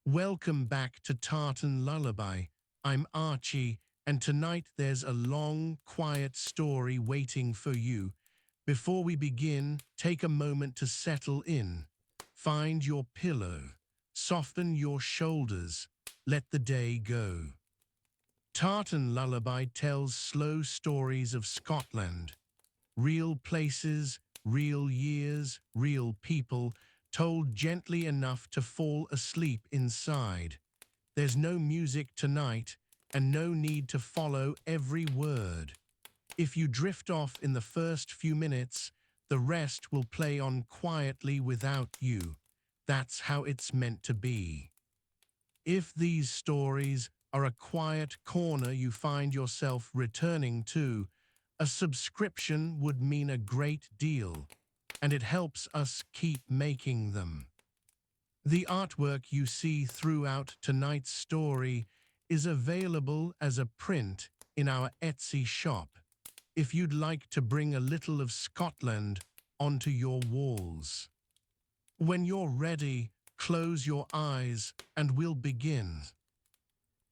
Welcome back to Tartan Lullaby. I'm Archie, and tonight there's a long, quiet story waiting for you. Before we begin, take a moment to settle in. Find your pillow. Soften your shoulders. Let the day go. Tartan Lullaby tells slow stories of Scotland. Real places, real years, real people, told gently enough to fall asleep inside. There's no music tonight, and no need to follow every word. If you drift off in the first few minutes, the rest will play on quietly without you. That's how it's meant to be. If these stories are a quiet corner you find yourself returning to, a subscription would mean a great deal, and it helps us keep making them. The artwork you see throughout tonight's story is available as a print in our Etsy shop, if you'd like to bring a little of Scotland onto your walls. When you're ready, close your eyes and we'll begin.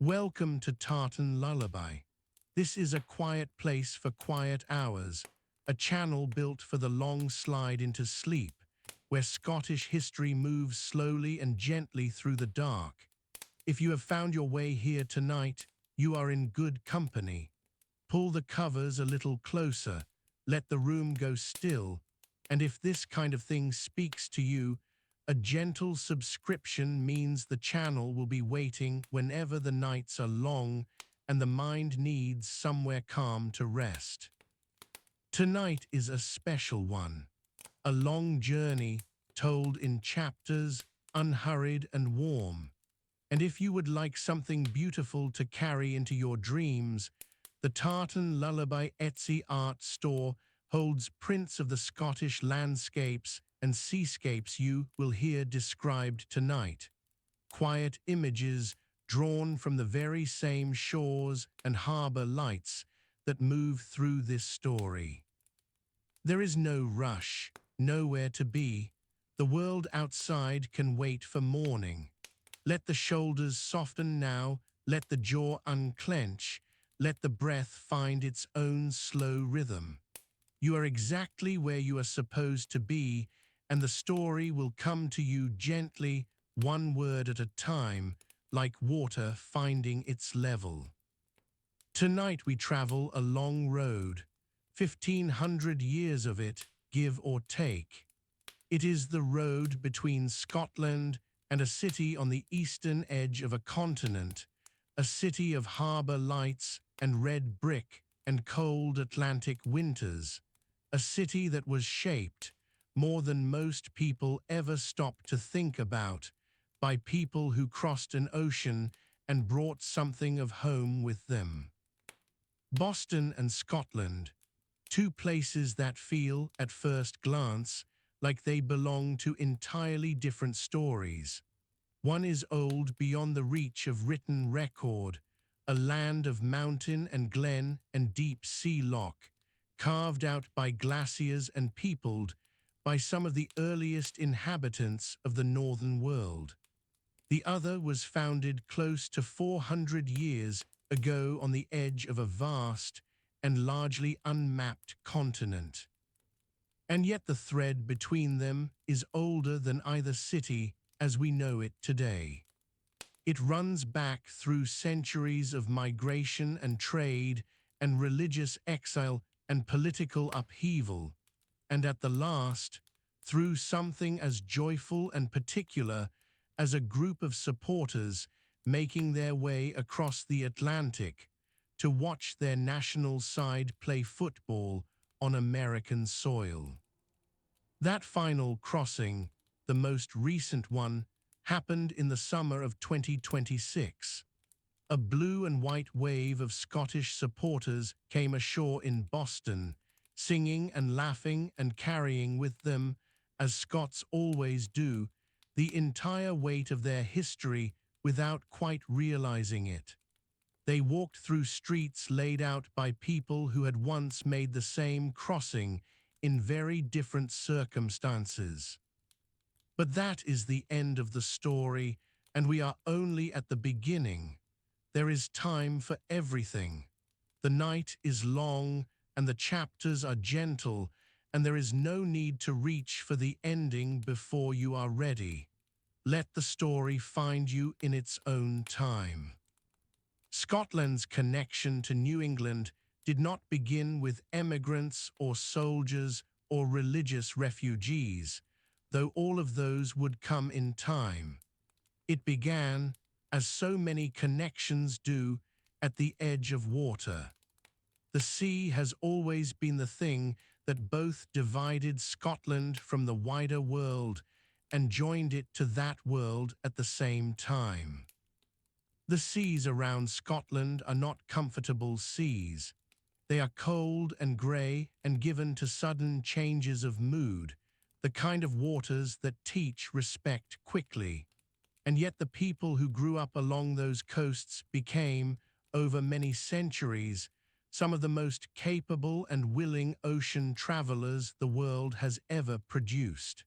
Welcome to Tartan Lullaby. This is a quiet place for quiet hours, a channel built for the long slide into sleep, where Scottish history moves slowly and gently through the dark. If you have found your way here tonight, you are in good company. Pull the covers a little closer, let the room go still, and if this kind of thing speaks to you, a gentle subscription means the channel will be waiting whenever the nights are long and the mind needs somewhere calm to rest. Tonight is a special one, a long journey told in chapters, unhurried and warm. And if you would like something beautiful to carry into your dreams, the Tartan Lullaby Etsy art store holds prints of the Scottish landscapes and seascapes you will hear described tonight. Quiet images drawn from the very same shores and harbour lights that move through this story. There is no rush, nowhere to be. The world outside can wait for morning. Let the shoulders soften now, let the jaw unclench, let the breath find its own slow rhythm. You are exactly where you are supposed to be, and the story will come to you gently, one word at a time, like water finding its level. Tonight we travel a long road, 1,500 years of it, give or take. It is the road between Scotland and a city on the eastern edge of a continent, a city of harbour lights and red brick and cold Atlantic winters, a city that was shaped, more than most people ever stopped to think about, by people who crossed an ocean and brought something of home with them. Boston and Scotland, two places that feel, at first glance, like they belong to entirely different stories. One is old beyond the reach of written record, a land of mountain and glen and deep sea loch, carved out by glaciers and peopled by some of the earliest inhabitants of the northern world. The other was founded close to 400 years ago on the edge of a vast and largely unmapped continent. And yet the thread between them is older than either city as we know it today. It runs back through centuries of migration and trade and religious exile and political upheaval, and at the last, through something as joyful and particular as a group of supporters making their way across the Atlantic to watch their national side play football on American soil. That final crossing, the most recent one, happened in the summer of 2026. A blue and white wave of Scottish supporters came ashore in Boston, singing and laughing and carrying with them, as Scots always do, the entire weight of their history without quite realizing it. They walked through streets laid out by people who had once made the same crossing in very different circumstances. But that is the end of the story, And we are only at the beginning. There is time for everything. The night is long, and the chapters are gentle, and there is no need to reach for the ending before you are ready. Let the story find you in its own time. Scotland's connection to New England did not begin with emigrants or soldiers or religious refugees, though all of those would come in time. It began, as so many connections do, at the edge of water. The sea has always been the thing that both divided Scotland from the wider world and joined it to that world at the same time. The seas around Scotland are not comfortable seas. They are cold and grey and given to sudden changes of mood, the kind of waters that teach respect quickly. And yet the people who grew up along those coasts became, over many centuries, some of the most capable and willing ocean travelers the world has ever produced.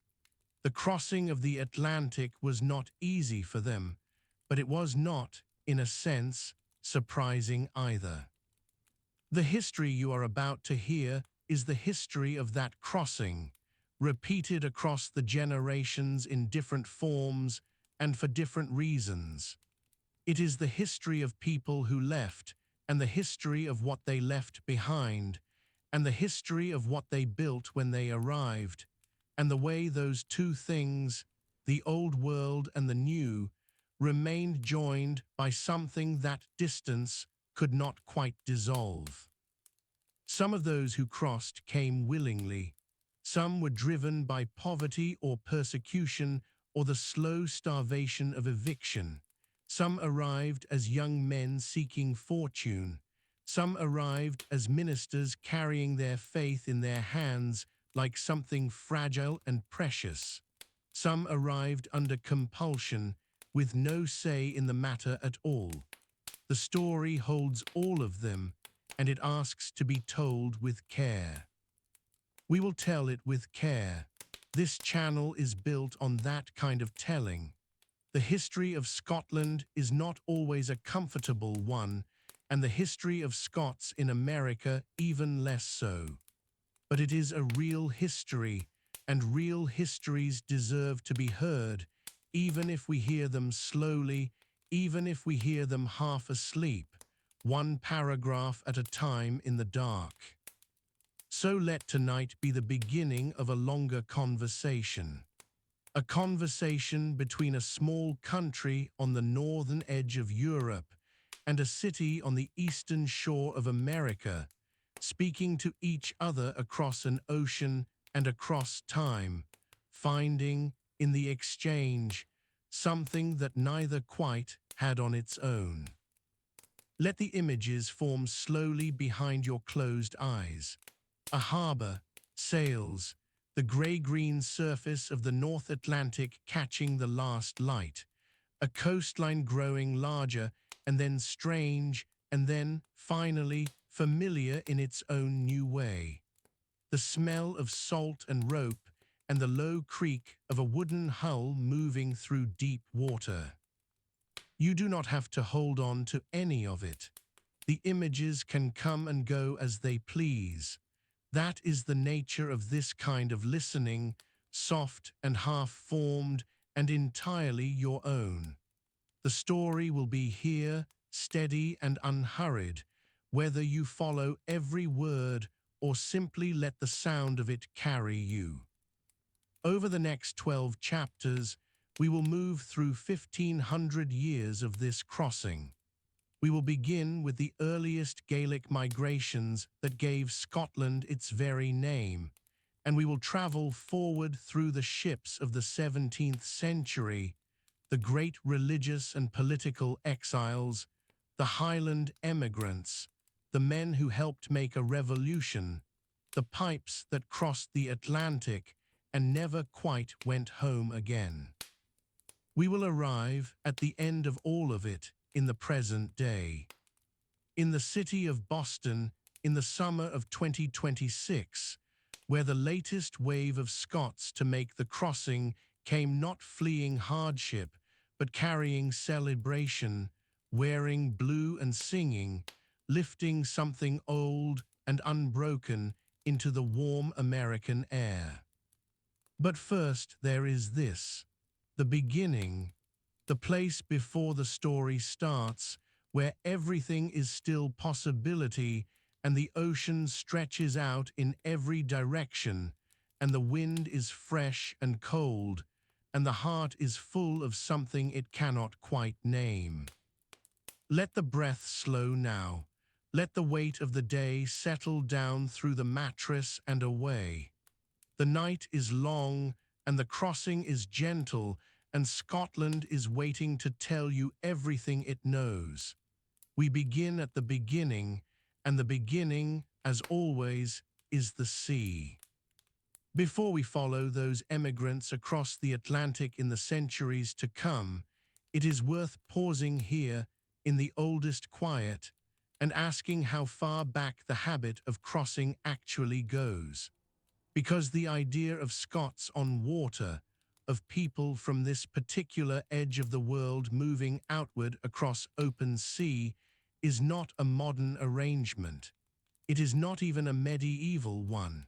The crossing of the Atlantic was not easy for them, but it was not, in a sense, surprising either. The history you are about to hear is the history of that crossing, repeated across the generations in different forms and for different reasons. It is the history of people who left, and the history of what they left behind, and the history of what they built when they arrived, and the way those two things, the old world and the new, remained joined by something that distance could not quite dissolve. Some of those who crossed came willingly. Some were driven by poverty or persecution or the slow starvation of eviction. Some arrived as young men seeking fortune. Some arrived as ministers carrying their faith in their hands like something fragile and precious. Some arrived under compulsion, with no say in the matter at all. The story holds all of them, and it asks to be told with care. We will tell it with care. This channel is built on that kind of telling. The history of Scotland is not always a comfortable one, and the history of Scots in America even less so. But it is a real history, and real histories deserve to be heard, even if we hear them slowly, even if we hear them half asleep, one paragraph at a time in the dark. So let tonight be the beginning of a longer conversation. A conversation between a small country on the northern edge of Europe and a city on the eastern shore of America, speaking to each other across an ocean and across time, finding, in the exchange, something that neither quite had on its own. Let the images form slowly behind your closed eyes. A harbor, sails, the grey-green surface of the North Atlantic catching the last light, a coastline growing larger and then strange and then, finally, familiar in its own new way. The smell of salt and rope and the low creak of a wooden hull moving through deep water. You do not have to hold on to any of it. The images can come and go as they please. That is the nature of this kind of listening, soft and half-formed and entirely your own. The story will be here, steady and unhurried, whether you follow every word or simply let the sound of it carry you. Over the next 12 chapters, we will move through 1,500 years of this crossing. We will begin with the earliest Gaelic migrations that gave Scotland its very name, and we will travel forward through the ships of the 17th century, the great religious and political exiles, the Highland emigrants, the men who helped make a revolution, the pipes that crossed the Atlantic and never quite went home again. We will arrive at the end of all of it in the present day. In the city of Boston, in the summer of 2026, where the latest wave of Scots to make the crossing came not fleeing hardship, but carrying celebration, wearing blue and singing, lifting something old and unbroken into the warm American air. But first there is this, the beginning, the place before the story starts, where everything is still possibility and the ocean stretches out in every direction, and the wind is fresh and cold, and the heart is full of something it cannot quite name. Let the breath slow now. Let the weight of the day settle down through the mattress and away. The night is long, and the crossing is gentle, and Scotland is waiting to tell you everything it knows. We begin at the beginning, and the beginning, as always, is the sea. Before we follow those emigrants across the Atlantic in the centuries to come, it is worth pausing here in the oldest quiet and asking how far back the habit of crossing actually goes. Because the idea of Scots on water, of people from this particular edge of the world moving outward across open sea, is not a modern arrangement. It is not even a medieval one.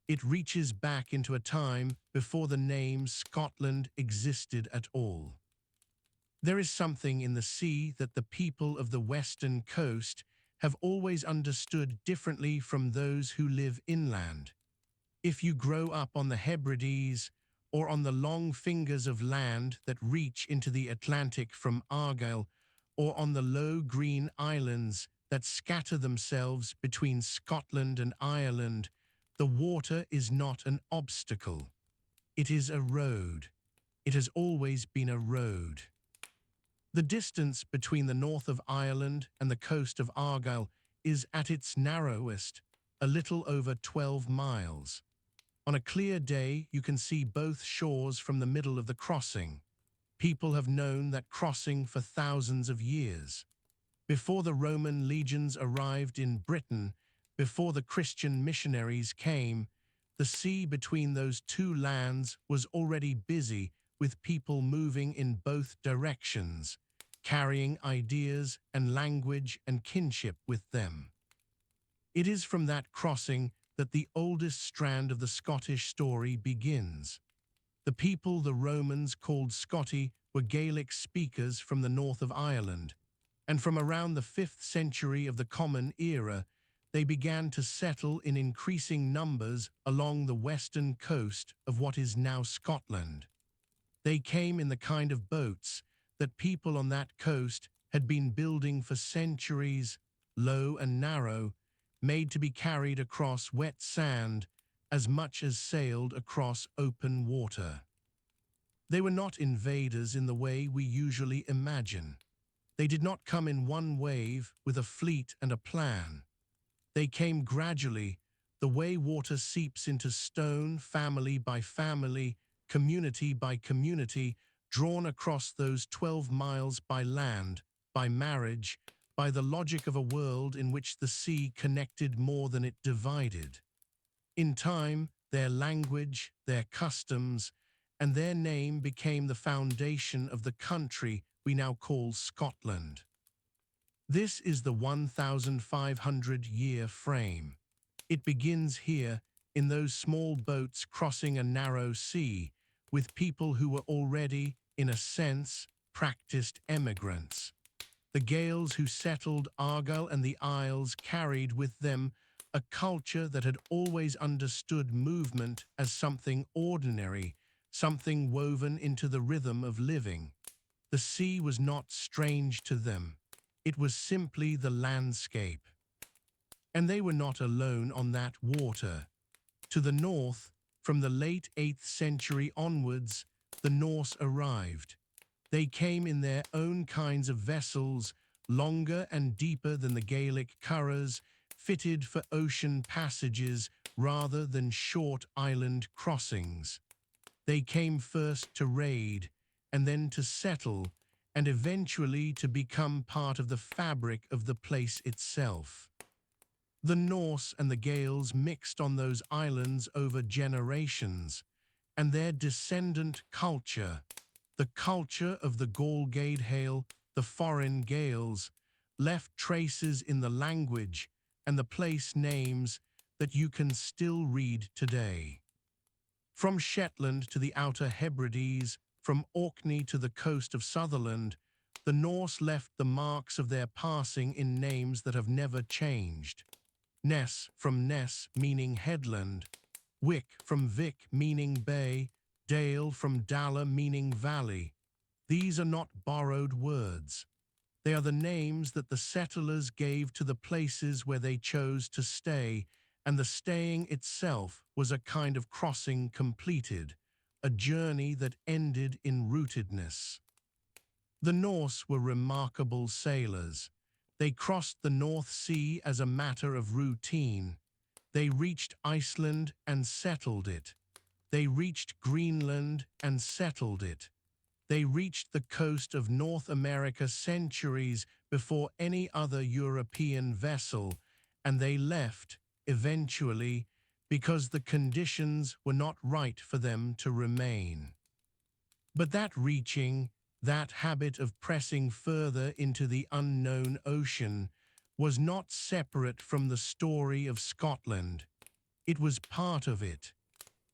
It reaches back into a time before the name Scotland existed at all. There is something in the sea that the people of the western coast have always understood differently from those who live inland. If you grow up on the Hebrides or on the long fingers of land that reach into the Atlantic from Argyll, or on the low green islands that scatter themselves between Scotland and Ireland, the water is not an obstacle. It is a road. It has always been a road. The distance between the north of Ireland and the coast of Argyll is at its narrowest, a little over 12 miles. On a clear day, you can see both shores from the middle of the crossing. People have known that crossing for thousands of years. Before the Roman legions arrived in Britain, before the Christian missionaries came, the sea between those two lands was already busy with people moving in both directions, carrying ideas and language and kinship with them. It is from that crossing that the oldest strand of the Scottish story begins. The people the Romans called Scotti were Gaelic speakers from the north of Ireland, and from around the 5th century of the Common Era, they began to settle in increasing numbers along the western coast of what is now Scotland. They came in the kind of boats that people on that coast had been building for centuries, low and narrow, made to be carried across wet sand as much as sailed across open water. They were not invaders in the way we usually imagine. They did not come in one wave with a fleet and a plan. They came gradually, the way water seeps into stone, family by family, community by community, drawn across those 12 miles by land, by marriage, by the logic of a world in which the sea connected more than it divided. In time, their language, their customs, and their name became the foundation of the country we now call Scotland. This is the 1,500-year frame. It begins here, in those small boats crossing a narrow sea, with people who were already, in a sense, practiced emigrants. The Gaels who settled Argyll and the Isles carried with them a culture that had always understood movement as something ordinary, something woven into the rhythm of living. The sea was not strange to them. It was simply the landscape. And they were not alone on that water. To the north, from the late 8th century onwards, the Norse arrived. They came in their own kinds of vessels, longer and deeper than the Gaelic curraghs, fitted for ocean passages rather than short island crossings. They came first to raid, and then to settle, and eventually to become part of the fabric of the place itself. The Norse and the Gaels mixed on those islands over generations, and their descendant culture, The culture of the Gaelgaedhail, the foreign Gaels, left traces in the language and the place names that you can still read today. From Shetland to the outer Hebrides, from Orkney to the coast of Sutherland, the Norse left the marks of their passing in names that have never changed. Ness from Ness, meaning headland, Wick from Vic, meaning bay, Dale from Dala, meaning valley. These are not borrowed words. They are the names that the settlers gave to the places where they chose to stay, and the staying itself was a kind of crossing completed, a journey that ended in rootedness. The Norse were remarkable sailors. They crossed the North Sea as a matter of routine. They reached Iceland and settled it. They reached Greenland and settled it. They reached the coast of North America centuries before any other European vessel, and they left, eventually, because the conditions were not right for them to remain. But that reaching, that habit of pressing further into the unknown ocean, was not separate from the story of Scotland. It was part of it.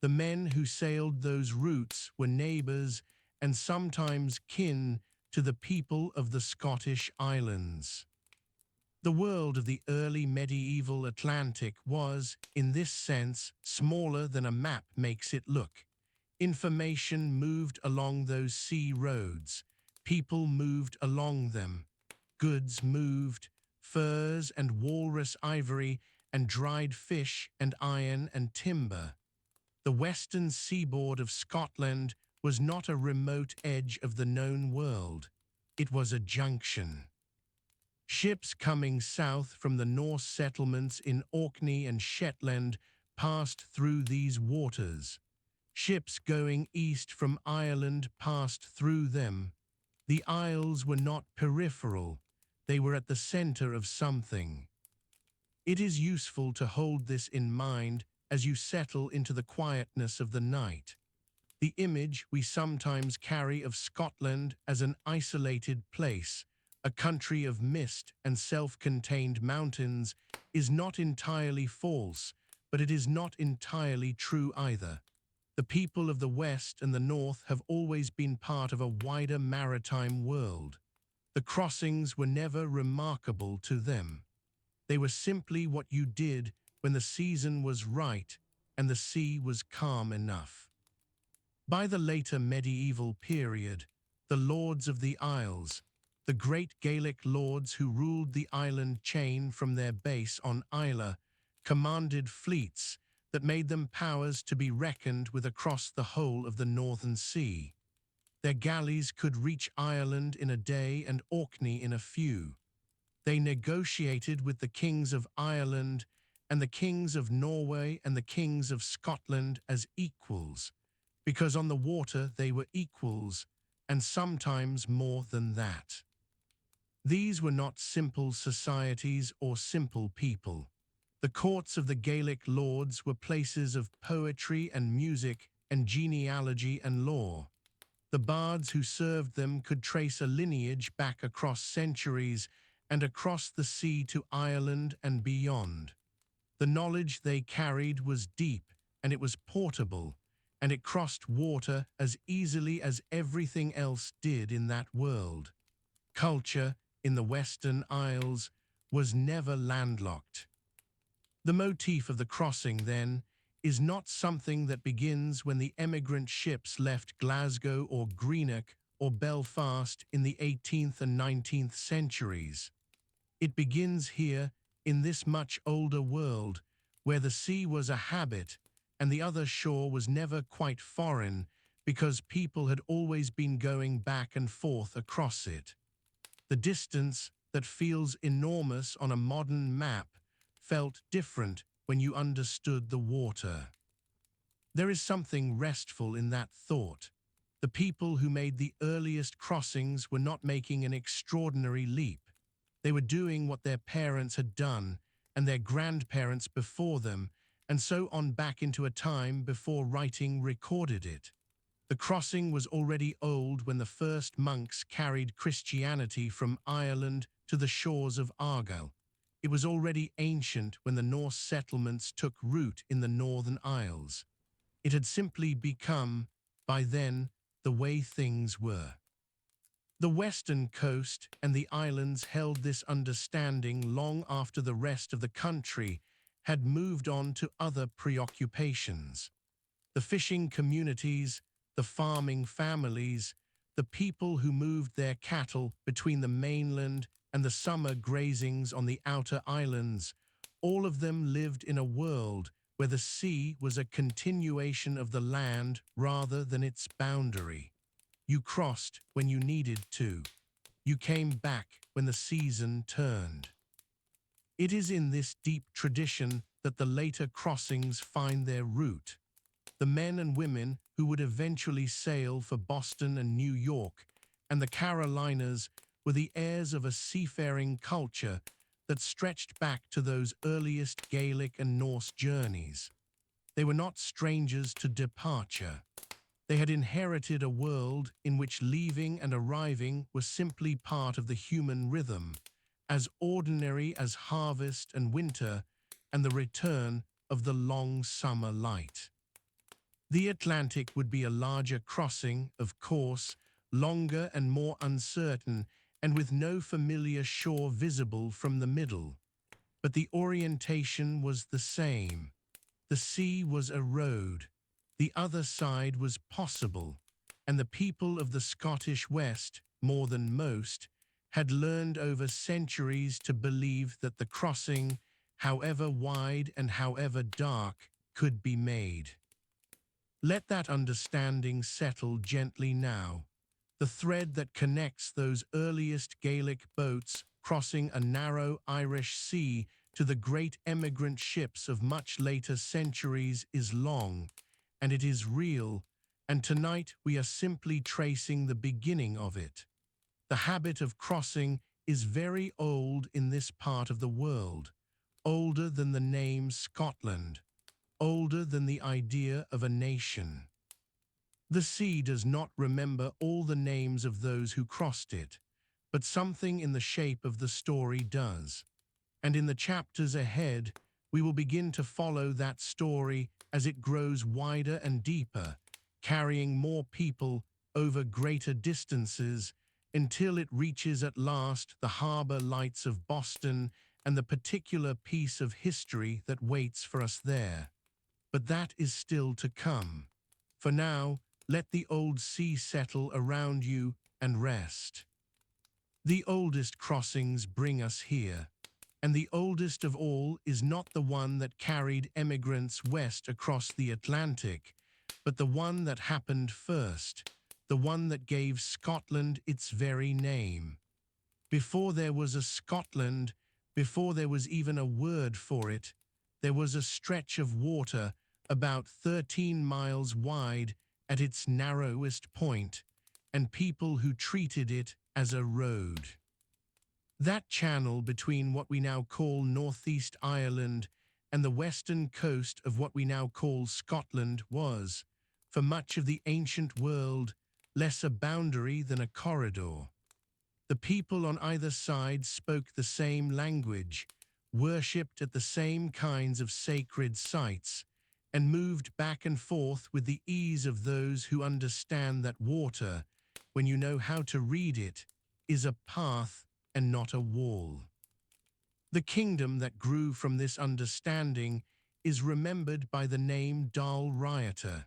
The men who sailed those routes were neighbours and sometimes kin to the people of the Scottish Islands. The world of the early medieval Atlantic was, in this sense, smaller than a map makes it look. Information moved along those sea roads. People moved along them. Goods moved, furs and walrus ivory and dried fish and iron and timber. The western seaboard of Scotland was not a remote edge of the known world. It was a junction. Ships coming south from the Norse settlements in Orkney and Shetland passed through these waters. Ships going east from Ireland passed through them. The isles were not peripheral. They were at the center of something. It is useful to hold this in mind as you settle into the quietness of the night. The image we sometimes carry of Scotland as an isolated place, a country of mist and self-contained mountains, is not entirely false, but it is not entirely true either. The people of the West and the North have always been part of a wider maritime world. The crossings were never remarkable to them. They were simply what you did when the season was right and the sea was calm enough. By the later medieval period, the lords of the Isles, the great Gaelic lords who ruled the island chain from their base on Islay, commanded fleets that made them powers to be reckoned with across the whole of the Northern Sea. Their galleys could reach Ireland in a day and Orkney in a few. They negotiated with the kings of Ireland and the kings of Norway and the kings of Scotland as equals, because on the water they were equals, and sometimes more than that. These were not simple societies or simple people. The courts of the Gaelic lords were places of poetry and music and genealogy and law. The bards who served them could trace a lineage back across centuries and across the sea to Ireland and beyond. The knowledge they carried was deep, and it was portable, and it crossed water as easily as everything else did in that world. Culture, in the Western Isles, was never landlocked. The motif of the crossing, then, is not something that begins when the emigrant ships left Glasgow or Greenock or Belfast in the 18th and 19th centuries. It begins here, in this much older world, where the sea was a habit and the other shore was never quite foreign because people had always been going back and forth across it. The distance that feels enormous on a modern map felt different when you understood the water. There is something restful in that thought. The people who made the earliest crossings were not making an extraordinary leap. They were doing what their parents had done and their grandparents before them, and so on back into a time before writing recorded it. The crossing was already old when the first monks carried Christianity from Ireland to the shores of Argyll. It was already ancient when the Norse settlements took root in the Northern Isles. It had simply become, by then, the way things were. The western coast and the islands held this understanding long after the rest of the country had moved on to other preoccupations. The fishing communities, the farming families, the people who moved their cattle between the mainland and the summer grazings on the outer islands, all of them lived in a world where the sea was a continuation of the land rather than its boundary. You crossed when you needed to. You came back when the season turned. It is in this deep tradition that the later crossings find their root. The men and women who would eventually sail for Boston and New York and the Carolinas were the heirs of a seafaring culture that stretched back to those earliest Gaelic and Norse journeys. They were not strangers to departure. They had inherited a world in which leaving and arriving was simply part of the human rhythm, as ordinary as harvest and winter and the return of the long summer light. The Atlantic would be a larger crossing, of course, longer and more uncertain, and with no familiar shore visible from the middle. But the orientation was the same. The sea was a road. The other side was possible, and the people of the Scottish West, more than most, had learned over centuries to believe that the crossing, however wide and however dark, could be made. Let that understanding settle gently now. The thread that connects those earliest Gaelic boats crossing a narrow Irish sea to the great emigrant ships of much later centuries is long, and it is real, and tonight we are simply tracing the beginning of it. The habit of crossing is very old in this part of the world, older than the name Scotland, older than the idea of a nation. The sea does not remember all the names of those who crossed it, but something in the shape of the story does. And in the chapters ahead, we will begin to follow that story as it grows wider and deeper, carrying more people over greater distances until it reaches at last the harbor lights of Boston and the particular piece of history that waits for us there. But that is still to come. For now, let the old sea settle around you and rest. The oldest crossings bring us here, and the oldest of all is not the one that carried emigrants west across the Atlantic, but the one that happened first, the one that gave Scotland its very name. Before there was a Scotland, before there was even a word for it, there was a stretch of water about 13 miles wide at its narrowest point, and people who treated it as a road. That channel between what we now call Northeast Ireland and the western coast of what we now call Scotland was, for much of the ancient world, less a boundary than a corridor. The people on either side spoke the same language, worshipped at the same kinds of sacred sites, and moved back and forth with the ease of those who understand that water, when you know how to read it, is a path and not a wall. The kingdom that grew from this understanding is remembered by the name Dal Rioter.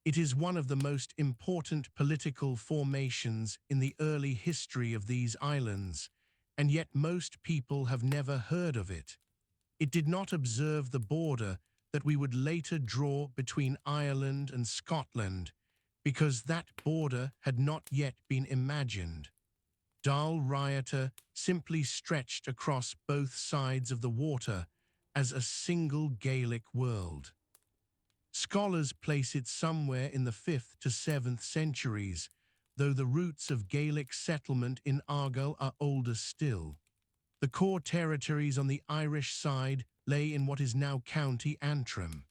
It is one of the most important political formations in the early history of these islands, and yet most people have never heard of it. It did not observe the border that we would later draw between Ireland and Scotland, because that border had not yet been imagined. Dal Rioter simply stretched across both sides of the water as a single Gaelic world. Scholars place it somewhere in the 5th to 7th centuries, though the roots of Gaelic settlement in Argyll are older still. The core territories on the Irish side lay in what is now County Antrim.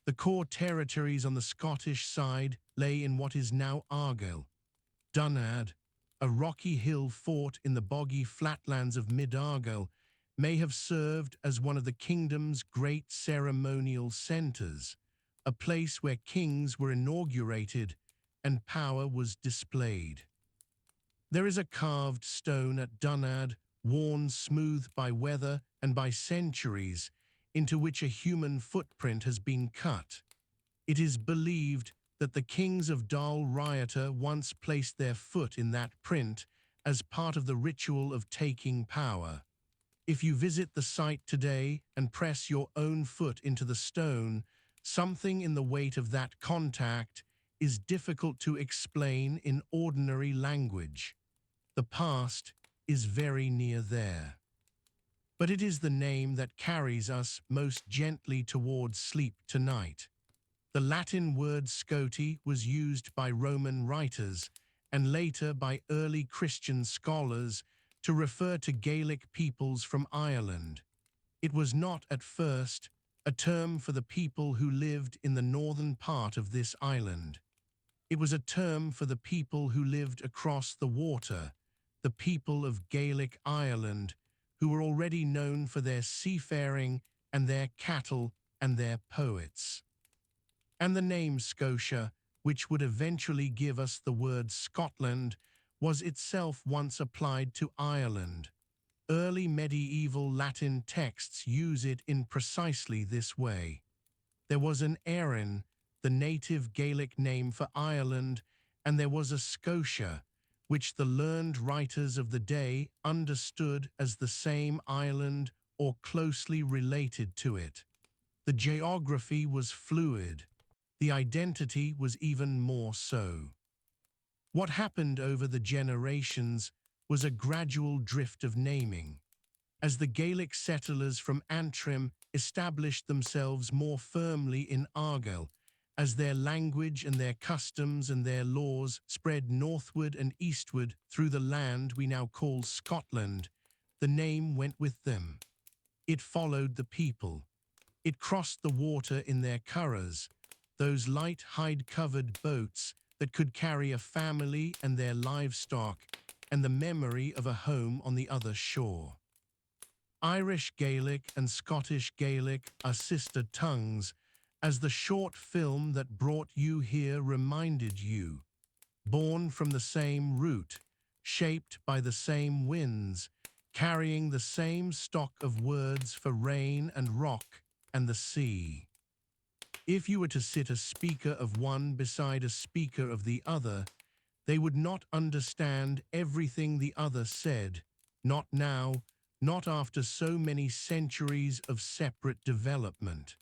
The core territories on the Scottish side lay in what is now Argyll. Dunnad, a rocky hill fort in the boggy flatlands of mid-Argyll, may have served as one of the kingdom's great ceremonial centres, a place where kings were inaugurated and power was displayed. There is a carved stone at Dunnad, worn smooth by weather and by centuries, into which a human footprint has been cut. It is believed that the kings of Dal Rioter once placed their foot in that print as part of the ritual of taking power. If you visit the site today and press your own foot into the stone, something in the weight of that contact is difficult to explain in ordinary language. The past is very near there. But it is the name that carries us most gently towards sleep tonight. The Latin word Scoti was used by Roman writers and later by early Christian scholars to refer to Gaelic peoples from Ireland. It was not at first a term for the people who lived in the northern part of this island. It was a term for the people who lived across the water, the people of Gaelic Ireland, who were already known for their seafaring and their cattle and their poets. And the name Scotia, which would eventually give us the word Scotland, was itself once applied to Ireland. Early medieval Latin texts use it in precisely this way. There was an Erin, the native Gaelic name for Ireland, and there was a Scotia, which the learned writers of the day understood as the same island or closely related to it. The geography was fluid. The identity was even more so. What happened over the generations was a gradual drift of naming. As the Gaelic settlers from Antrim established themselves more firmly in Argyll, as their language and their customs and their laws spread northward and eastward through the land we now call Scotland, the name went with them. It followed the people. It crossed the water in their curraghs, those light hide-covered boats that could carry a family and their livestock and the memory of a home on the other shore. Irish Gaelic and Scottish Gaelic are sister tongues, as the short film that brought you here reminded you. Born from the same root, shaped by the same winds, carrying the same stock of words for rain and rock and the sea. If you were to sit a speaker of one beside a speaker of the other, they would not understand everything the other said, not now, not after so many centuries of separate development.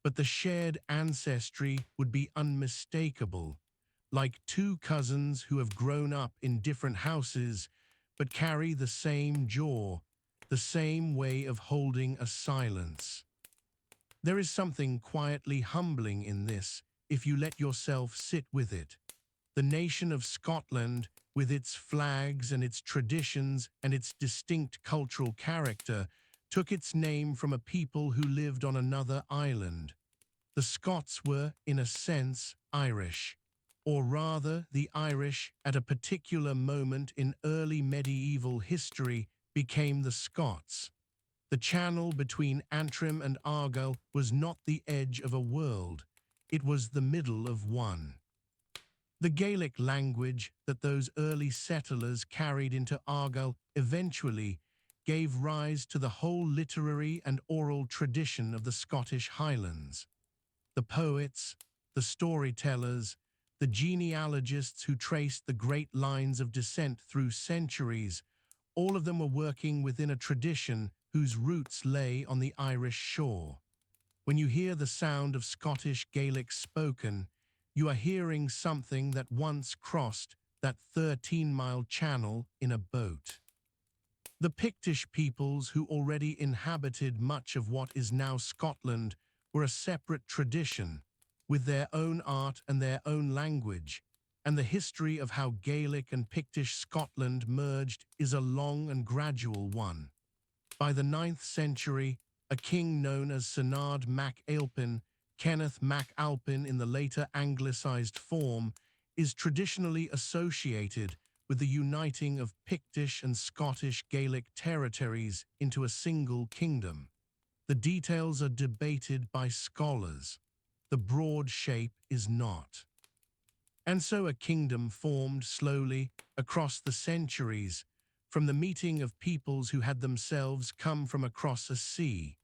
But the shared ancestry would be unmistakable, like two cousins who have grown up in different houses but carry the same jaw, the same way of holding a silence. There is something quietly humbling in this, if you let yourself sit with it. The nation of Scotland, with its flags and its traditions and its distinct cultural character, took its name from a people who lived on another island. The Scots were, in a sense, Irish, or rather the Irish at a particular moment in early medieval history became the Scots. The channel between Antrim and Argyll was not the edge of a world, it was the middle of one. The Gaelic language that those early settlers carried into Argyll eventually gave rise to the whole literary and oral tradition of the Scottish Highlands. The poets, the storytellers, the genealogists who traced the great lines of descent through centuries, all of them were working within a tradition whose roots lay on the Irish shore. When you hear the sound of Scottish Gaelic spoken, you are hearing something that once crossed that 13-mile channel in a boat. The Pictish peoples who already inhabited much of what is now Scotland were a separate tradition, with their own art and their own language, and the history of how Gaelic and Pictish Scotland merged is a long and gradual one. By the 9th century, a king known as Synard mac Ailpin Kenneth MacAlpin in the later anglicized form, is traditionally associated with the uniting of Pictish and Scottish Gaelic territories into a single kingdom. The details are debated by scholars. The broad shape is not. And so a kingdom formed slowly across the centuries from the meeting of peoples who had themselves come from across a sea.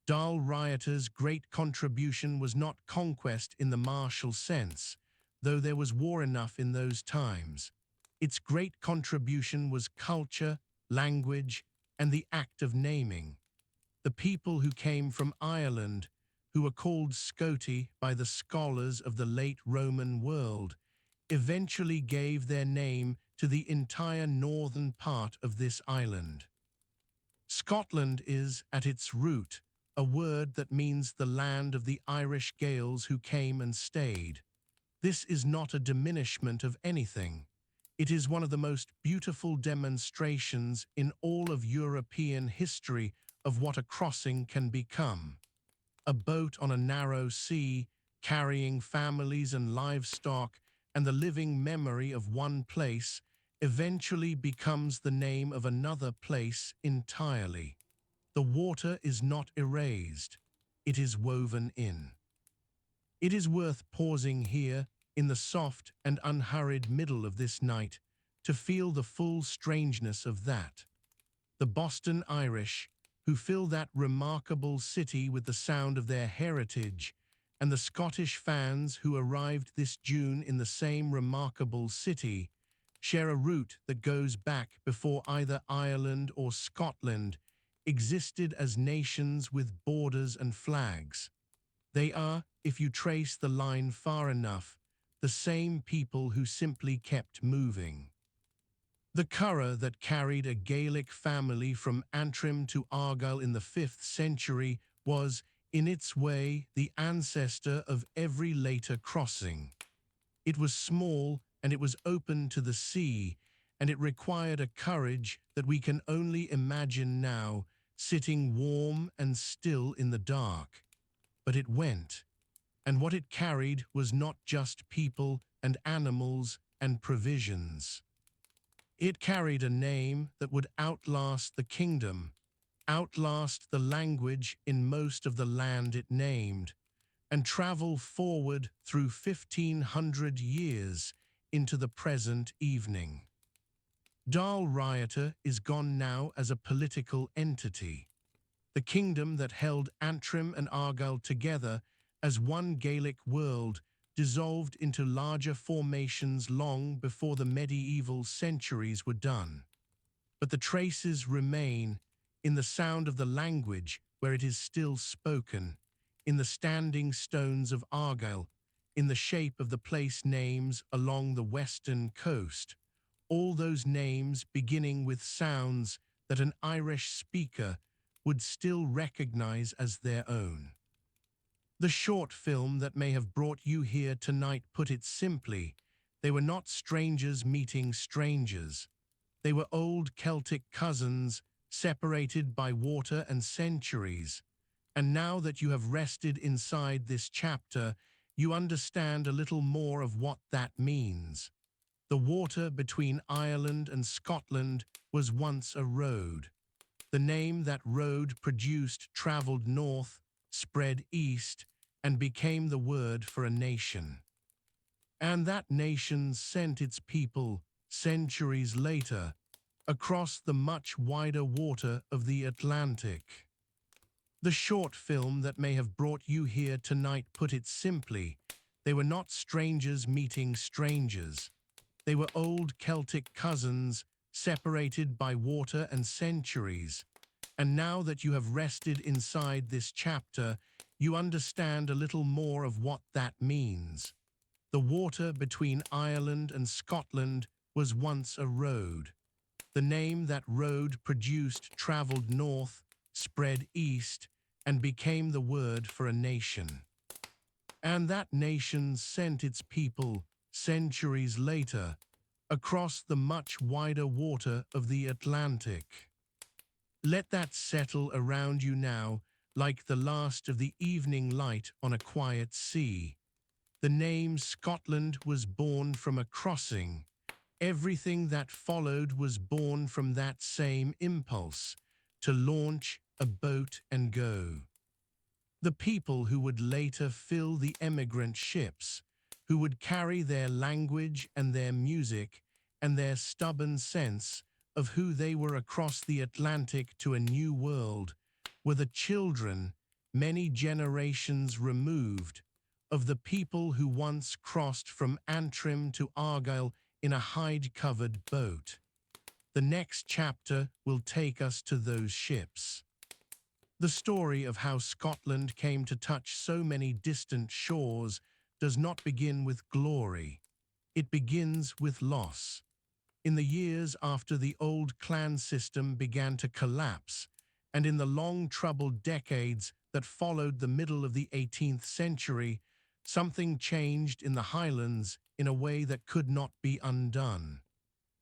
Dal Riata's great contribution was not conquest in the martial sense, though there was war enough in those times. Its great contribution was culture, language, and the act of naming. The people who came from Ireland, who were called Scoti by the scholars of the late Roman world, eventually gave their name to the entire northern part of this island. Scotland is, at its root, a word that means the land of the Irish Gaels who came and stayed. This is not a diminishment of anything. It is one of the most beautiful demonstrations in all of European history of what a crossing can become. A boat on a narrow sea, carrying families and livestock, and the living memory of one place, eventually becomes the name of another place entirely. The water is not erased, it is woven in. It is worth pausing here, in the soft and unhurried middle of this night, to feel the full strangeness of that. The Boston Irish, who fill that remarkable city with the sound of their heritage, and the Scottish fans who arrived this June in the same remarkable city, share a root that goes back before either Ireland or Scotland existed as nations with borders and flags. They are, if you trace the line far enough, the same people who simply kept moving. The Curragh that carried a Gaelic family from Antrim to Argyll in the 5th century was, in its way, the ancestor of every later crossing. It was small and it was open to the sea, and it required a courage that we can only imagine now, sitting warm and still in the dark. But it went, and what it carried was not just people and animals and provisions. It carried a name that would outlast the kingdom, outlast the language in most of the land it named, and travel forward through 1,500 years into the present evening. Dal Riata is gone now as a political entity. The kingdom that held Antrim and Argyll together as one Gaelic world dissolved into larger formations long before the medieval centuries were done. But the traces remain in the sound of the language where it is still spoken, in the standing stones of Argyll, in the shape of the place names along the western coast, all those names beginning with sounds that an Irish speaker would still recognize as their own. The short film that may have brought you here tonight put it simply: they were not strangers meeting strangers. They were old Celtic cousins, separated by water and centuries. And now that you have rested inside this chapter, you understand a little more of what that means. The water between Ireland and Scotland was once a road. The name that road produced traveled north, spread east, and became the word for a nation. And that nation sent its people, centuries later, across the much wider water of the Atlantic. The short film that may have brought you here tonight put it simply: they were not strangers meeting strangers. They were old Celtic cousins, separated by water and centuries. And now that you have rested inside this chapter, you understand a little more of what that means. The water between Ireland and Scotland was once a road. The name that road produced traveled north, spread east, and became the word for a nation. And that nation sent its people, centuries later, across the much wider water of the Atlantic. Let that settle around you now, like the last of the evening light on a quiet sea. The name Scotland was born from a crossing. Everything that followed was born from that same impulse to launch a boat and go. The people who would later fill the emigrant ships, who would carry their language and their music and their stubborn sense of who they were across the Atlantic to a new world, were the children, many generations removed, of the people who once crossed from Antrim to Argyll in a hide-covered boat. The next chapter will take us to those ships. The story of how Scotland came to touch so many distant shores does not begin with glory. It begins with loss. In the years after the old clan system began to collapse, and in the long troubled decades that followed the middle of the 18th century, something changed in the Highlands in a way that could not be undone.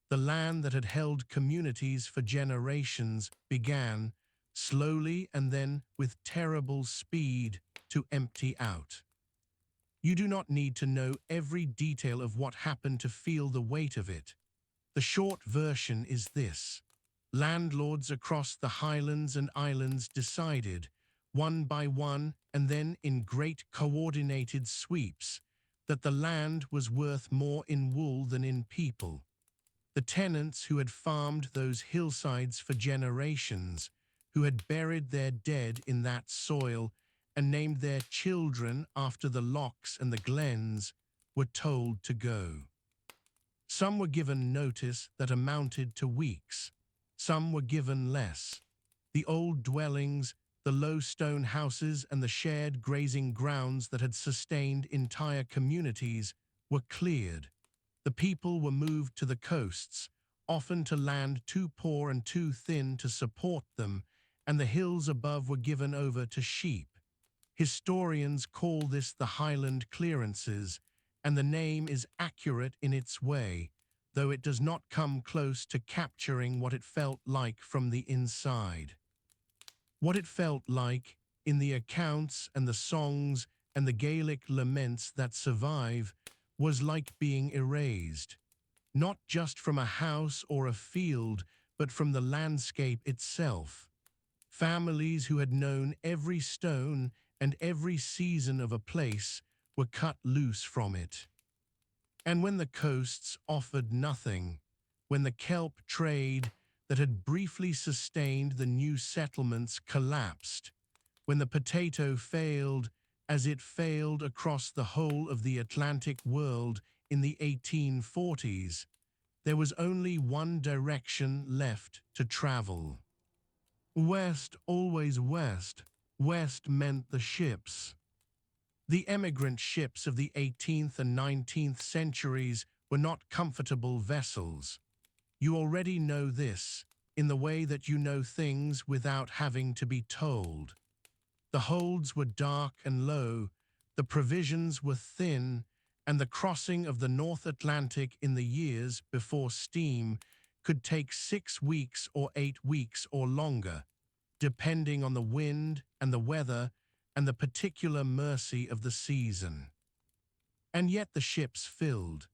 The land that had held communities for generations began, slowly and then with terrible speed, to empty out. You do not need to know every detail of what happened to feel the weight of it. The short version is this. Landlords across the Highlands and Islands decided, one by one and then in great coordinated sweeps, that the land was worth more in wool than in people. The tenants who had farmed those hillsides for generations, who had buried their dead in that soil and named their children after the lochs and the glens, were told to go. Some were given notice that amounted to weeks. Some were given less. The old dwellings, the low stone houses and the shared grazing grounds that had sustained entire communities were cleared. The people were moved to the coasts, often to land too poor and too thin to support them, and the hills above were given over to sheep. Historians call this the Highland clearances, and the name is accurate in its way, though it does not come close to capturing what it felt like from the inside. What it felt like, in the accounts and the songs and the Gaelic laments that survive, was like being erased, not just from a house or a field, but from the landscape itself. Families who had known every stone and every season of a place were cut loose from it. And when the coasts offered nothing, when the kelp trade that had briefly sustained the new settlements collapsed, when the potato failed as it failed across the whole of the Atlantic world in the 1840s, there was only one direction left to travel. West, always west. West meant the ships. The emigrant ships of the 18th and 19th centuries were not comfortable vessels. You already know this, in the way that you know things without having to be told. The holds were dark and low, the provisions were thin, and the crossing of the North Atlantic in the years before steam could take 6 weeks or 8 weeks or longer, depending on the wind and the weather and the particular mercy of the season. And yet the ships filled.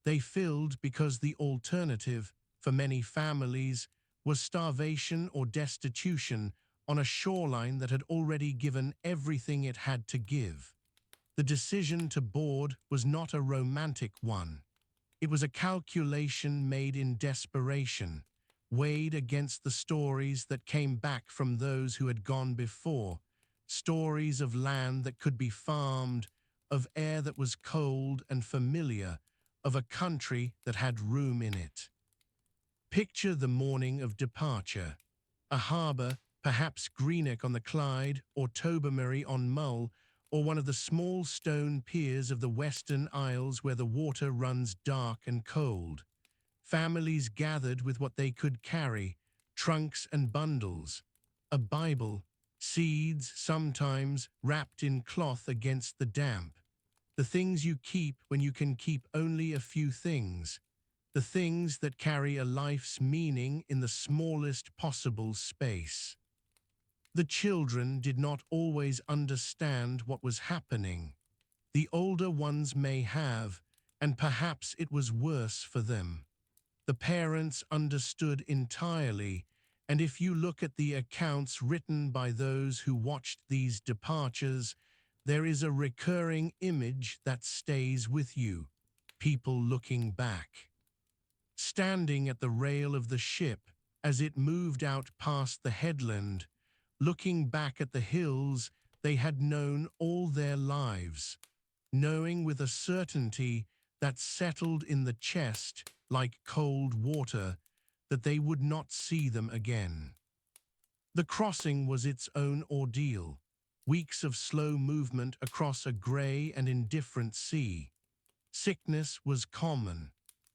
They filled because the alternative, for many families, was starvation or destitution on a shoreline that had already given everything it had to give. The decision to board was not a romantic one. It was a calculation made in desperation, weighed against the stories that came back from those who had gone before, stories of land that could be farmed, of air that was cold and familiar, of a country that had room in it. Picture the morning of departure. A harbour, perhaps Greenock on the Clyde or Tobermory on Mull, or one of the small stone piers of the Western Isles where the water runs dark and cold. Families gathered with what they could carry, trunks and bundles, a Bible, seeds sometimes wrapped in cloth against the damp. The things you keep when you can keep only a few things. The things that carry a life's meaning in the smallest possible space. The children did not always understand what was happening. The older ones may have, and perhaps it was worse for them. The parents understood entirely, and if you look at the accounts written by those who watched these departures, there is a recurring image that stays with you: people looking back, standing at the rail of the ship as it moved out past the headland, looking back at the hills they had known all their lives, knowing with a certainty that settled in the chest like cold water that they would not see them again. The crossing was its own ordeal, weeks of slow movement across a grey and indifferent sea. Sickness was common.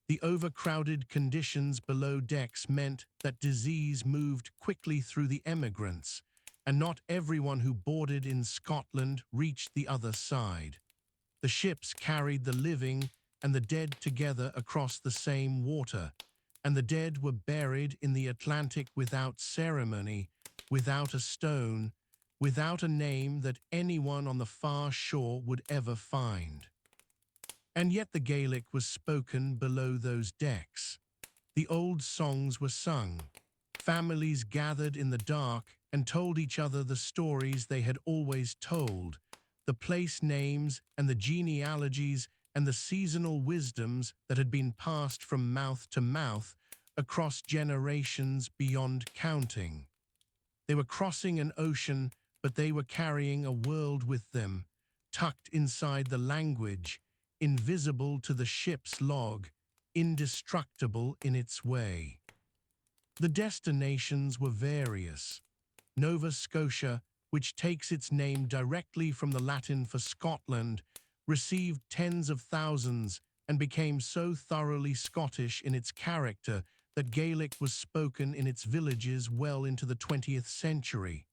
The overcrowded conditions below decks meant that disease moved quickly through the emigrants, and not everyone who boarded in Scotland reached the other side. The ships carried the living and the dead together across the same water, and the dead were buried in the Atlantic without ceremony, without a stone, without a name that anyone on the far shore would ever find. And yet the Gaelic was spoken below those decks. The old songs were sung. Families gathered in the dark and told each other the stories they had always told, the place names and the genealogies and the seasonal wisdoms that had been passed from mouth to mouth across generations beyond counting. They were crossing an ocean, but they were carrying a world with them, tucked inside the language, invisible to the ship's log, indestructible in its way. The destinations were various. Nova Scotia, which takes its name directly from the Latin for Scotland, received tens of thousands and became so thoroughly Scottish in its character that Gaelic was spoken in its villages well into the 20th century.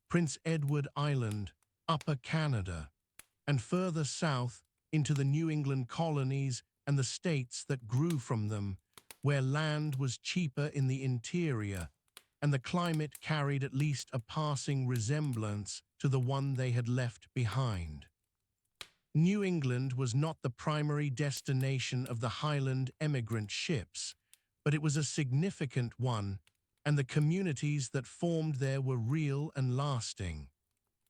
Prince Edward Island, Upper Canada, and further south into the New England colonies and the states that grew from them, where land was cheaper in the interior, and the climate carried at least a passing resemblance to the one they had left behind. New England was not the primary destination of the Highland emigrant ships, but it was a significant one, and the communities that formed there were real and lasting.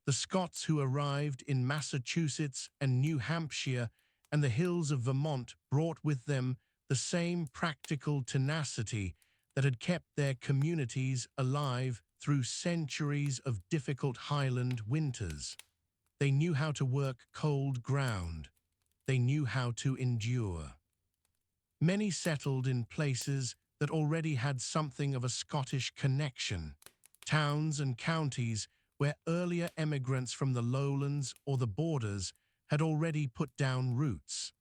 The Scots who arrived in Massachusetts and New Hampshire and the hills of Vermont brought with them the same practical tenacity that had kept their communities alive through centuries of difficult Highland winters. They knew how to work cold ground. They knew how to endure. Many settled in places that already had something of a Scottish connection, towns and counties where earlier emigrants from the lowlands or the borders had already put down roots.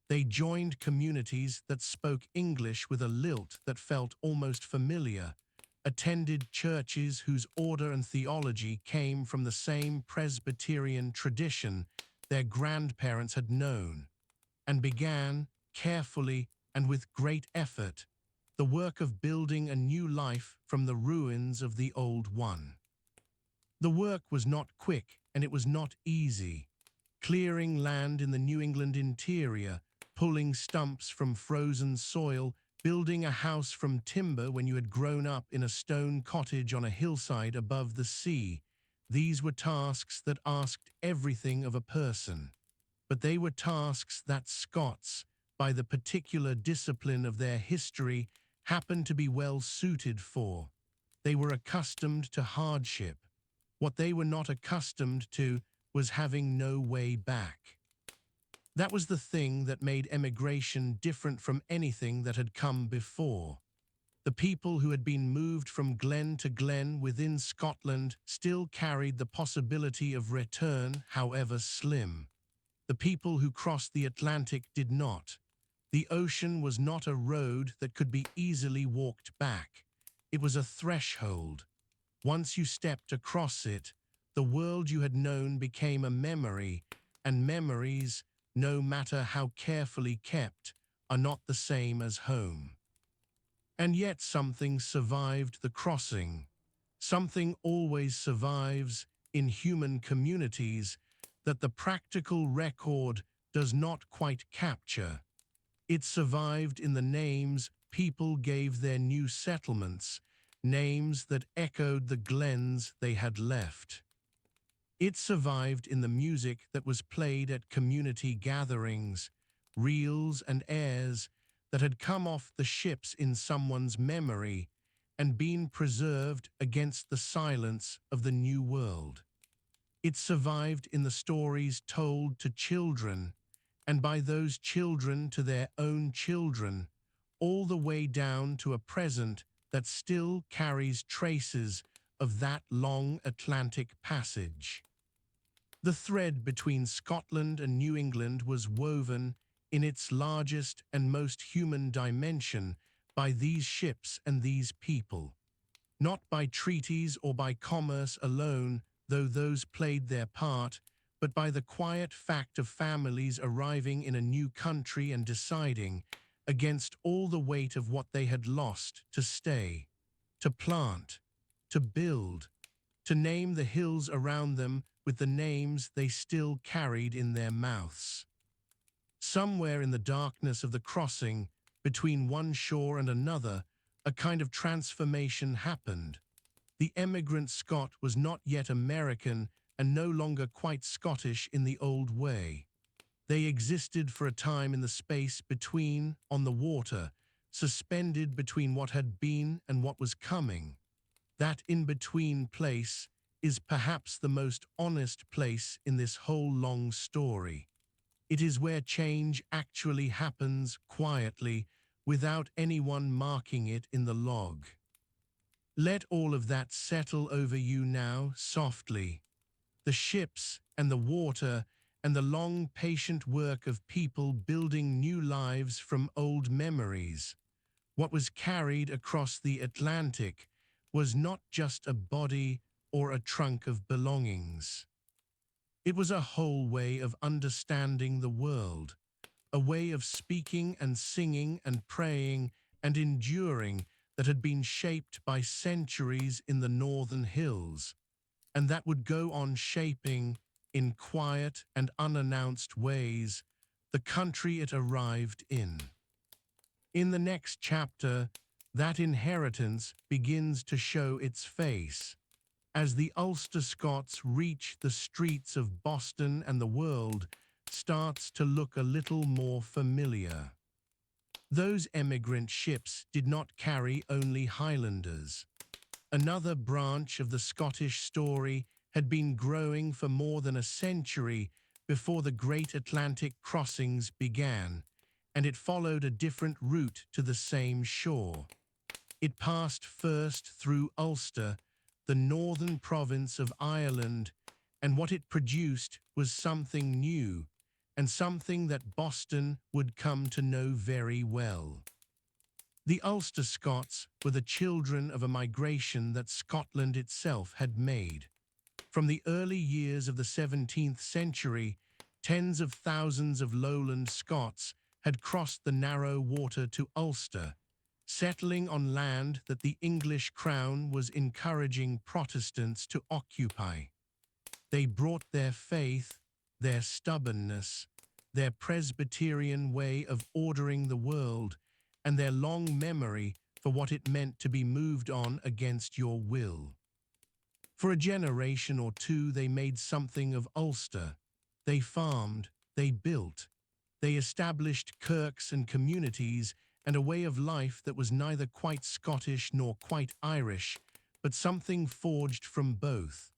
They joined communities that spoke English with a lilt that felt almost familiar, attended churches whose order and theology came from the same Presbyterian tradition their grandparents had known, and began, carefully and with great effort, the work of building a new life from the ruins of the old one. The work was not quick and it was not easy. Clearing land in the New England interior, pulling stumps from frozen soil, building a house from timber when you had grown up in a stone cottage on a hillside above the sea. These were tasks that asked everything of a person. But they were tasks that Scots, by the particular discipline of their history, happened to be well suited for. They were accustomed to hardship. What they were not accustomed to was having no way back. That was the thing that made emigration different from anything that had come before. The people who had been moved from glen to glen within Scotland still carried the possibility of return, however slim. The people who crossed the Atlantic did not. The ocean was not a road that could be easily walked back. It was a threshold. Once you stepped across it, the world you had known became a memory, and memories, no matter how carefully kept, are not the same as home. And yet something survived the crossing. Something always survives in human communities that the practical record does not quite capture. It survived in the names people gave their new settlements, names that echoed the glens they had left. It survived in the music that was played at community gatherings, reels and airs that had come off the ships in someone's memory and been preserved against the silence of the new world. It survived in the stories told to children, and by those children to their own children, all the way down to a present that still carries traces of that long Atlantic passage. The thread between Scotland and New England was woven in its largest and most human dimension by these ships and these people. Not by treaties or by commerce alone, though those played their part, but by the quiet fact of families arriving in a new country and deciding, against all the weight of what they had lost, to stay, to plant, to build, to name the hills around them with the names they still carried in their mouths. Somewhere in the darkness of the crossing, between one shore and another, a kind of transformation happened. The emigrant Scot was not yet American and no longer quite Scottish in the old way. They existed for a time in the space between, on the water, suspended between what had been and what was coming. That in-between place is perhaps the most honest place in this whole long story. It is where change actually happens quietly, without anyone marking it in the log. Let all of that settle over you now, softly. The ships and the water and the long, patient work of people building new lives from old memories. What was carried across the Atlantic was not just a body or a trunk of belongings. It was a whole way of understanding the world, a way of speaking and singing and praying and enduring that had been shaped by centuries in the northern hills, and that would go on shaping, in quiet and unannounced ways, the country it arrived in. In the next chapter, that inheritance begins to show its face, as the Ulster-Scots reach the streets of Boston and the world starts to look a little more familiar. Those emigrant ships did not carry only Highlanders. Another branch of the Scottish story had been growing for more than a century before the great Atlantic crossings began, and it followed a different route to the same shore. It passed first through Ulster, the northern province of Ireland, and what it produced was something new, and something that Boston would come to know very well. The Ulster-Scots were the children of a migration that Scotland itself had made. From the early years of the 17th century, tens of thousands of lowland Scots had crossed the narrow water to Ulster, settling on land that the English crown was encouraging Protestants to occupy. They brought their faith, their stubbornness, their Presbyterian way of ordering the world, and their long memory for what it meant to be moved on against your will. For a generation or two they made something of Ulster. They farmed, they built, they established kirks and communities and a way of life that was neither quite Scottish nor quite Irish, but something forged from both.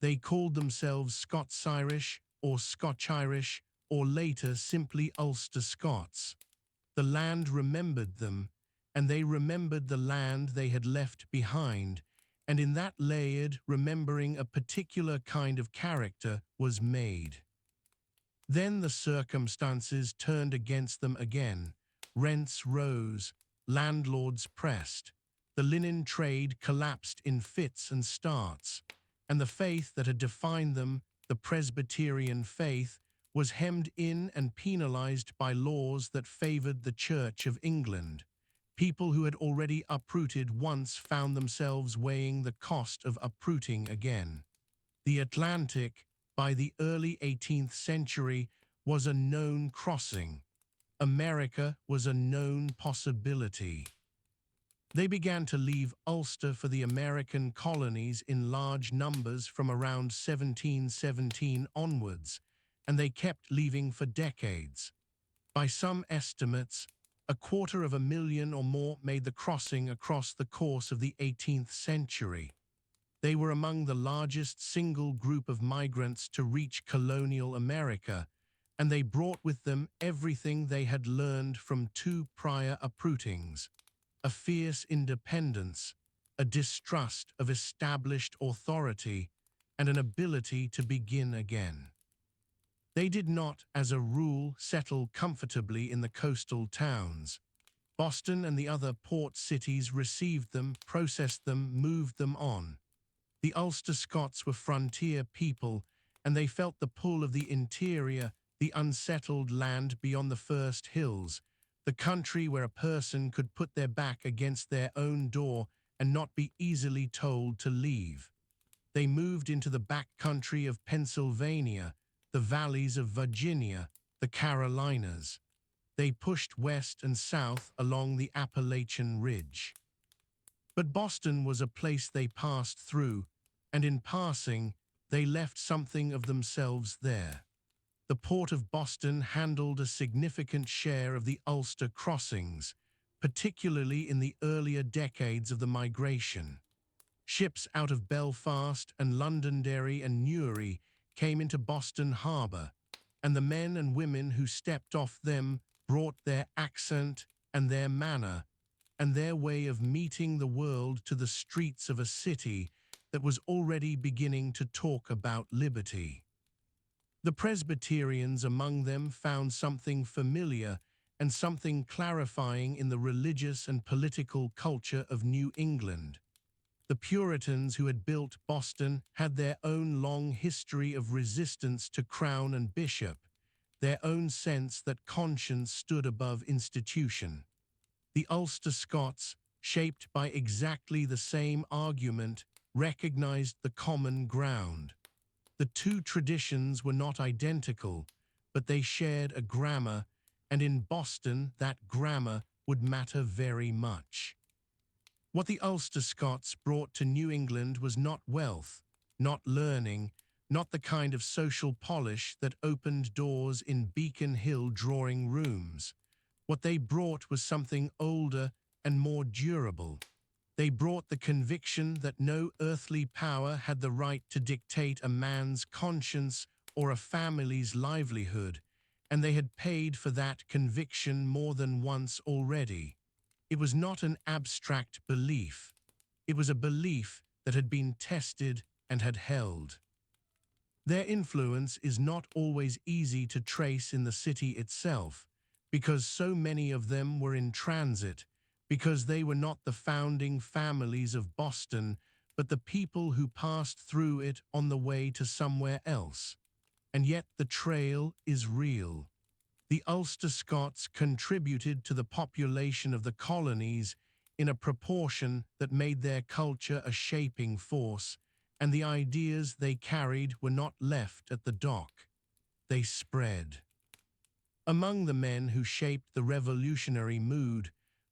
They called themselves Scots-Irish or Scotch-Irish, or later simply Ulster-Scots. The land remembered them, and they remembered the land they had left behind, and in that layered remembering a particular kind of character was made. Then the circumstances turned against them again. Rents rose, landlords pressed, the linen trade collapsed in fits and starts, and the faith that had defined them, the Presbyterian faith, was hemmed in and penalized by laws that favored the Church of England. People who had already uprooted once found themselves weighing the cost of uprooting again. The Atlantic, by the early 18th century, was a known crossing. America was a known possibility. They began to leave Ulster for the American colonies in large numbers from around 1717 onwards, and they kept leaving for decades. By some estimates, 250,000 or more made the crossing across the course of the 18th century. They were among the largest single group of migrants to reach colonial America, and they brought with them everything they had learned from two prior uprootings: a fierce independence, a distrust of established authority, and an ability to begin again. They did not, as a rule, settle comfortably in the coastal towns. Boston and the other port cities received them, processed them, moved them on. The Ulster-Scots were frontier people, and they felt the pull of the interior, the unsettled land beyond the first hills, the country where a person could put their back against their own door and not be easily told to leave. They moved into the back country of Pennsylvania, the valleys of Virginia, the Carolinas. They pushed west and south along the Appalachian Ridge. But Boston was a place they passed through, and in passing, they left something of themselves there. The port of Boston handled a significant share of the Ulster crossings, particularly in the earlier decades of the migration. Ships out of Belfast and Londonderry and Newry came into Boston Harbor, and the men and women who stepped off them brought their accent and their manner and their way of meeting the world to the streets of a city that was already beginning to talk about liberty. The Presbyterians among them found something familiar and something clarifying in the religious and political culture of New England. The Puritans who had built Boston had their own long history of resistance to crown and bishop, their own sense that conscience stood above institution. The Ulster-Scots, shaped by exactly the same argument, recognized the common ground. The two traditions were not identical, but they shared a grammar, and in Boston that grammar would matter very much. What the Ulster-Scots brought to New England was not wealth, not learning, not the kind of social polish that opened doors in Beacon Hill drawing rooms. What they brought was something older and more durable. They brought the conviction that no earthly power had the right to dictate a man's conscience or a family's livelihood, and they had paid for that conviction more than once already. It was not an abstract belief. It was a belief that had been tested and had held. Their influence is not always easy to trace in the city itself, because so many of them were in transit, because they were not the founding families of Boston, but the people who passed through it on the way to somewhere else. And yet the trail is real. The Ulster-Scots contributed to the population of the colonies in a proportion that made their culture a shaping force, and the ideas they carried were not left at the dock. They spread. Among the men who shaped the revolutionary mood,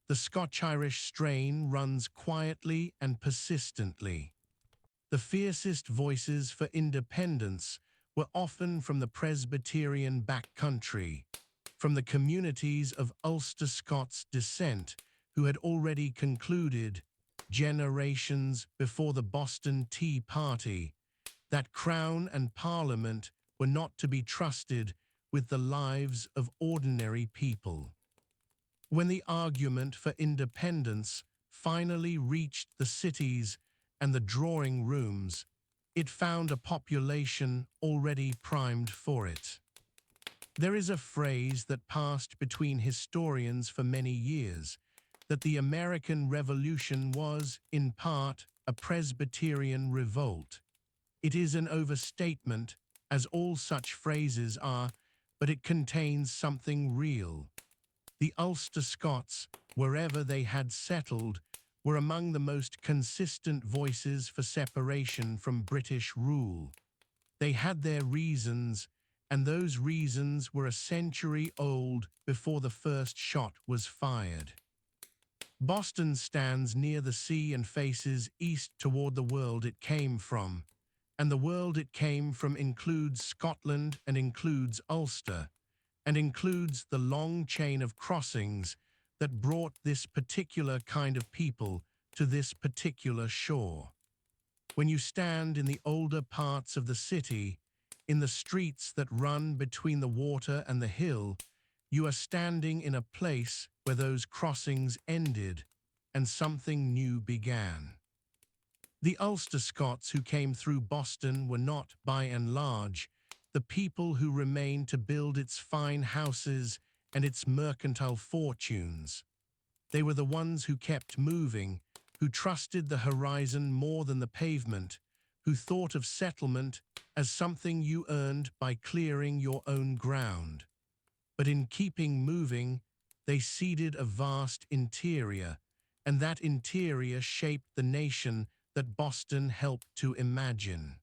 the Scotch-Irish strain runs quietly and persistently. The fiercest voices for independence were often from the Presbyterian backcountry, from the communities of Ulster-Scots descent who had already concluded, generations before the Boston Tea Party, that Crown and Parliament were not to be trusted with the lives of ordinary people. When the argument for independence finally reached the cities and the drawing rooms, it found a population already primed for it. There is a phrase that passed between historians for many years, that the American Revolution was, in part, a Presbyterian revolt. It is an overstatement, as all such phrases are, but it contains something real. The Ulster-Scots, wherever they had settled, were among the most consistent voices for separation from British rule. They had their reasons, and those reasons were a century old before the first shot was fired. Boston stands near the sea and faces east toward the world it came from, and the world it came from includes Scotland and includes Ulster, and includes the long chain of crossings that brought this particular kind of people to this particular shore. When you stand in the older parts of the city, in the streets that run between the water and the hill, you are standing in a place where those crossings ended and something new began. The Ulster-Scots who came through Boston were not, by and large, the people who remained to build its fine houses and its mercantile fortunes. They were the ones who kept moving, who trusted the horizon more than the pavement, who thought of settlement as something you earned by clearing your own ground. But in keeping moving, they seeded a vast interior, and that interior shaped the nation that Boston helped to imagine.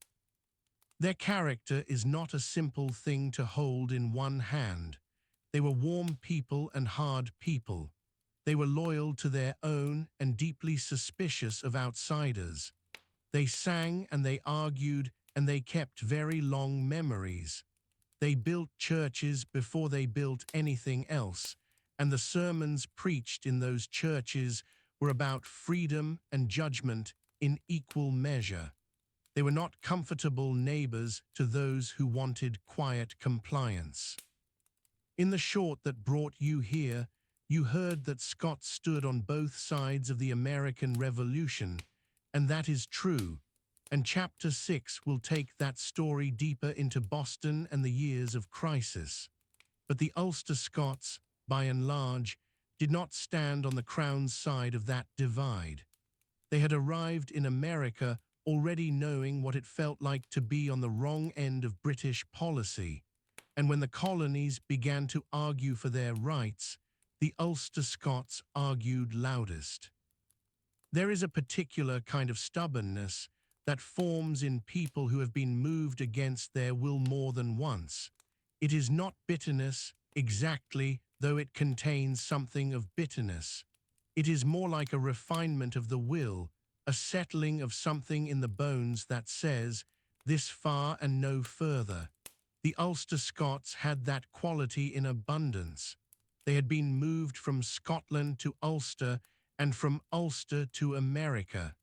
Their character is not a simple thing to hold in one hand. They were warm people and hard people. They were loyal to their own and deeply suspicious of outsiders. They sang and they argued and they kept very long memories. They built churches before they built anything else, and the sermons preached in those churches were about freedom and judgment in equal measure. They were not comfortable neighbors to those who wanted quiet compliance. In the short that brought you here, you heard that Scots stood on both sides of the American Revolution, and that is true. And Chapter 6 will take that story deeper into Boston and the years of crisis. But the Ulster-Scots, by and large, did not stand on the Crown's side of that divide. They had arrived in America already knowing what it felt like to be on the wrong end of British policy, and when the colonies began to argue for their rights, the Ulster-Scots argued loudest. There is a particular kind of stubbornness that forms in people who have been moved against their will more than once. It is not bitterness exactly, though it contains something of bitterness. It is more like a refinement of the will, a settling of something in the bones that says, this far and no further. The Ulster-Scots had that quality in abundance. They had been moved from Scotland to Ulster and from Ulster to America.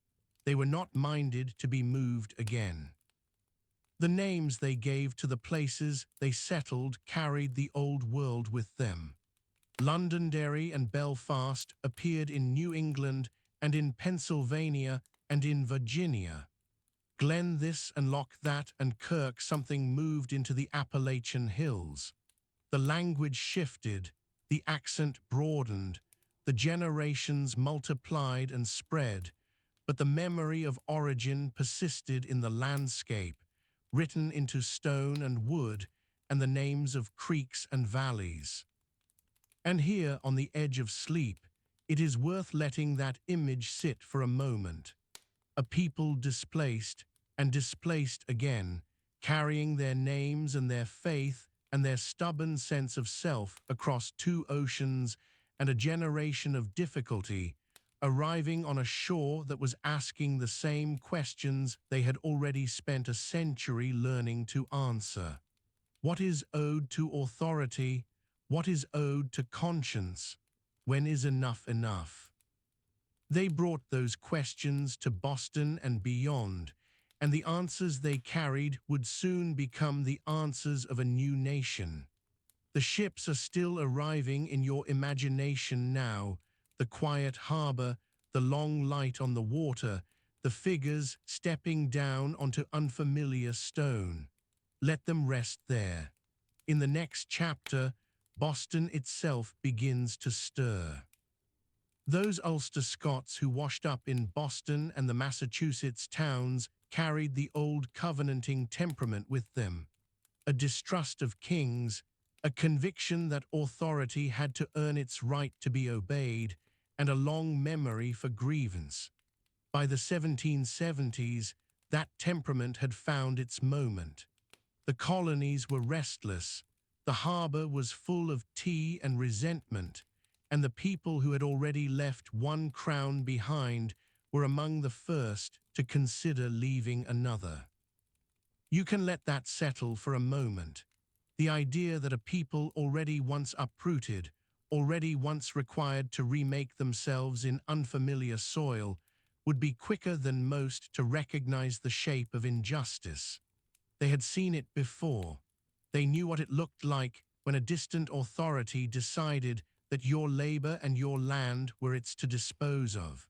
They were not minded to be moved again. The names they gave to the places they settled carried the old world with them. Londonderry and Belfast appeared in New England and in Pennsylvania and in Virginia. Glen this and Loch that and Kirk something moved into the Appalachian Hills. The language shifted, the accent broadened, the generations multiplied and spread, but the memory of origin persisted in the landscape, written into stone and wood, and the names of creeks and valleys. And here, on the edge of sleep, it is worth letting that image sit for a moment. A people displaced and displaced again, carrying their names and their faith and their stubborn sense of self across two oceans and a generation of difficulty, arriving on a shore that was asking the same questions they had already spent a century learning to answer. What is owed to authority? What is owed to conscience? When is enough enough? They brought those questions to Boston and beyond, and the answers they carried would soon become the answers of a new nation. The ships are still arriving in your imagination now, the quiet harbor, the long light on the water, the figures stepping down onto unfamiliar stone. Let them rest there. In the next chapter, Boston itself begins to stir. Those Ulster-Scots who washed up in Boston and the Massachusetts towns carried the old covenanting temperament with them, a distrust of kings, a conviction that authority had to earn its right to be obeyed, and a long memory for grievance. By the 1770s, that temperament had found its moment. The colonies were restless, the harbour was full of tea and resentment, and the people who had already left one crown behind were among the first to consider leaving another. You can let that settle for a moment. The idea that a people already once uprooted, already once required to remake themselves in unfamiliar soil, would be quicker than most to recognize the shape of injustice. They had seen it before. They knew what it looked like when a distant authority decided that your labor and your land were its to dispose of.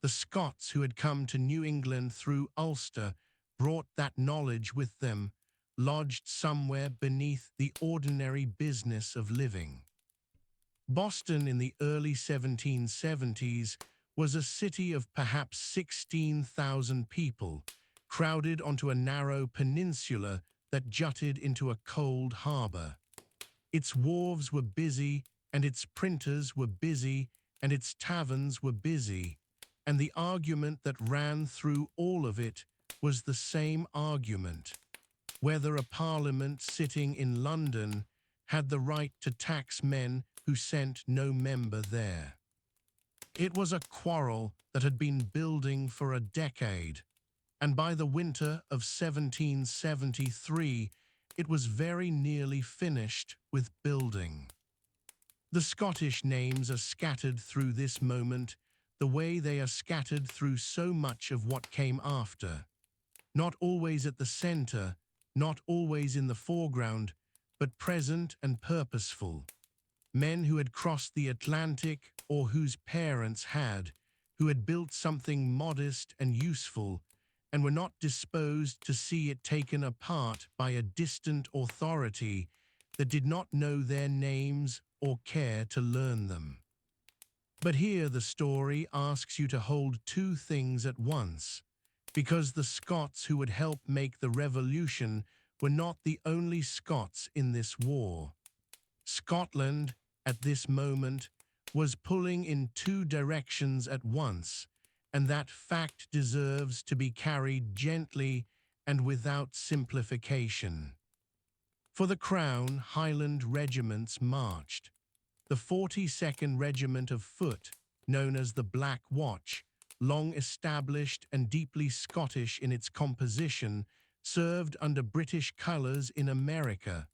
The Scots who had come to New England through Ulster brought that knowledge with them, lodged somewhere beneath the ordinary business of living. Boston in the early 1770s was a city of perhaps 16,000 people, crowded onto a narrow peninsula that jutted into a cold harbor. Its wharves were busy, and its printers were busy, and its taverns were busy, and the argument that ran through all of it was the same argument: whether a parliament sitting in London had the right to tax men who sent no member there. It was a quarrel that had been building for a decade, and by the winter of 1773, it was very nearly finished with building. The Scottish names are scattered through this moment the way they are scattered through so much of what came after. Not always at the center, not always in the foreground, but present and purposeful. Men who had crossed the Atlantic or whose parents had, who had built something modest and useful, and were not disposed to see it taken apart by a distant authority that did not know their names or care to learn them. But here the story asks you to hold two things at once, because the Scots who would help make the revolution were not the only Scots in this war. Scotland, at this moment, was pulling in two directions at once, and that fact deserves to be carried gently and without simplification. For the Crown, Highland regiments marched. The 42nd Regiment of Foot, known as the Black Watch, long established and deeply Scottish in its composition, served under British colours in America.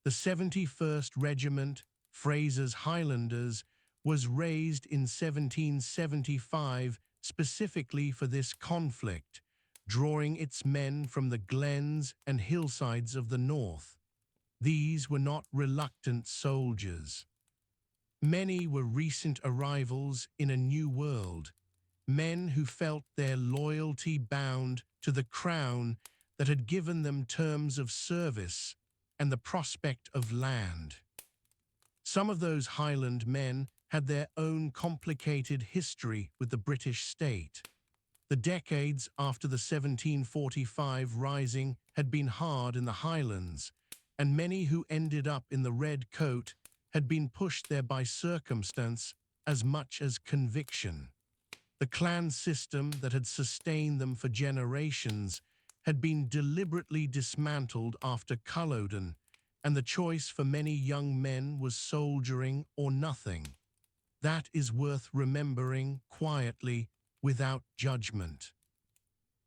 The 71st Regiment, Fraser's Highlanders, was raised in 1775 specifically for this conflict, drawing its men from the glens and hillsides of the north. These were not reluctant soldiers. Many were recent arrivals in a new world, men who felt their loyalty bound to the crown that had given them terms of service and the prospect of land. Some of those Highland men had their own complicated history with the British state. The decades after the 1745 Rising had been hard in the Highlands, and many who ended up in the Red Coat had been pushed there by circumstance as much as conviction. The clan system that had sustained them for generations had been deliberately dismantled after Culloden, and the choice for many young men was soldiering or nothing. That is worth remembering quietly, without judgment.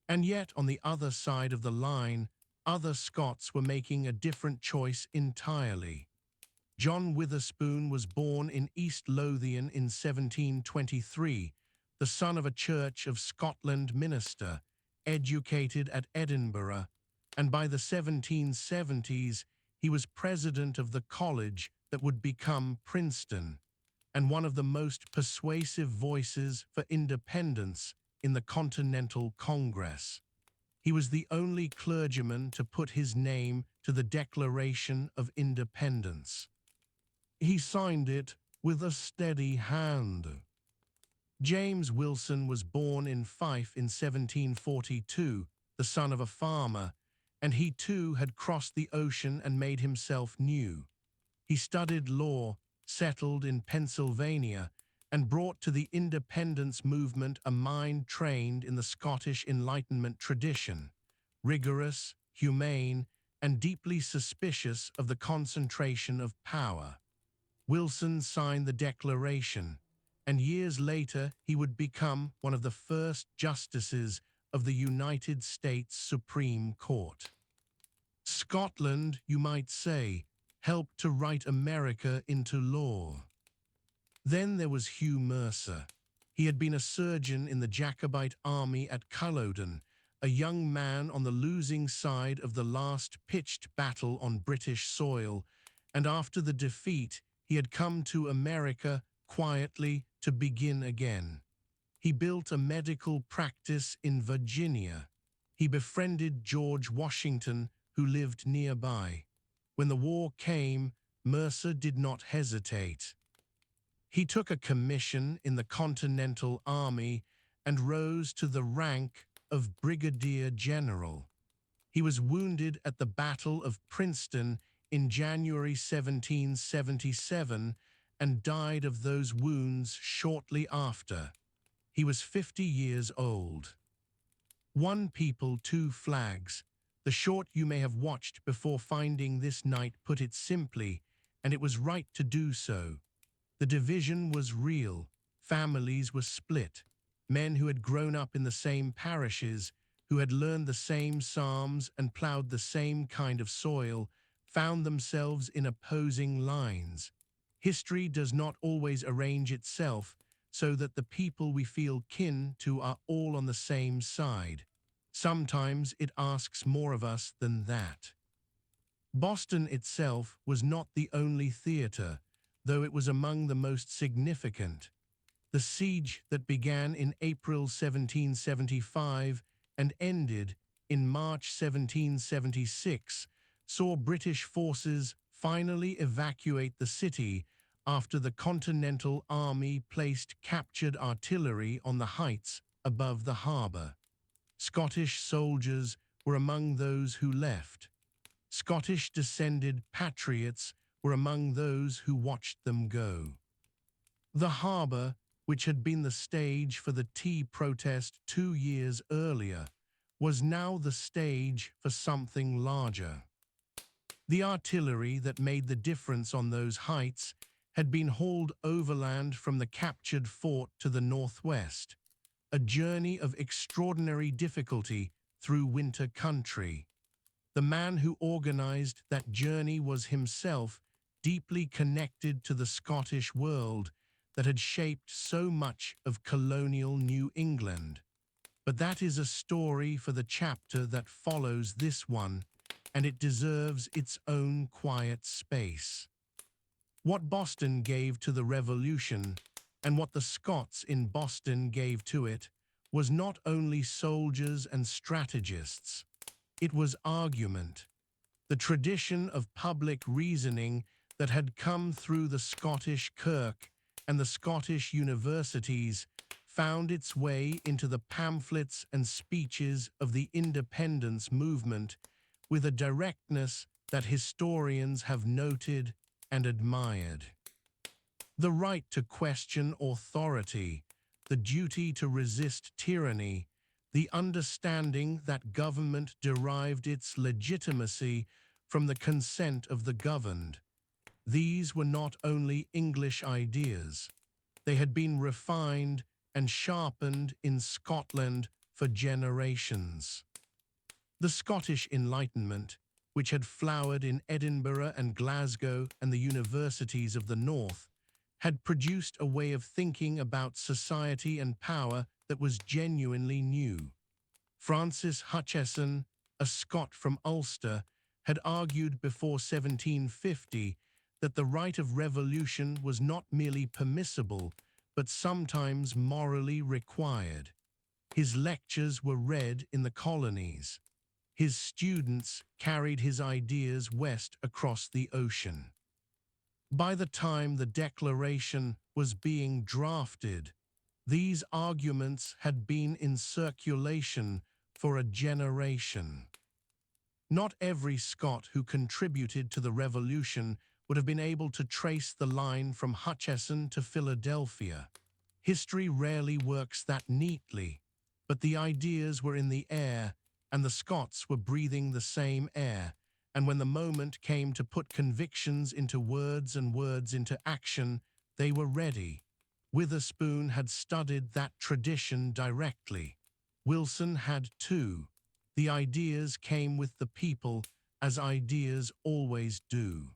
And yet, on the other side of the line, other Scots were making a different choice entirely. John Witherspoon was born in East Lothian in 1723, the son of a Church of Scotland minister, educated at Edinburgh, and by the 1770s he was president of the college that would become Princeton, and one of the most persuasive voices for independence in the Continental Congress. He was the only clergyman to put his name to the Declaration of Independence. He signed it with a steady hand. James Wilson was born in Fife in 1742, the son of a farmer, and he too had crossed the ocean and made himself new. He studied law, settled in Pennsylvania, and brought to the independence movement a mind trained in the Scottish Enlightenment tradition, rigorous, humane, and deeply suspicious of the concentration of power. Wilson signed the Declaration, and years later he would become one of the first justices of the United States Supreme Court. Scotland, you might say, helped to write America into law. Then there was Hugh Mercer. He had been a surgeon in the Jacobite army at Culloden, a young man on the losing side of the last pitched battle on British soil, and after the defeat, he had come to America quietly to begin again. He built a medical practice in Virginia. He befriended George Washington, who lived nearby. When the war came, Mercer did not hesitate. He took a commission in the Continental Army and rose to the rank of Brigadier General. He was wounded at the Battle of Princeton in January 1777 and died of those wounds shortly after. He was 50 years old. One People, Two Flags. The short you may have watched before finding this night put it simply, and it was right to do so. The division was real. Families were split. Men who had grown up in the same parishes, who had learned the same psalms and ploughed the same kind of soil, found themselves in opposing lines. History does not always arrange itself so that the people we feel kin to are all on the same side. Sometimes it asks more of us than that. Boston itself was not the only theatre, though it was among the most significant. The siege that began in April 1775 and ended in March 1776 saw British forces finally evacuate the city after the Continental Army placed captured artillery on the heights above the harbour. Scottish soldiers were among those who left. Scottish-descended patriots were among those who watched them go. The harbour, which had been the stage for the tea protest 2 years earlier, was now the stage for something larger. The artillery that made the difference on those heights had been hauled overland from the captured fort to the northwest, a journey of extraordinary difficulty through winter country. The man who organized that journey was himself deeply connected to the Scottish world that had shaped so much of colonial New England. But that is a story for the chapter that follows this one, and it deserves its own quiet space. What Boston gave to the Revolution, and what the Scots in Boston gave to it, was not only soldiers and strategists. It was argument, the tradition of public reasoning that had come through the Scottish Kirk and the Scottish universities found its way into the pamphlets and speeches of the independence movement with a directness that historians have noted and admired. The right to question authority, the duty to resist tyranny, the understanding that government derived its legitimacy from the consent of the governed. These were not only English ideas. They had been refined and sharpened in Scotland for generations. The Scottish Enlightenment, which had flowered in Edinburgh and Glasgow and the universities of the North, had produced a way of thinking about society and power that was genuinely new. Francis Hutcheson, a Scot from Ulster, had argued before 1750 that the right of revolution was not merely permissible, but sometimes morally required. His lectures were read in the colonies. His students carried his ideas west across the ocean. By the time the Declaration was being drafted, these arguments had been in circulation for a generation. Not every Scot who contributed to the revolution would have been able to trace the line from Hutchison to Philadelphia. History rarely works that neatly, but the ideas were in the air, and the Scots were breathing the same air, and when the moment came to put convictions into words and words into action, they were ready. Witherspoon had studied that tradition directly. Wilson had too. The ideas came with the people, as ideas always do.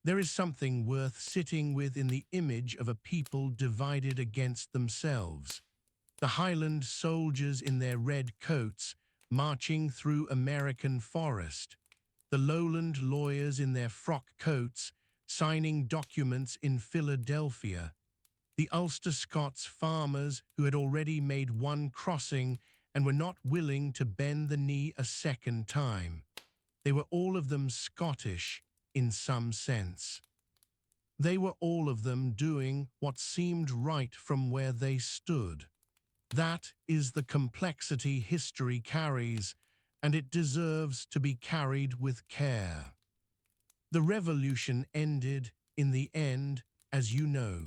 There is something worth sitting with in the image of a people divided against themselves. The Highland soldiers in their red coats marching through American forest. The Lowland lawyers in their frock coats signing documents in Philadelphia. The Ulster-Scots farmers who had already made one crossing and were not willing to bend the knee a second time. They were all of them Scottish in some sense. They were all of them doing what seemed right from where they stood. That is the complexity history carries, and it deserves to be carried with care. The revolution ended, in the end, as you know.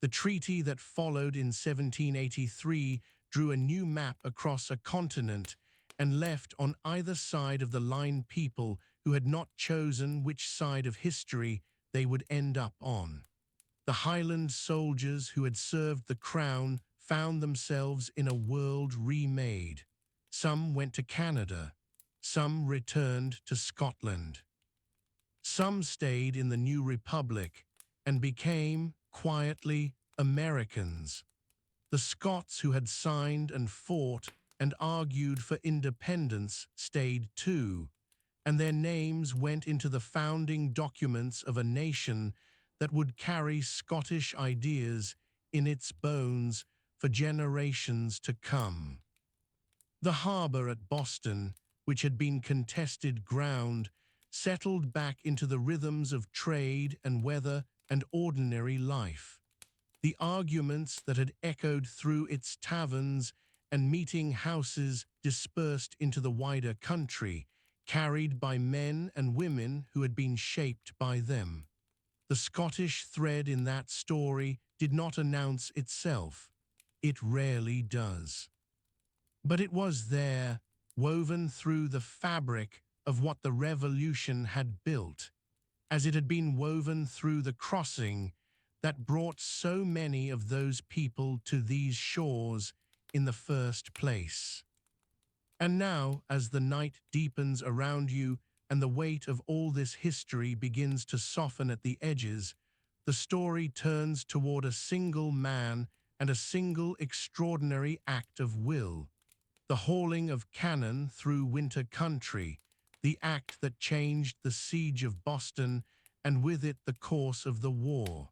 The treaty that followed in 1783 drew a new map across a continent and left on either side of the line people who had not chosen which side of history they would end up on. The Highland soldiers who had served the crown found themselves in a world remade. Some went to Canada. Some returned to Scotland. Some stayed in the new republic and became, quietly, Americans. The Scots who had signed and fought and argued for independence stayed too, and their names went into the founding documents of a nation that would carry Scottish ideas in its bones for generations to come. The harbour at Boston, which had been contested ground, settled back into the rhythms of trade and weather and ordinary life. The arguments that had echoed through its taverns and meeting houses dispersed into the wider country, carried by men and women who had been shaped by them. The Scottish thread in that story did not announce itself. It rarely does. But it was there, woven through the fabric of what the Revolution had built, as it had been woven through the crossing that brought so many of those people to these shores in the first place. And now, as the night deepens around you and the weight of all this history begins to soften at the edges, the story turns toward a single man and a single extraordinary act of will. The hauling of cannon through winter country, the act that changed the siege of Boston and with it the course of the war.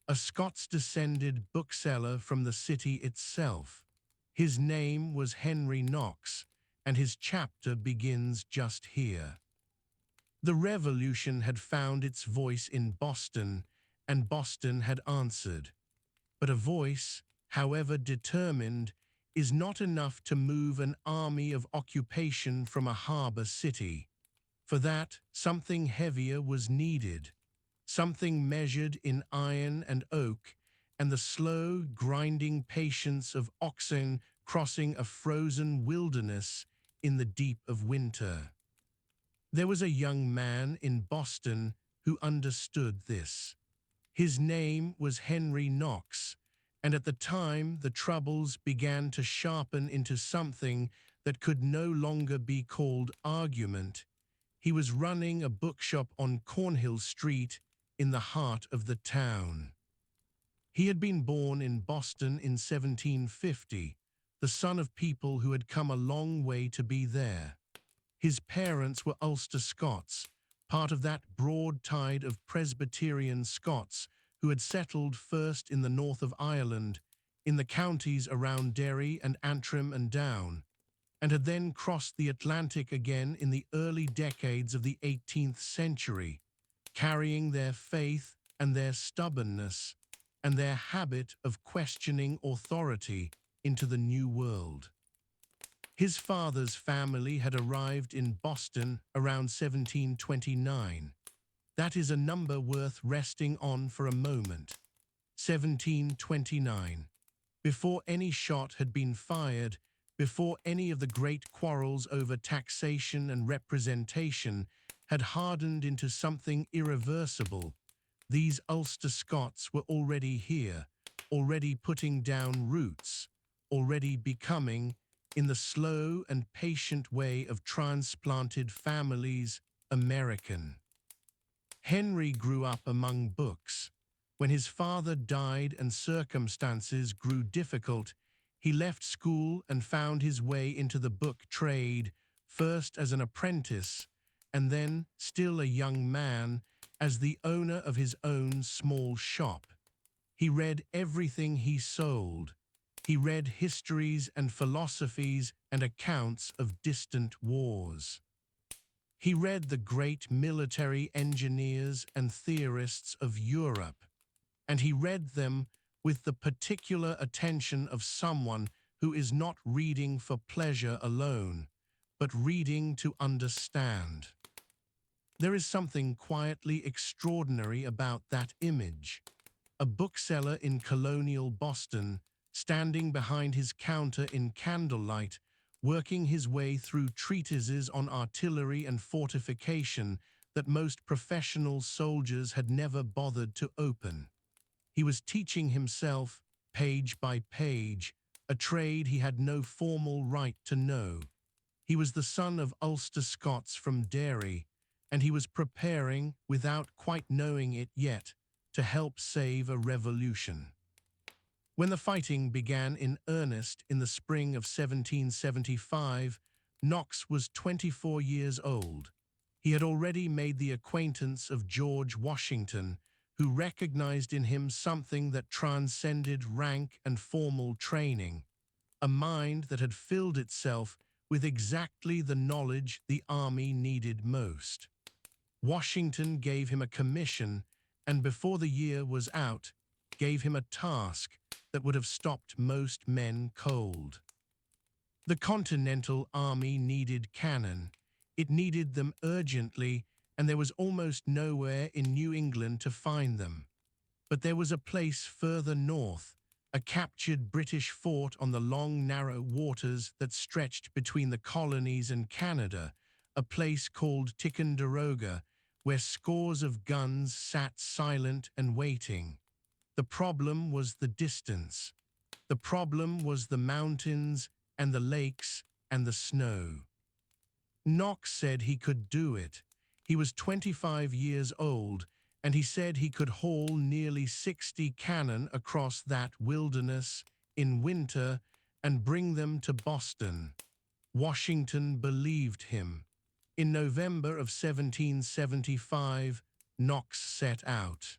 A Scots-descended bookseller from the city itself. His name was Henry Knox, and his chapter begins just here. The Revolution had found its voice in Boston, and Boston had answered. But a voice, however determined, is not enough to move an army of occupation from a harbor city. For that, something heavier was needed, something measured in iron and oak, and the slow, grinding patience of oxen crossing a frozen wilderness in the deep of winter. There was a young man in Boston who understood this. His name was Henry Knox, and at the time the troubles began to sharpen into something that could no longer be called argument. He was running a bookshop on Cornhill Street in the heart of the town. He had been born in Boston in 1750, the son of people who had come a long way to be there. His parents were Ulster-Scots, part of that broad tide of Presbyterian Scots who had settled first in the north of Ireland, in the counties around Derry and Antrim and Down, and had then crossed the Atlantic again in the early decades of the 18th century, carrying their faith and their stubbornness and their habit of questioning authority into the New World. His father's family had arrived in Boston around 1729. That is a number worth resting on for a moment. 1729. Before any shot had been fired, before any of the great quarrels over taxation and representation had hardened into something irreversible, these Ulster Scots were already here, already putting down roots, already becoming, in the slow and patient way of transplanted families, American. Henry grew up among books. When his father died and circumstances grew difficult, he left school and found his way into the book trade, first as an apprentice, and then, still a young man, as the owner of his own small shop. He read everything he sold. He read histories and philosophies and accounts of distant wars. He read the great military engineers and theorists of Europe, and he read them with the particular attention of someone who is not reading for pleasure alone, but reading to understand. There is something quietly extraordinary about that image. A bookseller in colonial Boston, standing behind his counter in candlelight, working his way through treatises on artillery and fortification that most professional soldiers had never bothered to open. He was teaching himself, page by page, a trade he had no formal right to know. He was the son of Ulster-Scots from Derry, and he was preparing, without quite knowing it yet, to help save a revolution. When the fighting began in earnest in the spring of 1775, Knox was 24 years old. He had already made the acquaintance of George Washington, who recognized in him something that transcended rank and formal training, a mind that had filled itself with exactly the knowledge the army needed most. Washington gave him a commission, and before the year was out, gave him a task that would have stopped most men cold. The Continental Army needed cannon. It needed them urgently, and there was almost nowhere in New England to find them. But there was a place further north, a captured British fort on the long, narrow waters that stretched between the colonies and Canada, a place called Ticonderoga, where scores of guns sat silent and waiting. The problem was the distance. The problem was the mountains and the lakes and the snow. Knox said he could do it. He was 25 years old, and he said he could haul nearly 60 cannon across that wilderness in winter and bring them to Boston. Washington believed him. In November of 1775, Knox set out.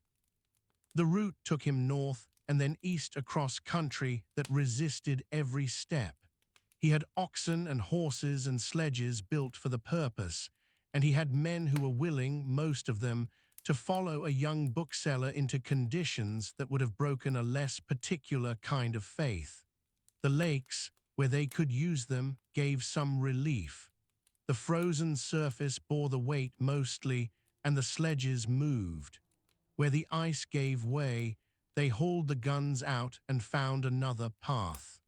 The route took him north and then east across country that resisted every step. He had oxen and horses and sledges built for the purpose, and he had men who were willing, most of them, to follow a young bookseller into conditions that would have broken a less particular kind of faith. The lakes, where they could use them, gave some relief. The frozen surface bore the weight mostly, and the sledges moved. Where the ice gave way, they hauled the guns out and found another path.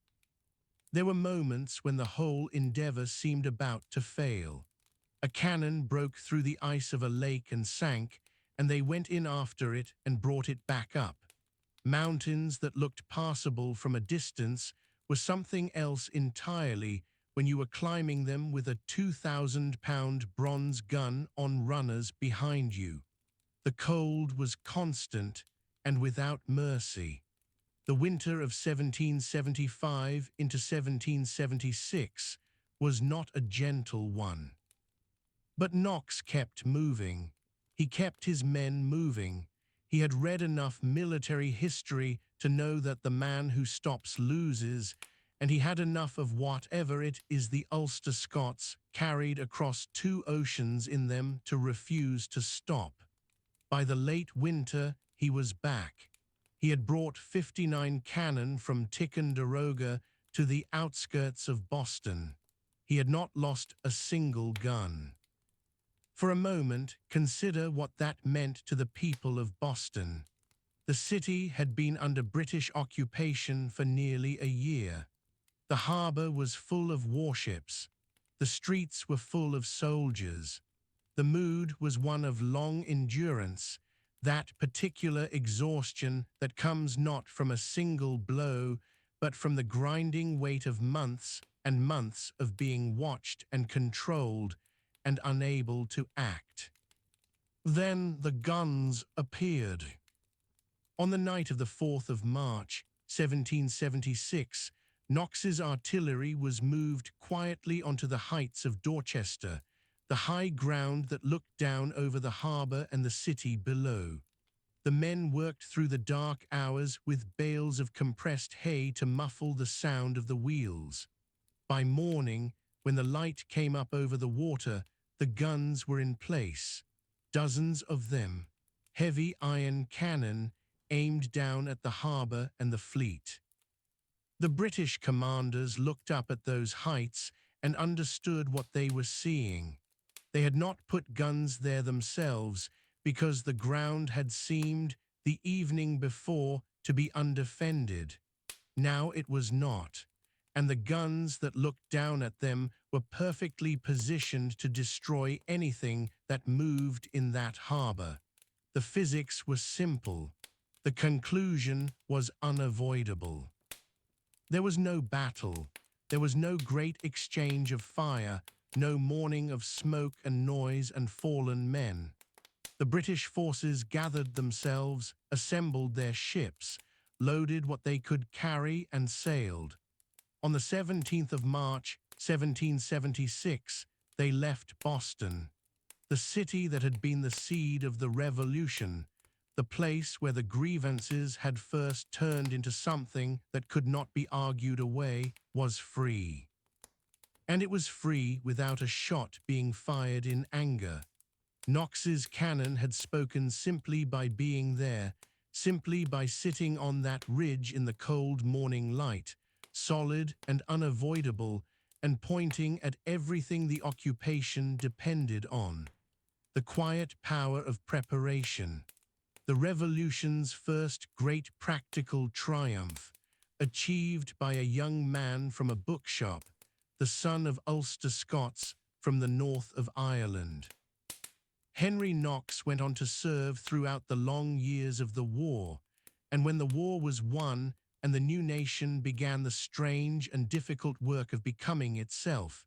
There were moments when the whole endeavor seemed about to fail. A cannon broke through the ice of a lake and sank, and they went in after it and brought it back up. Mountains that looked passable from a distance were something else entirely when you were climbing them with a 2,000-pound bronze gun on runners behind you. The cold was constant and without mercy. The winter of 1775 into 1776 was not a gentle one. But Knox kept moving. He kept his men moving. He had read enough military history to know that the man who stops loses, and he had enough of whatever it is the Ulster-Scots carried across 2 oceans in them to refuse to stop. By the late winter, he was back. He had brought 59 cannon from Ticonderoga to the outskirts of Boston. He had not lost a single gun. For a moment, consider what that meant to the people of Boston. The city had been under British occupation for nearly a year. The harbor was full of warships. The streets were full of soldiers. The mood was one of long endurance, that particular exhaustion that comes not from a single blow, but from the grinding weight of months and months of being watched and controlled and unable to act. Then the guns appeared. On the night of the 4th of March, 1776, Knox's artillery was moved quietly onto the heights of Dorchester, the high ground that looked down over the harbour and the city below. The men worked through the dark hours with bales of compressed hay to muffle the sound of the wheels. By morning, when the light came up over the water, the guns were in place, dozens of them, heavy iron cannon aimed down at the harbour and the fleet. The British commanders looked up at those heights and understood what they were seeing. They had not put guns there themselves because the ground had seemed, the evening before, to be undefended. Now it was not, and the guns that looked down at them were perfectly positioned to destroy anything that moved in that harbour. The physics was simple. The conclusion was unavoidable. There was no battle. There was no great exchange of fire, no morning of smoke and noise and fallen men. The British forces gathered themselves, assembled their ships, loaded what they could carry and sailed. On the 17th of March, 1776, they left Boston, the city that had been the seed of the Revolution, the place where the grievances had first turned into something that could not be argued away, was free. And it was free without a shot being fired in anger. Knox's cannon had spoken simply by being there, simply by sitting on that ridge in the cold morning light, solid and unavoidable, and pointing at everything the occupation depended on. The quiet power of preparation. The Revolution's first great practical triumph, achieved by a young man from a bookshop, the son of Ulster-Scots from the north of Ireland. Henry Knox went on to serve throughout the long years of the war, and when the war was won and the new nation began the strange and difficult work of becoming itself,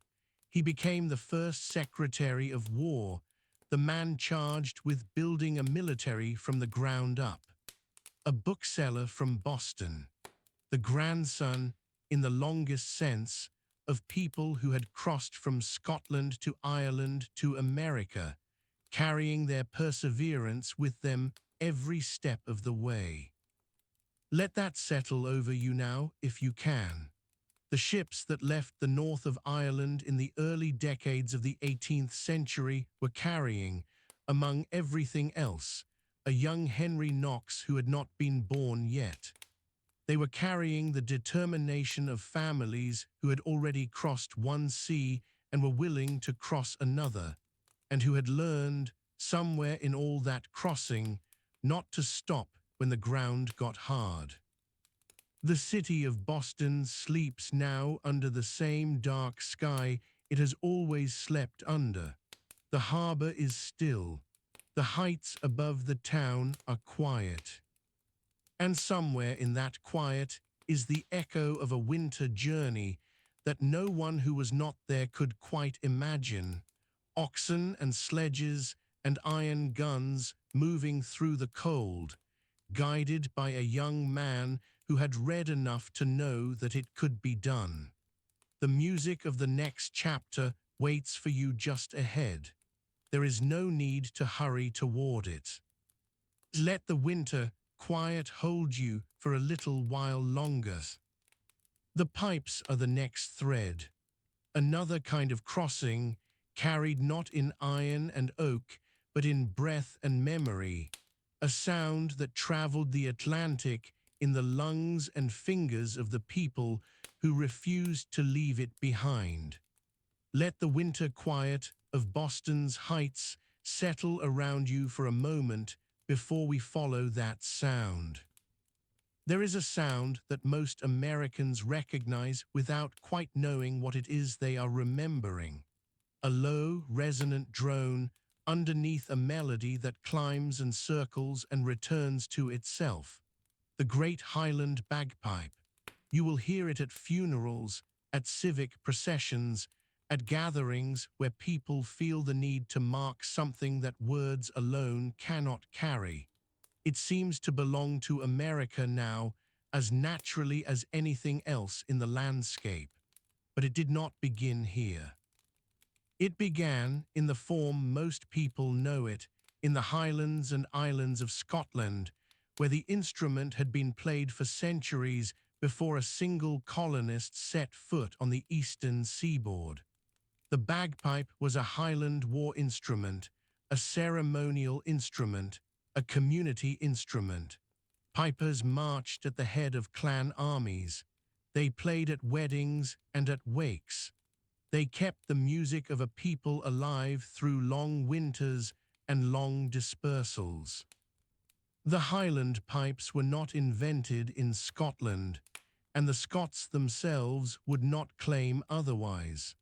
he became the first Secretary of War, the man charged with building a military from the ground up. A bookseller from Boston, the grandson, in the longest sense, of people who had crossed from Scotland to Ireland to America, carrying their perseverance with them every step of the way. Let that settle over you now, if you can. The ships that left the north of Ireland in the early decades of the 18th century were carrying, among everything else, a young Henry Knox who had not been born yet. They were carrying the determination of families who had already crossed one sea and were willing to cross another, and who had learned, somewhere in all that crossing, not to stop when the ground got hard. The city of Boston sleeps now under the same dark sky it has always slept under. The harbor is still. The heights above the town are quiet. And somewhere in that quiet is the echo of a winter journey that no one who was not there could quite imagine. Oxen and sledges and iron guns moving through the cold, guided by a young man who had read enough to know that it could be done. The music of the next chapter waits for you just ahead. There is no need to hurry toward it. Let the winter quiet hold you for a little while longer. The pipes are the next thread. Another kind of crossing, carried not in iron and oak, but in breath and memory, a sound that traveled the Atlantic in the lungs and fingers of the people who refused to leave it behind. Let the winter quiet of Boston's heights settle around you for a moment before we follow that sound. There is a sound that most Americans recognize without quite knowing what it is they are remembering. A low, resonant drone underneath a melody that climbs and circles and returns to itself. The Great Highland Bagpipe. You will hear it at funerals, at civic processions, at gatherings where people feel the need to mark something that words alone cannot carry. It seems to belong to America now as naturally as anything else in the landscape. But it did not begin here. It began in the form most people know it, in the Highlands and Islands of Scotland, where the instrument had been played for centuries before a single colonist set foot on the eastern seaboard. The bagpipe was a Highland war instrument, a ceremonial instrument, a community instrument. Pipers marched at the head of clan armies. They played at weddings and at wakes. They kept the music of a people alive through long winters and long dispersals. The Highland pipes were not invented in Scotland, and the Scots themselves would not claim otherwise.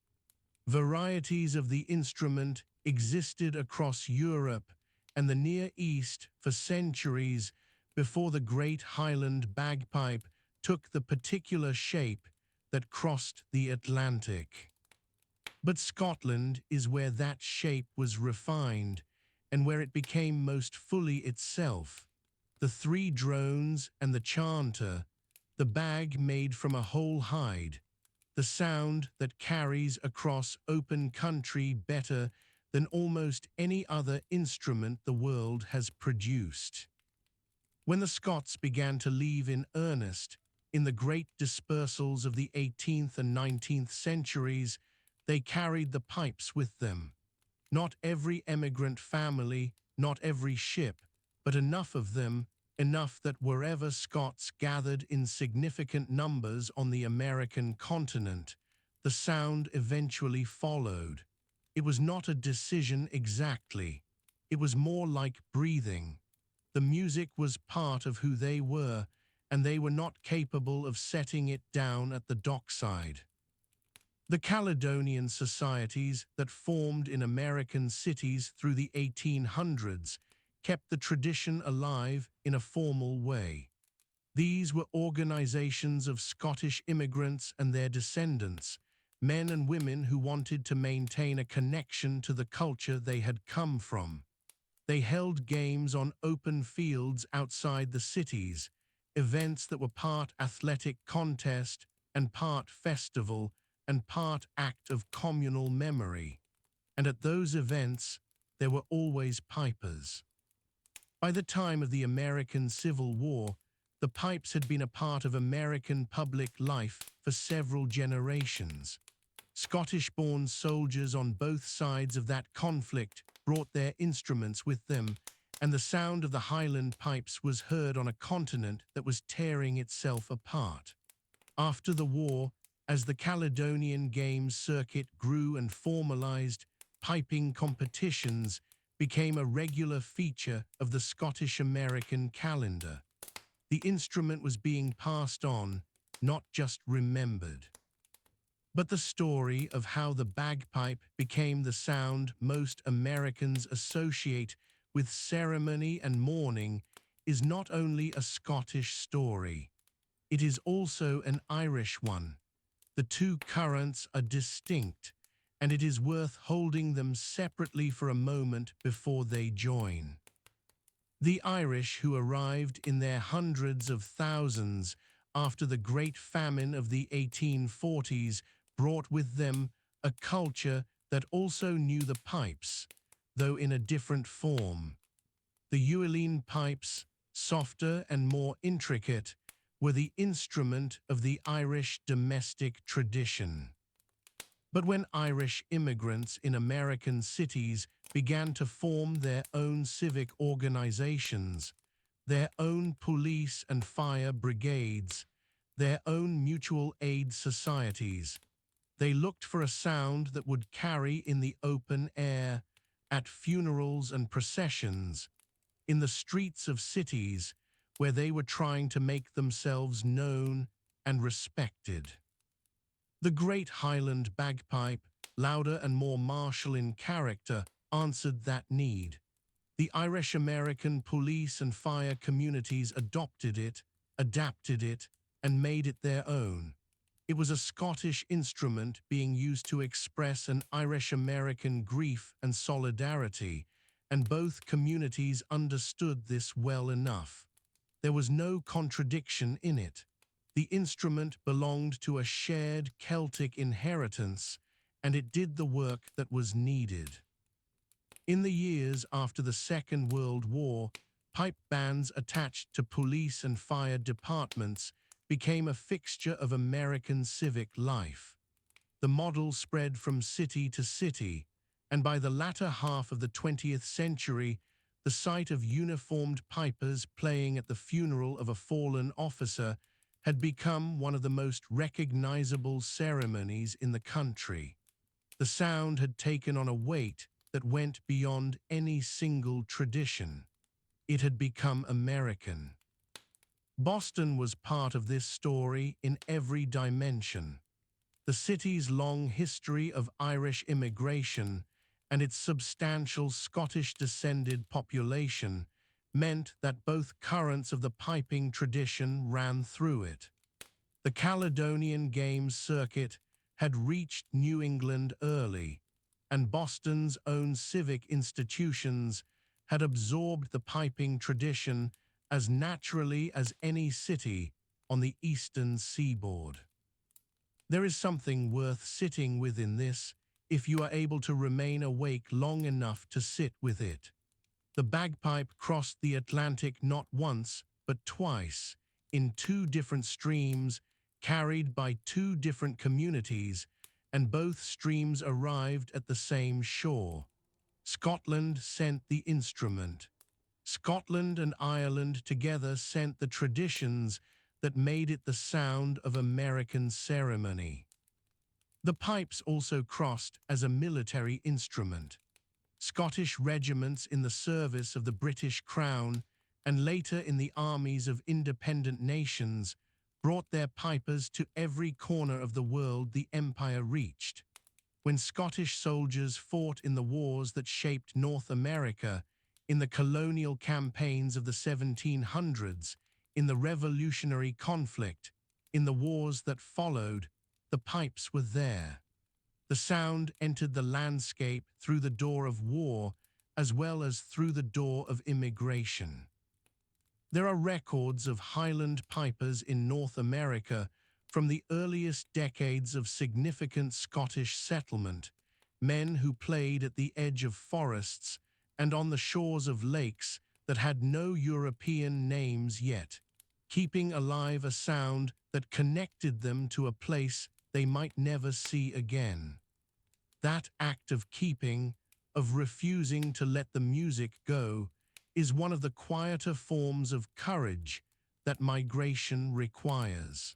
Varieties of the instrument existed across Europe and the Near East for centuries before the Great Highland Bagpipe took the particular shape that crossed the Atlantic. But Scotland is where that shape was refined and where it became most fully itself. The three drones and the chanter, the bag made from a whole hide, the sound that carries across open country better than almost any other instrument the world has produced. When the Scots began to leave in earnest, in the great dispersals of the 18th and 19th centuries, they carried the pipes with them. Not every emigrant family, not every ship, but enough of them, enough that wherever Scots gathered in significant numbers on the American continent, the sound eventually followed. It was not a decision exactly. It was more like breathing. The music was part of who they were, and they were not capable of setting it down at the dockside. The Caledonian societies that formed in American cities through the 1800s kept the tradition alive in a formal way. These were organizations of Scottish immigrants and their descendants, men and women who wanted to maintain a connection to the culture they had come from. They held games on open fields outside the cities, events that were part athletic contest and part festival and part act of communal memory. And at those events, there were always pipers. By the time of the American Civil War, the pipes had been a part of American public life for several generations. Scottish-born soldiers on both sides of that conflict brought their instruments with them, and the sound of the Highland pipes was heard on a continent that was tearing itself apart. After the war, as the Caledonian Games circuit grew and formalized, piping competitions became a regular feature of the Scottish-American calendar. The instrument was being passed on, not just remembered. But the story of how the bagpipe became the sound most Americans associate with ceremony and mourning is not only a Scottish story. It is also an Irish one. The two currents are distinct, and it is worth holding them separately for a moment before they join. The Irish, who arrived in their hundreds of thousands after the Great Famine of the 1840s, brought with them a culture that also knew the pipes, though in a different form. The Uilleann pipes, softer and more intricate, were the instrument of the Irish domestic tradition. But when Irish immigrants in American cities began to form their own civic organizations, their own police and fire brigades, their own mutual aid societies, they looked for a sound that would carry in the open air, at funerals and processions, in the streets of cities where they were trying to make themselves known and respected. The great Highland bagpipe, louder and more martial in character, answered that need. The Irish-American police and fire communities adopted it, adapted it, and made it their own. It was a Scottish instrument being used to express an Irish-American grief and solidarity, and both communities understood this well enough. There was no contradiction in it. The instrument belonged to a shared Celtic inheritance, and it did the work that was needed. In the years after the Second World War, pipe bands attached to police and fire departments became a fixture of American civic life. The model spread from city to city, and by the latter half of the 20th century, the sight of uniformed pipers playing at the funeral of a fallen officer had become one of the most recognizable ceremonies in the country. The sound had taken on a weight that went beyond any single tradition. It had become American. Boston was part of this story in every dimension. The city's long history of Irish immigration and its substantial Scottish-descended population meant that both currents of the piping tradition ran through it. The Caledonian Games circuit had reached New England early, and Boston's own civic institutions had absorbed the piping tradition as naturally as any city on the eastern seaboard. There is something worth sitting with in this, if you are able to remain awake long enough to sit with it. The bagpipe crossed the Atlantic not once, but twice, in two different streams, carried by two different communities, and both streams arrived at the same shore. Scotland sent the instrument. Scotland and Ireland together sent the traditions that made it the sound of American ceremony. The pipes also crossed as a military instrument. Scottish regiments in the service of the British Crown and later in the armies of independent nations brought their pipers to every corner of the world the empire reached. When Scottish soldiers fought in the wars that shaped North America, in the colonial campaigns of the 1700s, in the Revolutionary conflict, in the wars that followed, the pipes were there. The sound entered the landscape through the door of war as well as through the door of immigration. There are records of Highland pipers in North America from the earliest decades of significant Scottish settlement, men who played at the edge of forests and on the shores of lakes that had no European names yet, keeping alive a sound that connected them to a place they might never see again. That act of keeping, of refusing to let the music go, is one of the quieter forms of courage that migration requires.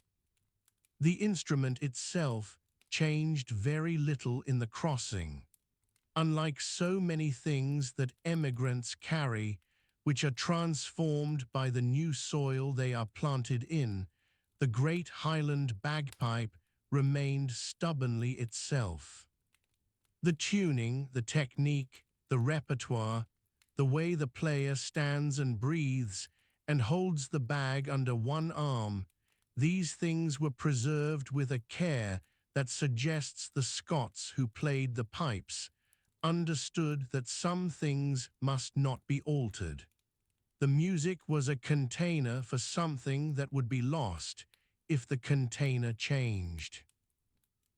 The instrument itself changed very little in the crossing. Unlike so many things that emigrants carry, which are transformed by the new soil they are planted in, the great Highland bagpipe remained stubbornly itself. The tuning, the technique, the repertoire, the way the player stands and breathes and holds the bag under one arm, these things were preserved with a care that suggests the Scots who played the pipes understood that some things must not be altered. The music was a container for something that would be lost if the container changed.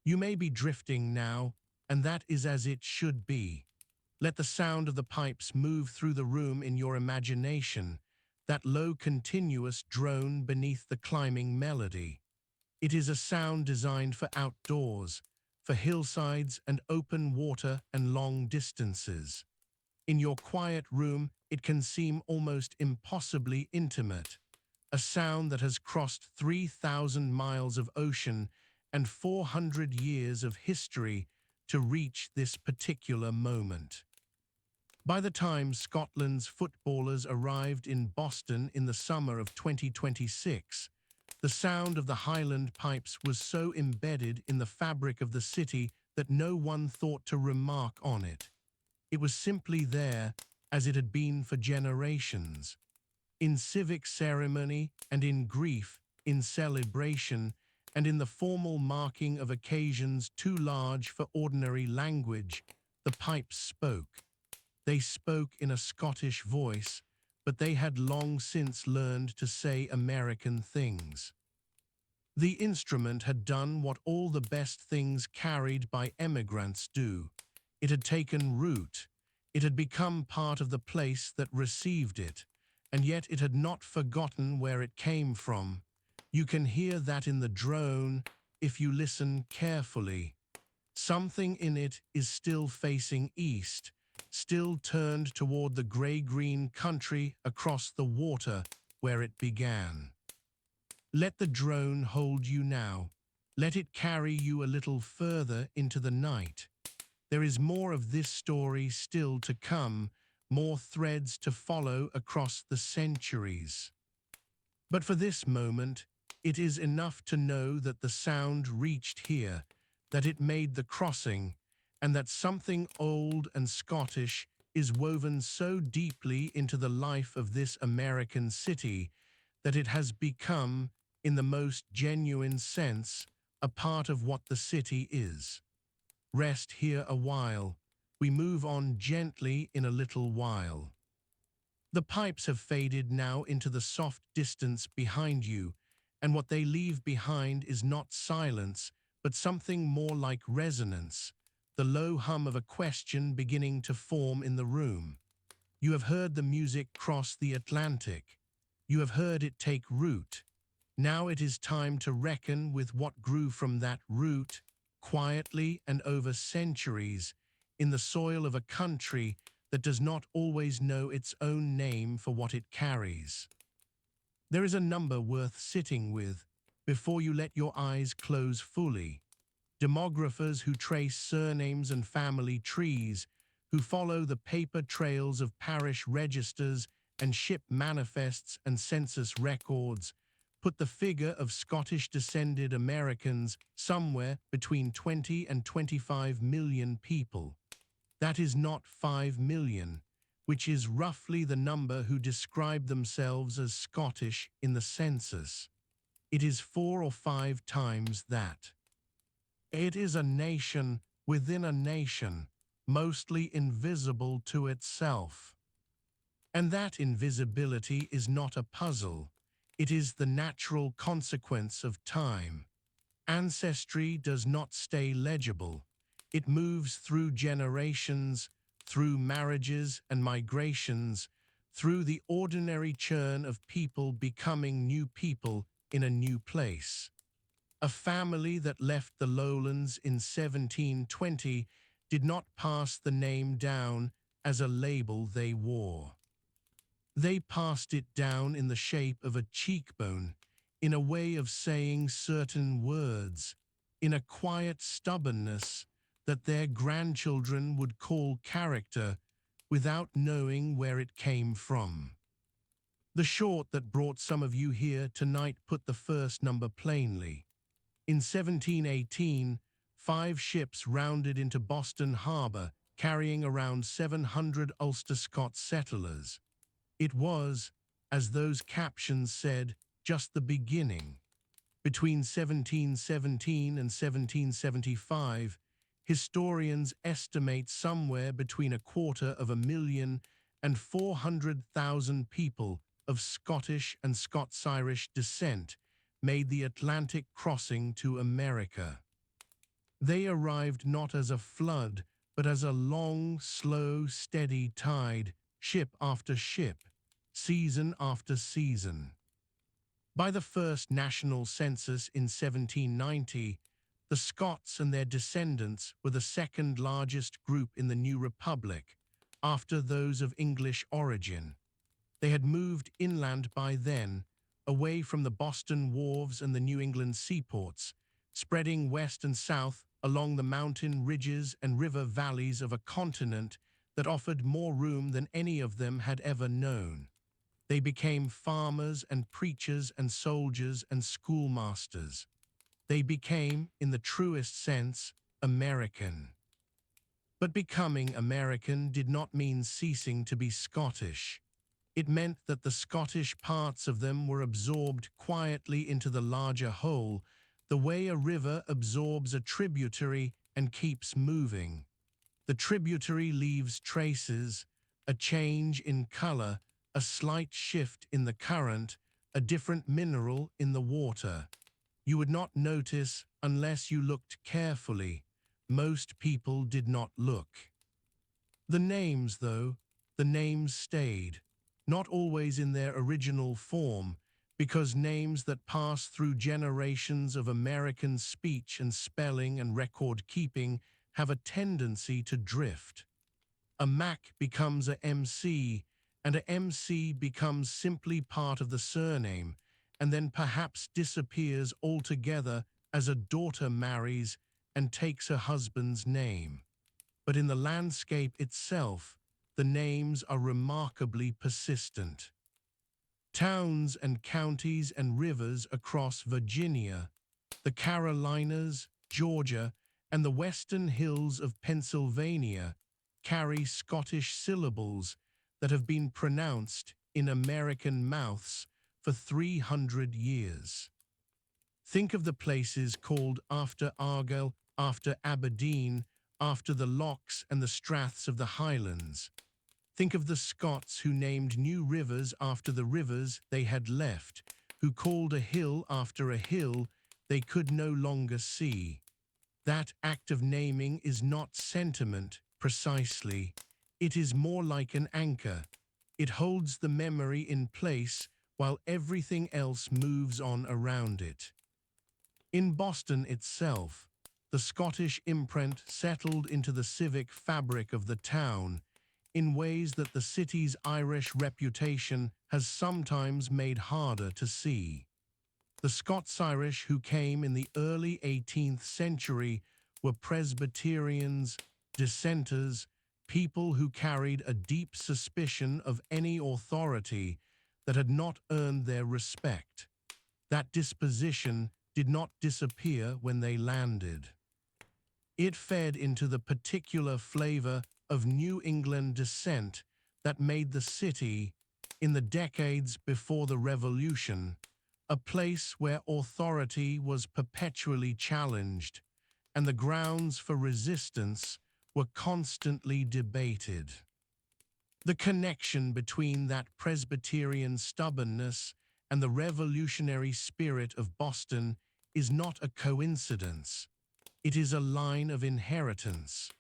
You may be drifting now, and that is as it should be. Let the sound of the pipes move through the room in your imagination, that low continuous drone beneath the climbing melody. It is a sound designed for outdoors, for hillsides and open water and long distances. In your quiet room, it can seem almost impossibly intimate, a sound that has crossed 3,000 miles of ocean and 400 years of history to reach this particular moment. By the time Scotland's footballers arrived in Boston in the summer of 2026, the sound of the Highland pipes was so embedded in the fabric of the city that no one thought to remark on it. It was simply there, as it had been for generations. In civic ceremony and in grief, in celebration, and in the formal marking of occasions too large for ordinary language, the pipes spoke. They spoke in a Scottish voice, but they had long since learned to say American things. The instrument had done what all the best things carried by emigrants do. It had taken root. It had become part of the place that received it, and yet it had not forgotten where it came from. You can hear that in the drone if you listen carefully. Something in it is still facing east, still turned toward the grey-green country across the water where it began. Let the drone hold you now. Let it carry you a little further into the night. There is more of this story still to come, more threads to follow across the centuries. But for this moment, it is enough to know that the sound reached here, that it made the crossing, and that something old and Scottish is woven so deeply into the life of this American city that it has become, in the most genuine sense, a part of what the city is. Rest here a while. We move on gently in a little while. The pipes have faded now into the soft distance behind you, and what they leave behind is not silence, but something more like resonance, the low hum of a question beginning to form in the room. You have heard the music cross the Atlantic. You have heard it take root. Now it is time to reckon with what grew from that root, quietly and over centuries, in the soil of a country that does not always know its own name for what it carries. There is a number worth sitting with before you let your eyes close fully. Demographers who trace surnames and family trees, who follow the paper trails of parish registers and ship manifests and census records, put the figure of Scottish-descended Americans somewhere between 20 and 25 million people. That is not 5 million, which is roughly the number who describe themselves as Scottish in the census. It is 4 or 5 times that. It is a nation within a nation, mostly invisible to itself. And that invisibility is not a puzzle. It is the natural consequence of time. Ancestry does not stay legible. It moves through generations, through marriages and migrations, through the ordinary churn of people becoming new people in a new place. A family that left the lowlands in 1720 did not pass the name down as a label they wore. They passed it down in the shape of a cheekbone, in a way of saying certain words, in a quiet stubbornness that their grandchildren would call character without knowing where it came from. The short that brought some of you here tonight put the first number plainly. In 1718, 5 ships rounded into Boston Harbor, carrying around 700 Ulster-Scots settlers. It was, as those captions said, just the beginning. Between 1717 and 1775, historians estimate somewhere between 250,000 and 400,000 people of Scottish and Scots-Irish descent made the Atlantic crossing to America. They arrived not as a flood, but as a long, slow, steady tide, ship after ship, season after season. By the first national census in 1790, the Scots and their descendants were the second largest group in the new republic, after those of English origin. They had moved inland by then, away from the Boston wharves and the New England seaports, spreading west and south along the mountain ridges and river valleys of a continent that offered more room than any of them had ever known. They became farmers and preachers and soldiers and schoolmasters. They became, in the truest sense, American. But becoming American did not mean ceasing to be Scottish. It meant that the Scottish parts of them were absorbed quietly into the larger whole, the way a river absorbs a tributary and keeps moving. The tributary leaves traces, a change in color, a slight shift in the current, a different mineral in the water. You would not notice unless you looked carefully. Most people did not look. The names, though, the names stayed, not always in their original form, because names that pass through generations of American speech and spelling and record-keeping have a tendency to drift. A Mac becomes a MC, and a MC becomes simply part of the surname, and then perhaps disappears altogether as a daughter marries and takes her husband's name. But in the landscape itself, the names are remarkably persistent. Towns and counties and rivers across Virginia, the Carolinas, Georgia, and the western hills of Pennsylvania carry Scottish syllables that have been pronounced in American mouths for 300 years. Think of the places called after Argyll, after Aberdeen, after the lochs and the straths of the Highlands. Think of the Scots who named new rivers after the rivers they had left, who called a hill after a hill they could no longer see. That act of naming is not sentiment, precisely. It is more like an anchor. It holds the memory in place while everything else moves on around it. In Boston itself, the Scottish imprint settled into the civic fabric of the town in ways that the city's Irish reputation has sometimes made harder to see. The Scots-Irish who came in the early 18th century were Presbyterians, dissenters, people who carried a deep suspicion of any authority that had not earned their respect. That disposition did not disappear when they landed. It fed into the particular flavor of New England descent that made the city, in the decades before the Revolution, a place where authority was perpetually challenged and the grounds for resistance were constantly debated. The connection between that Presbyterian stubbornness and the revolutionary spirit of Boston is not a coincidence. It is a line of inheritance.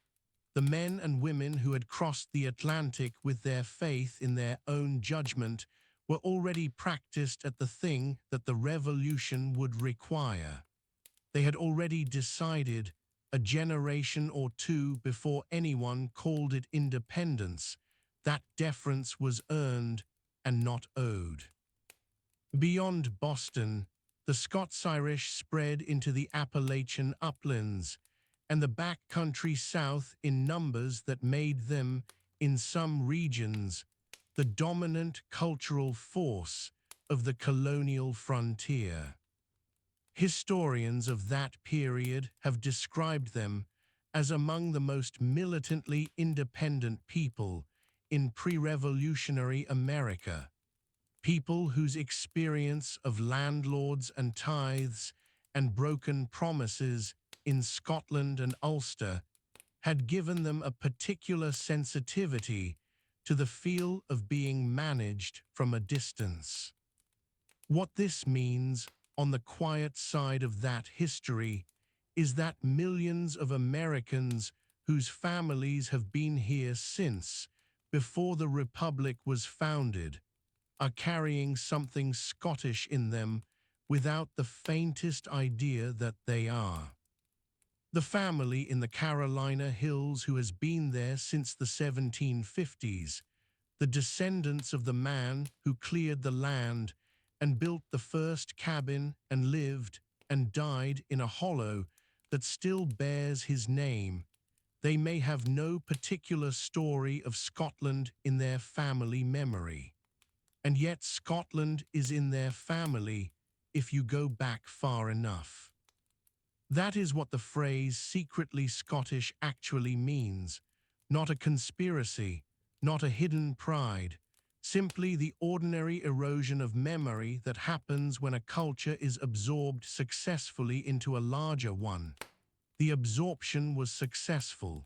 The men and women who had crossed the Atlantic with their faith in their own judgment were already practiced at the thing that the revolution would require. They had already decided, a generation or two before anyone called it independence, that deference was earned and not owed. Beyond Boston, the Scots-Irish spread into the Appalachian uplands and the backcountry south in numbers that made them, in some regions, the dominant cultural force of the colonial frontier. Historians of that period have described them as among the most militantly independent people in pre-revolutionary America, people whose experience of landlords and tithes and broken promises in Scotland and Ulster had given them a particular sensitivity to the feel of being managed from a distance. What this means on the quiet side of that history is that millions of Americans whose families have been here since before the Republic was founded are carrying something Scottish in them without the faintest idea that they are. The family in the Carolina Hills who has been there since the 1750s, the descendants of the man who cleared the land and built the first cabin and lived and died in a hollow that still bears his name, They may have no particular story of Scotland in their family memory. And yet Scotland is in their family if you go back far enough. That is what the phrase secretly Scottish actually means. Not a conspiracy, not a hidden pride, simply the ordinary erosion of memory that happens when a culture is absorbed successfully into a larger one. The absorption was successful.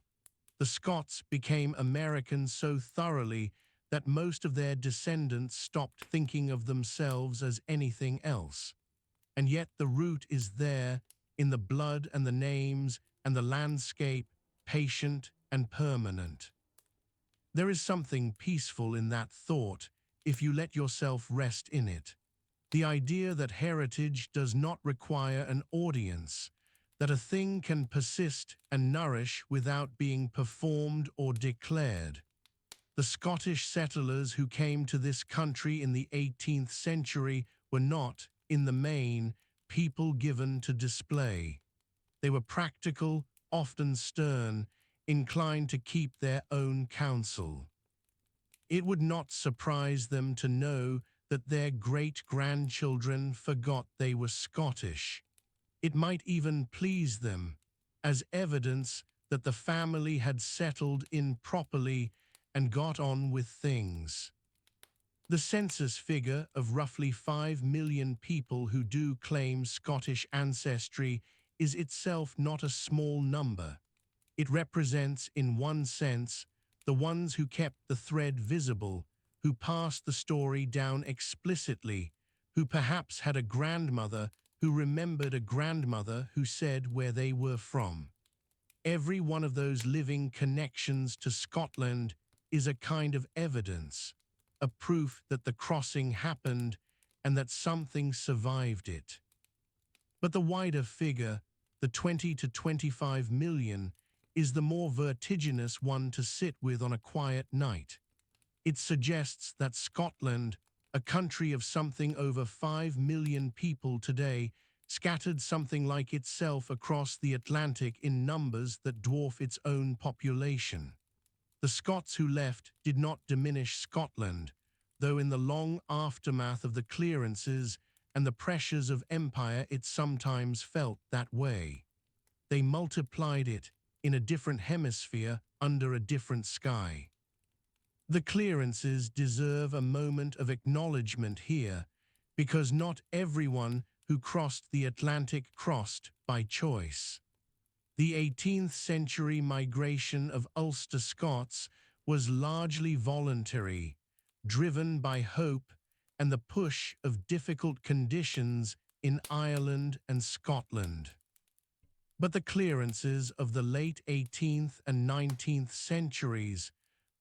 The Scots became Americans so thoroughly that most of their descendants stopped thinking of themselves as anything else. And yet the root is there, in the blood and the names and the landscape, patient and permanent. There is something peaceful in that thought if you let yourself rest in it. The idea that heritage does not require an audience, that a thing can persist and nourish without being performed or declared. The Scottish settlers who came to this country in the 18th century were not, in the main, people given to display. They were practical, often stern, inclined to keep their own counsel. It would not surprise them to know that their great-grandchildren forgot they were Scottish. It might even please them, as evidence that the family had settled in properly and got on with things. The census figure of roughly 5 million people who do claim Scottish ancestry is itself not a small number. It represents, in one sense, the ones who kept the thread visible, who passed the story down explicitly, who perhaps had a grandmother who remembered a grandmother who said where they were from. Every one of those living connections to Scotland is a kind of evidence, a proof that the crossing happened and that something survived it. But the wider figure, the 20 to 25 million, is the more vertiginous one to sit with on a quiet night. It suggests that Scotland, a country of something over 5 million people today, scattered something like itself across the Atlantic in numbers that dwarf its own population. The Scots who left did not diminish Scotland, though in the long aftermath of the clearances and the pressures of empire it sometimes felt that way. They multiplied it in a different hemisphere under a different sky. The clearances deserve a moment of acknowledgement here, because not everyone who crossed the Atlantic crossed by choice. The 18th century migration of Ulster-Scots was largely voluntary, driven by hope and the push of difficult conditions in Ireland and Scotland. But the clearances of the late 18th and 19th centuries,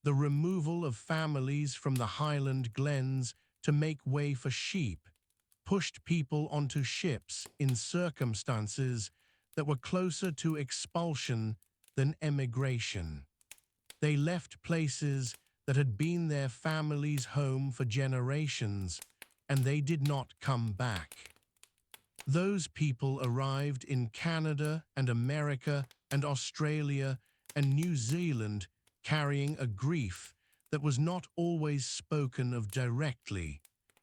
the removal of families from the Highland glens to make way for sheep, pushed people onto ships in circumstances that were closer to expulsion than emigration. They left places that had been their family's home for generations, and they did not come back. Those people arrived in Canada and America and Australia and New Zealand carrying a grief that was not always spoken of directly,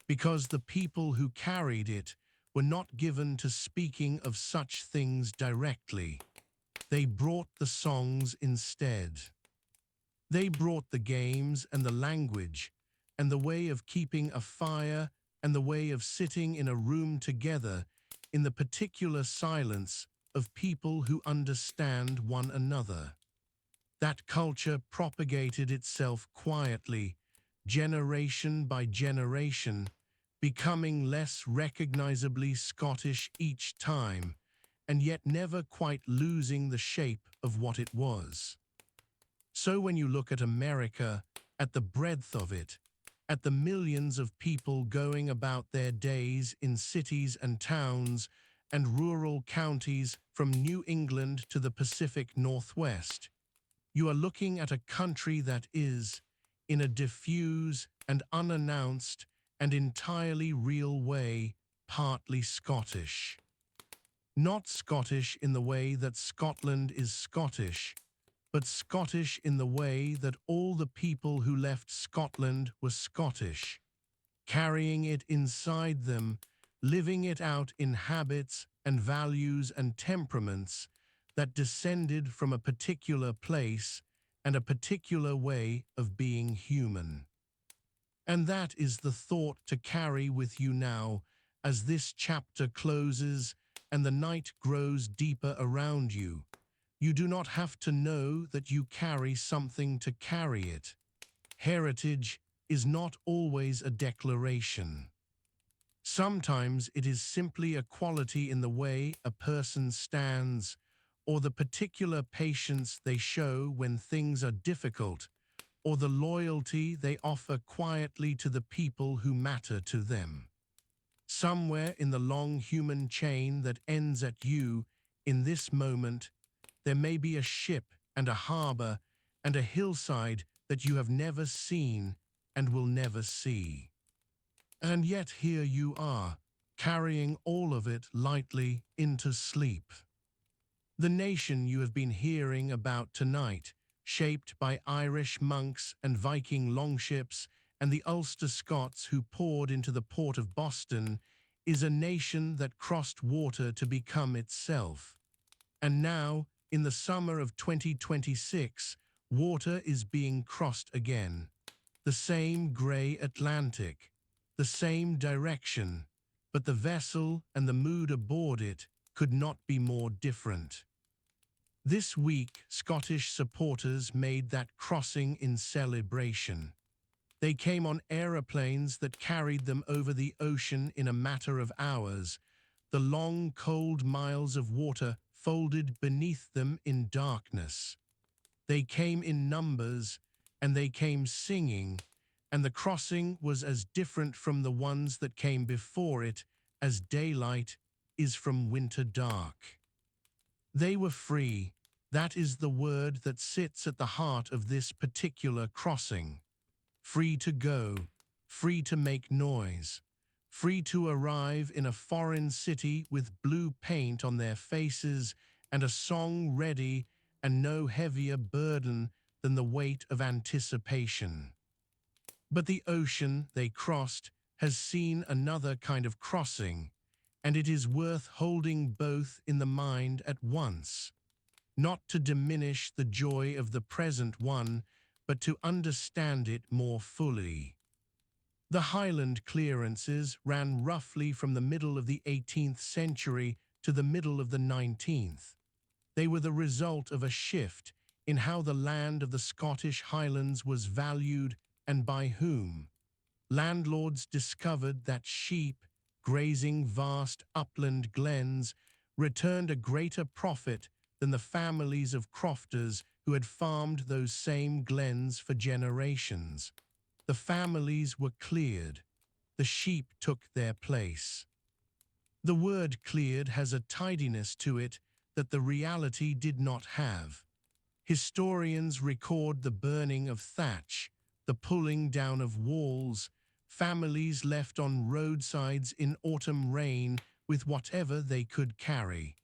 because the people who carried it were not given to speaking of such things directly. They brought the songs instead. They brought the games and the language and the way of keeping a fire and the way of sitting in a room together in the particular silence of people who understand one another. That culture propagated itself quietly, generation by generation, becoming less recognizably Scottish each time, and yet never quite losing the shape of what it was. So when you look at America, at the breadth of it, at the millions of people going about their days in cities and towns and rural counties from New England to the Pacific Northwest, you are looking at a country that is, in a diffuse and unannounced and entirely real way, partly Scottish. Not Scottish in the way that Scotland is Scottish, but Scottish in the way that all the people who left Scotland were Scottish, carrying it inside them, living it out in habits and values and temperaments that descended from a particular place and a particular way of being human. And that is the thought to carry with you now as this chapter closes and the night grows deeper around you. You do not have to know that you carry something to carry it. Heritage is not always a declaration. Sometimes it is simply a quality in the way a person stands or the particular patience they show when things are difficult, or the loyalty they offer quietly to the people who matter to them. Somewhere in the long human chain that ends at you, in this moment, there may be a ship and a harbor and a hillside that you have never seen and will never see. And yet here you are, carrying all of it lightly into sleep. The nation you have been hearing about tonight, shaped by Irish monks and Viking longships and the Ulster-Scots who poured into the port of Boston, is a nation that crossed water to become itself. And now, in the summer of 2026, water is being crossed again. The same grey Atlantic, the same direction, but the vessel and the mood aboard it could not be more different. This week, Scottish supporters made that crossing in celebration. They came on aeroplanes that carried them over the ocean in a matter of hours, the long, cold miles of water folded beneath them in darkness. They came in numbers, and they came singing, and the crossing was as different from the ones that came before it as daylight is from winter dark. They were free. That is the word that sits at the heart of this particular crossing. Free to go, free to make noise, free to arrive in a foreign city with blue paint on their faces and a song ready and no heavier burden than the weight of anticipation. But the ocean they crossed has seen another kind of crossing, and it is worth holding both in the mind at once, not to diminish the joy of the present one, but to understand it more fully. The Highland clearances ran roughly from the middle of the 18th century to the middle of the 19th. They were the result of a shift in how the land of the Scottish Highlands was valued and by whom. Landlords discovered that sheep, grazing vast upland glens, returned a greater profit than the families of crofters who had farmed those same glens for generations. The families were cleared. The sheep took their place. The word cleared has a tidiness to it that the reality did not have. Historians record the burning of thatch, the pulling down of walls, families left on roadsides in autumn rain with whatever they could carry.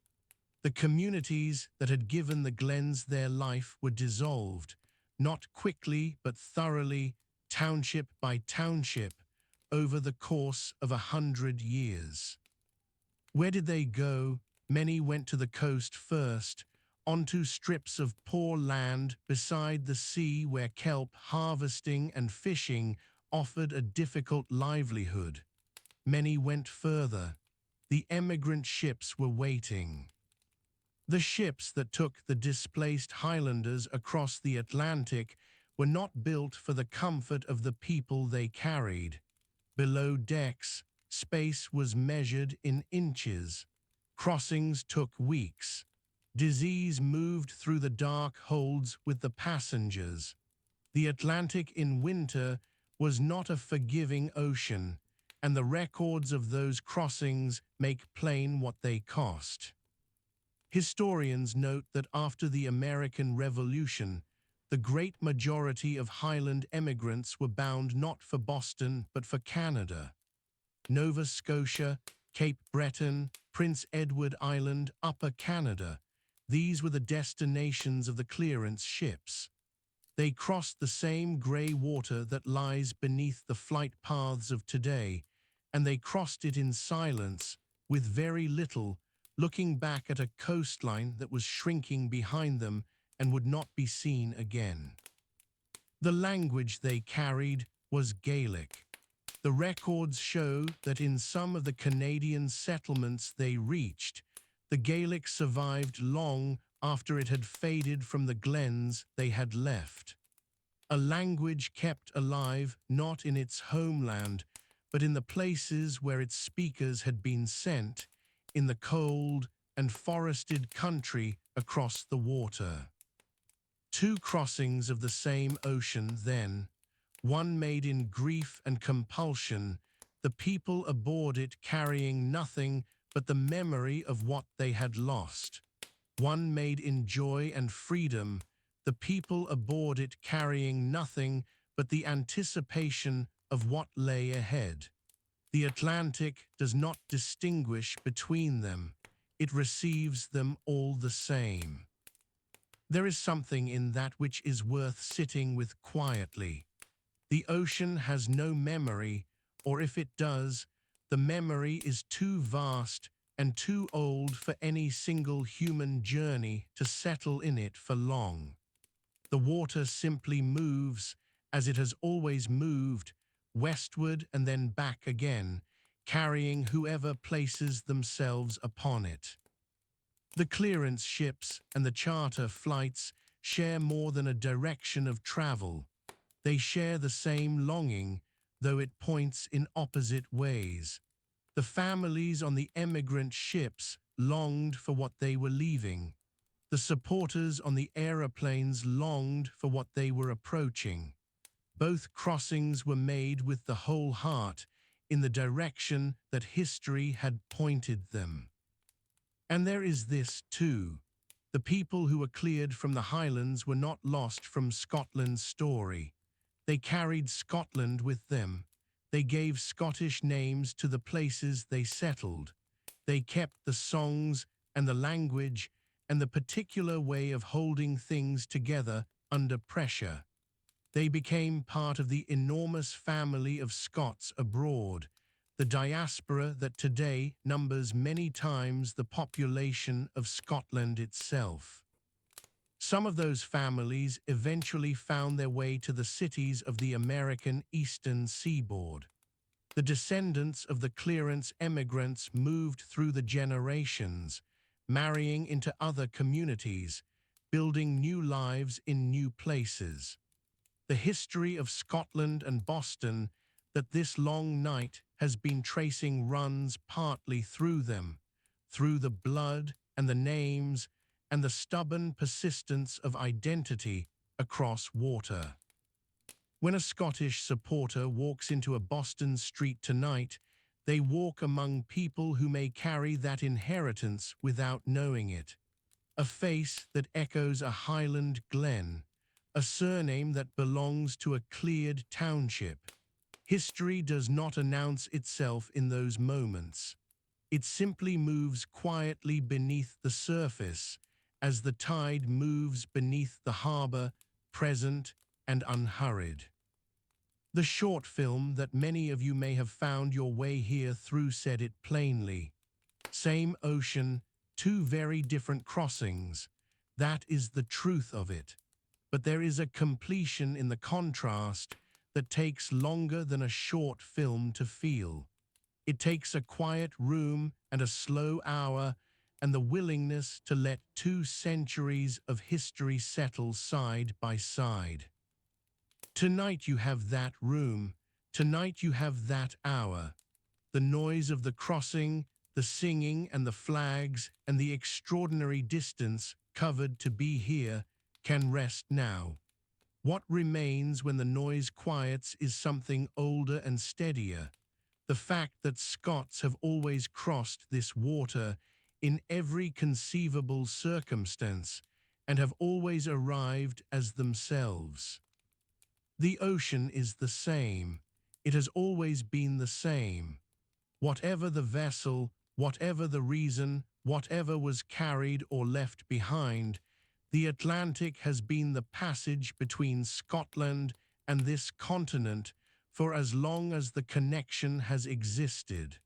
The communities that had given the glens their life were dissolved, not quickly but thoroughly, township by township, over the course of 100 years. Where did they go? Many went to the coast first, onto strips of poor land beside the sea where kelp harvesting and fishing offered a difficult livelihood. Many went further. The emigrant ships were waiting. The ships that took the displaced Highlanders across the Atlantic were not built for the comfort of the people they carried. Below decks, space was measured in inches. Crossings took weeks. Disease moved through the dark holds with the passengers. The Atlantic in winter was not a forgiving ocean, and the records of those crossings make plain what they cost. Historians note that after the American Revolution, the great majority of Highland emigrants were bound not for Boston but for Canada. Nova Scotia, Cape Breton, Prince Edward Island, Upper Canada. These were the destinations of the clearance ships. They crossed the same grey water that lies beneath the flight paths of today, and they crossed it in silence, with very little, looking back at a coastline that was shrinking behind them and would not be seen again. The language they carried was Gaelic. The records show that in some of the Canadian settlements they reached, the Gaelic survived long after it had faded from the glens they had left. A language kept alive not in its homeland, but in the places where its speakers had been sent, in the cold and forested country across the water. Two crossings of the same ocean then, one made in grief and compulsion, the people aboard it carrying nothing but the memory of what they had lost. One made in joy and freedom, the people aboard it carrying nothing but the anticipation of what lay ahead. The Atlantic does not distinguish between them. It receives them all the same. There is something in that which is worth sitting with quietly. The ocean has no memory, or if it does, the memory is too vast and too old for any single human journey to settle in it for long. The water simply moves, as it has always moved, westward and then back again, carrying whoever places themselves upon it. The clearance ships and the charter flights share more than a direction of travel. They share the same longing, though it points in opposite ways. The families on the emigrant ships longed for what they were leaving. The supporters on the aeroplanes longed for what they were approaching. Both crossings were made with the whole heart in the direction that history had pointed them. And there is this, too. The people who were cleared from the Highlands were not lost from Scotland's story. They carried Scotland with them. They gave Scottish names to the places they settled. They kept the songs and the language and the particular way of holding things together under pressure. They became part of the enormous family of Scots abroad, the diaspora that today numbers many times the population of Scotland itself. Some of those families eventually found their way to the cities of the American eastern seaboard. The descendants of the clearance emigrants moved through the generations, marrying into other communities, building new lives in new places. The history of Scotland and Boston that this long night has been tracing runs partly through them, through the blood and the names and the stubborn persistence of identity across water. When a Scottish supporter walks into a Boston street tonight, they walk among people who may carry that inheritance without knowing it. A face that echoes a Highland glen, a surname that belongs to a cleared township. History does not announce itself in those moments. It simply moves quietly beneath the surface as the tide moves beneath the harbor, present and unhurried. The short film that many of you may have found your way here through said it plainly. Same ocean, two very different crossings. That is the truth of it. But there is a completion in the contrast that takes longer than a short film to feel. It takes a quiet room and a slow hour and the willingness to let 2 centuries of history settle side by side. Tonight you have that room. Tonight you have that hour. The noise of the crossing, the singing and the flags and the extraordinary distance covered to be here can rest now. What remains when the noise quiets is something older and steadier. The fact that Scots have always crossed this water in every conceivable circumstance and have always arrived as themselves. The ocean is the same. It has always been the same. Whatever the vessel, Whatever the reason, whatever was carried or left behind, the Atlantic has been the passage between Scotland and this continent for as long as the connection has existed.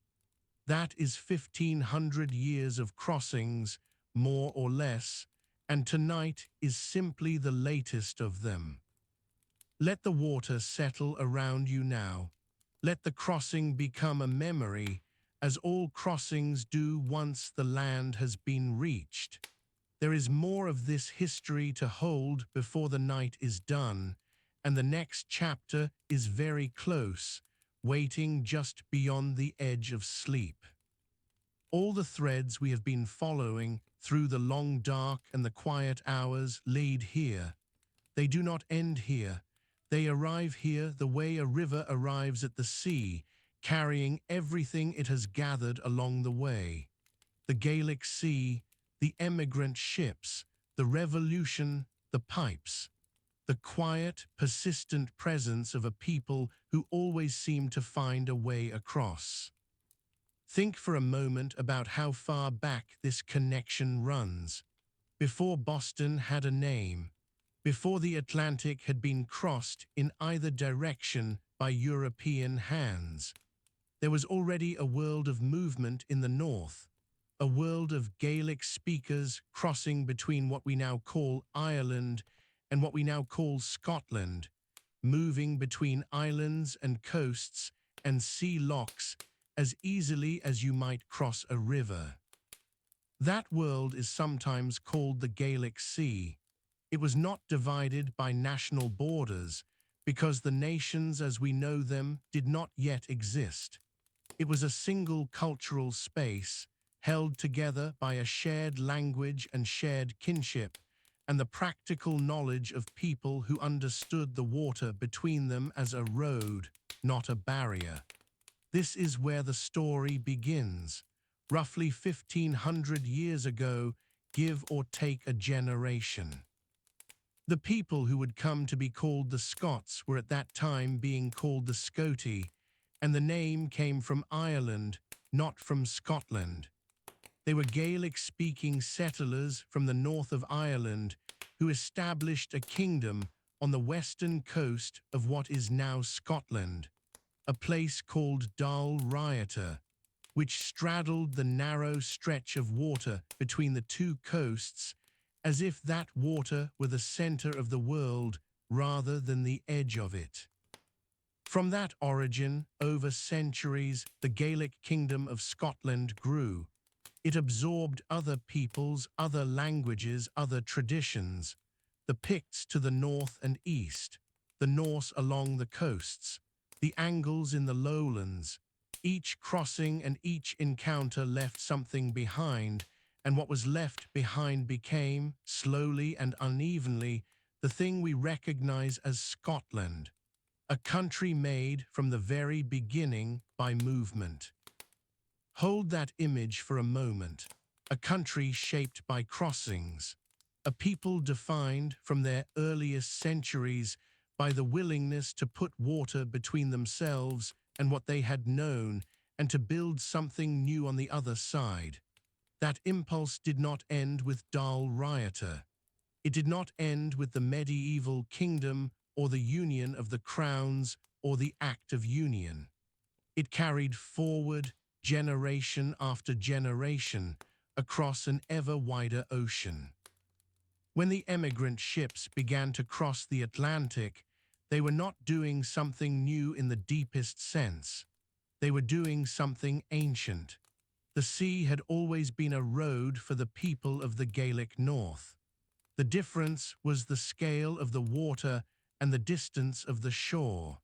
That is 1,500 years of crossings, more or less, and tonight is simply the latest of them. Let the water settle around you now. Let the crossing become a memory, as all crossings do once the land has been reached. There is more of this history to hold before the night is done, and the next chapter is very close, waiting just beyond the edge of sleep. All the threads we have been following through the long dark and the quiet hours lead here. They do not end here. They arrive here the way a river arrives at the sea, carrying everything it has gathered along the way. The Gaelic Sea, the emigrant ships, the revolution, the pipes. The quiet, persistent presence of a people who always seem to find a way across. Think for a moment about how far back this connection runs. Before Boston had a name, before the Atlantic had been crossed in either direction by European hands, there was already a world of movement in the north, a world of Gaelic speakers crossing between what we now call Ireland and what we now call Scotland, moving between islands and coasts and sea locks as easily as you might cross a river. That world is sometimes called the Gaelic Sea. It was not divided by national borders because the nations as we know them did not yet exist. It was a single cultural space held together by a shared language and shared kinship and the practical knowledge of people who understood the water between them as a road, not a barrier. This is where the story begins, roughly 1,500 years ago, give or take a generation. The people who would come to be called the Scots were at that time being called the Scoti, and the name came from Ireland, not from Scotland. They were Gaelic-speaking settlers from the north of Ireland who established a kingdom on the western coast of what is now Scotland, a place called Dal Raiata, which straddled the narrow stretch of water between the two coasts as if that water were the center of the world rather than the edge of it. From that origin, over centuries, the Gaelic kingdom of Scotland grew. It absorbed other peoples, other languages, other traditions. The Picts to the north and east, the Norse along the coasts, the Angles in the lowlands. Each crossing and each encounter left something behind, and what was left behind became, slowly and unevenly, the thing we recognize as Scotland, a country made from the very beginning by movement. Hold that image for a moment, a country shaped by crossings, a people defined from their earliest centuries by the willingness to put water between themselves and what they had known and to build something new on the other side. That impulse did not end with Dal Raiata. It did not end with the medieval kingdom or the union of the crowns or the Act of Union. It carried forward generation after generation across an ever wider ocean. When the emigrant ships began to cross the Atlantic, they were not doing something new in the deepest sense. They were doing something ancient. The sea had always been a road for the people of the Gaelic North. The difference was the scale of the water and the distance of the shore.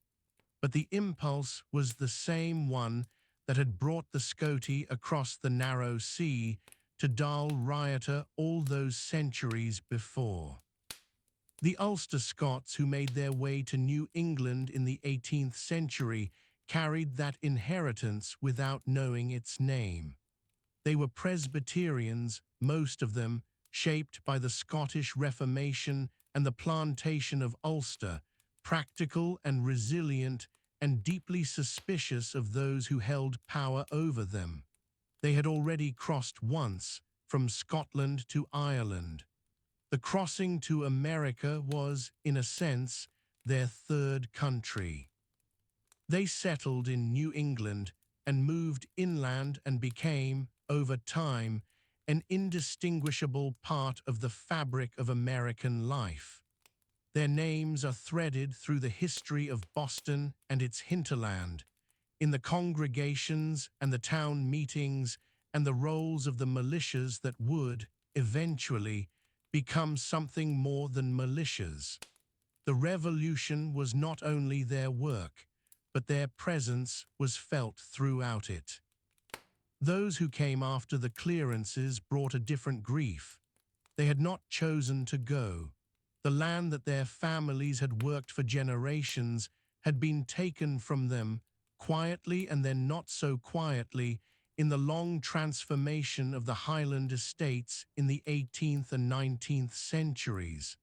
But the impulse was the same one that had brought the Scoti across the narrow sea to Dal Raiata all those centuries before. The Ulster-Scots who made their way to New England in the 18th century carried that inheritance without knowing its name. They were Presbyterians, most of them, shaped by the Scottish Reformation and the plantation of Ulster, practical and resilient and deeply suspicious of those who held power over them. They had already crossed once, from Scotland to Ireland. The crossing to America was, in a sense, their third country. They settled in New England and moved inland and became, over time, an indistinguishable part of the fabric of American life. Their names are threaded through the history of Boston and its hinterland, in the congregations and the town meetings and the roles of the militias that would, eventually, become something more than militias. The Revolution was not only their work, but their presence was felt throughout it. Those who came after the clearances brought a different grief. They had not chosen to go. The land that their families had worked for generations had been taken from them, quietly and then not so quietly, in the long transformation of the Highland estates in the 18th and 19th centuries.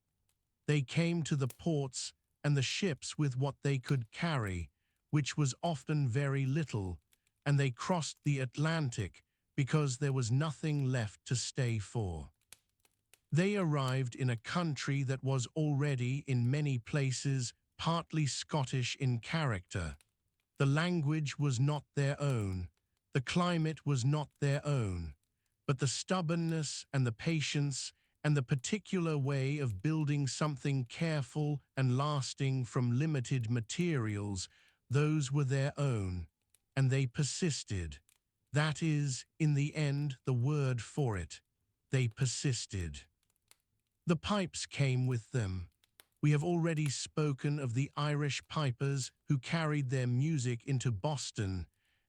They came to the ports and the ships with what they could carry, which was often very little, and they crossed the Atlantic because there was nothing left to stay for. They arrived in a country that was already, in many places, partly Scottish in character. The language was not their own, the climate was not their own, but the stubbornness and the patience and the particular way of building something careful and lasting from limited materials, those were their own, and they persisted. That is, in the end, the word for it. They persisted. The pipes came with them. We have already spoken of the Irish pipers who carried their music into Boston,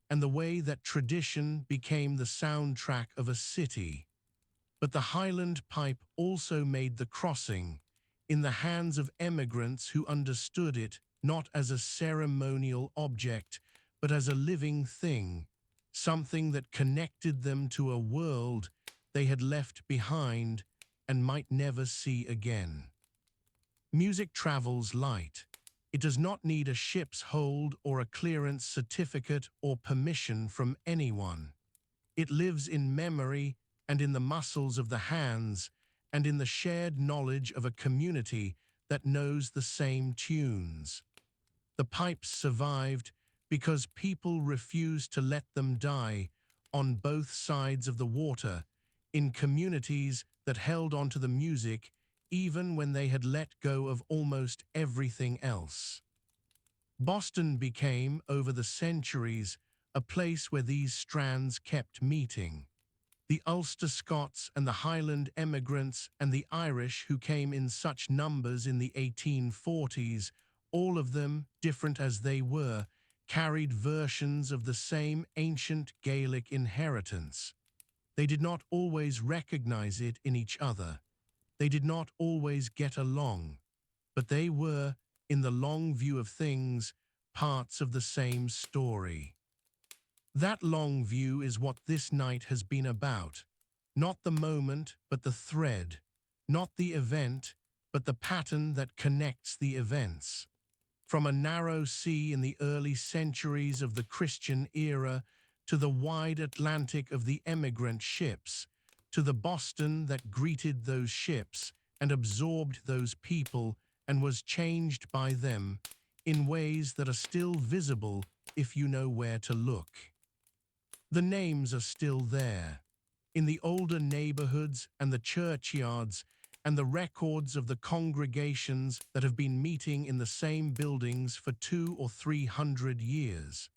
and the way that tradition became the soundtrack of a city. But the Highland pipe also made the crossing, in the hands of emigrants who understood it not as a ceremonial object, but as a living thing, something that connected them to a world they had left behind and might never see again. Music travels light. It does not need a ship's hold or a clearance certificate or permission from anyone. It lives in memory and in the muscles of the hands and in the shared knowledge of a community that knows the same tunes. The pipes survived because people refused to let them die on both sides of the water, in communities that held onto the music even when they had let go of almost everything else. Boston became, over the centuries, a place where these strands kept meeting. The Ulster-Scots and the Highland emigrants and the Irish who came in such numbers in the 1840s, all of them, different as they were, carried versions of the same ancient Gaelic inheritance. They did not always recognize it in each other. They did not always get along, but they were, in the long view of things, parts of the same story. That long view is what this night has been about. Not the moment, but the thread. Not the event, but the pattern that connects the events. From a narrow sea in the early centuries of the Christian era to the wide Atlantic of the emigrant ships, to the Boston that greeted those ships and absorbed those people and was changed by them in ways that are still visible if you know where to look. The names are still there, in the older neighborhoods and the churchyards and the records of the congregations that have been meeting in the same buildings for 200 or 300 years.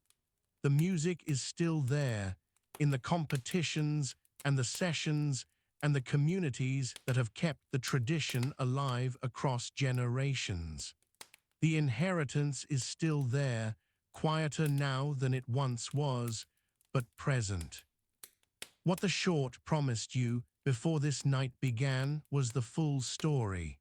The music is still there, in the competitions and the sessions and the communities that have kept the tradition alive across generations. The inheritance is still there, quieter now than it once was, but present. What the short promised you before this night began was the full story.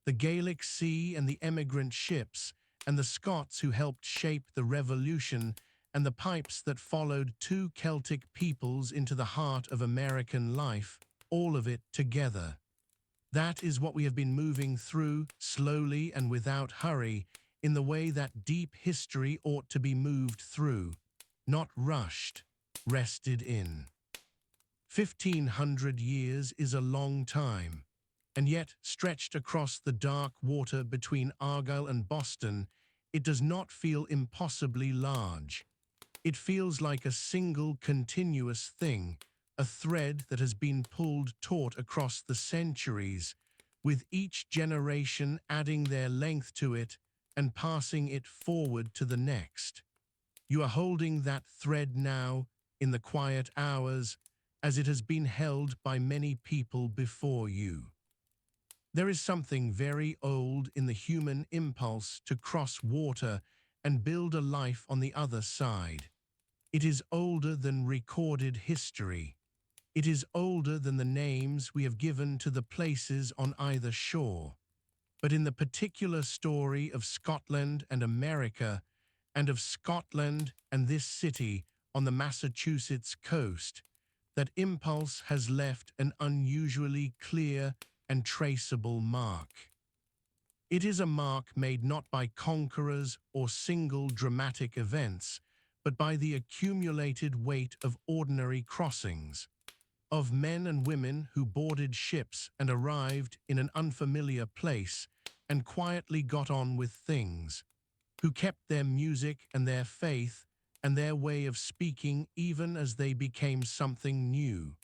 The Gaelic Sea and the emigrant ships, and the Scots who helped shape the Revolution, and the pipes that followed two Celtic peoples into the heart of American life, all of it together. That is what we have been moving through, slowly and without hurry, in the way that deep history ought to be moved through, not rushed, rested in. 1,500 years is a long time, and yet stretched across the dark water between Argyll and Boston, it does not feel impossibly large. It feels like a single continuous thing, a thread that has been pulled taut across the centuries, with each generation adding their length to it and passing it forward to the next. You are holding that thread now in the quiet hours as it has been held by many people before you. There is something very old in the human impulse to cross water and build a life on the other side. It is older than recorded history. It is older than the names we have given to the places on either shore. But in the particular story of Scotland and America, and of Scotland and this city on the Massachusetts coast, that impulse has left an unusually clear and traceable mark. It is a mark made not by conquerors or single dramatic events, but by the accumulated weight of ordinary crossings, of men and women who boarded ships and arrived in an unfamiliar place and quietly got on with things, who kept their music and their faith and their way of speaking even as they became something new,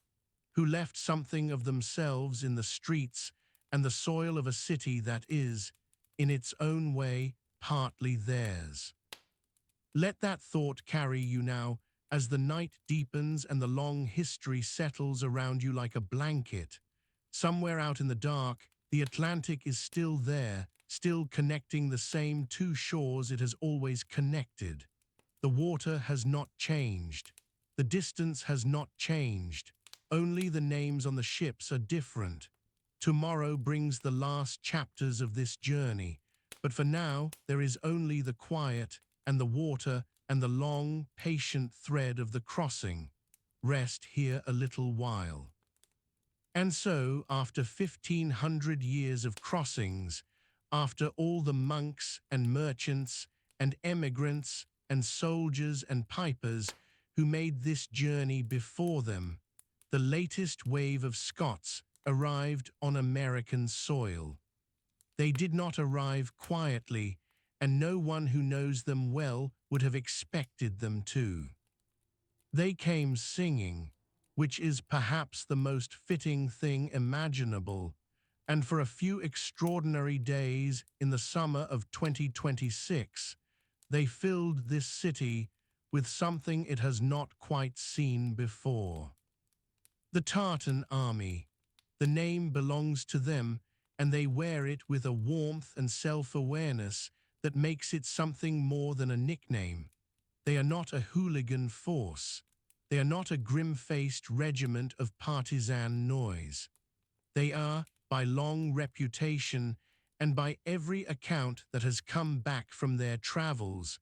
who left something of themselves in the streets and the soil of a city that is, in its own way, partly theirs. Let that thought carry you now as the night deepens and the long history settles around you like a blanket. Somewhere out in the dark, the Atlantic is still there, still connecting the same two shores it has always connected. The water has not changed. The distance has not changed. Only the names on the ships are different. Tomorrow brings the last chapters of this journey, but for now there is only the quiet and the water and the long, patient thread of the crossing. Rest here a little while. And so, after 1,500 years of crossings, after all the monks and merchants and emigrants and soldiers and pipers who made this journey before them, the latest wave of Scots arrived on American soil. They did not arrive quietly, and no one who knows them well would have expected them to. They came singing, which is perhaps the most fitting thing imaginable, and for a few extraordinary days in the summer of 2026, they filled this city with something it has not quite seen before. The Tartan Army. The name belongs to them, and they wear it with a warmth and self-awareness that makes it something more than a nickname. They are not a hooligan force. They are not a grim-faced regiment of partisan noise. They are, by long reputation and by every account that has come back from their travels,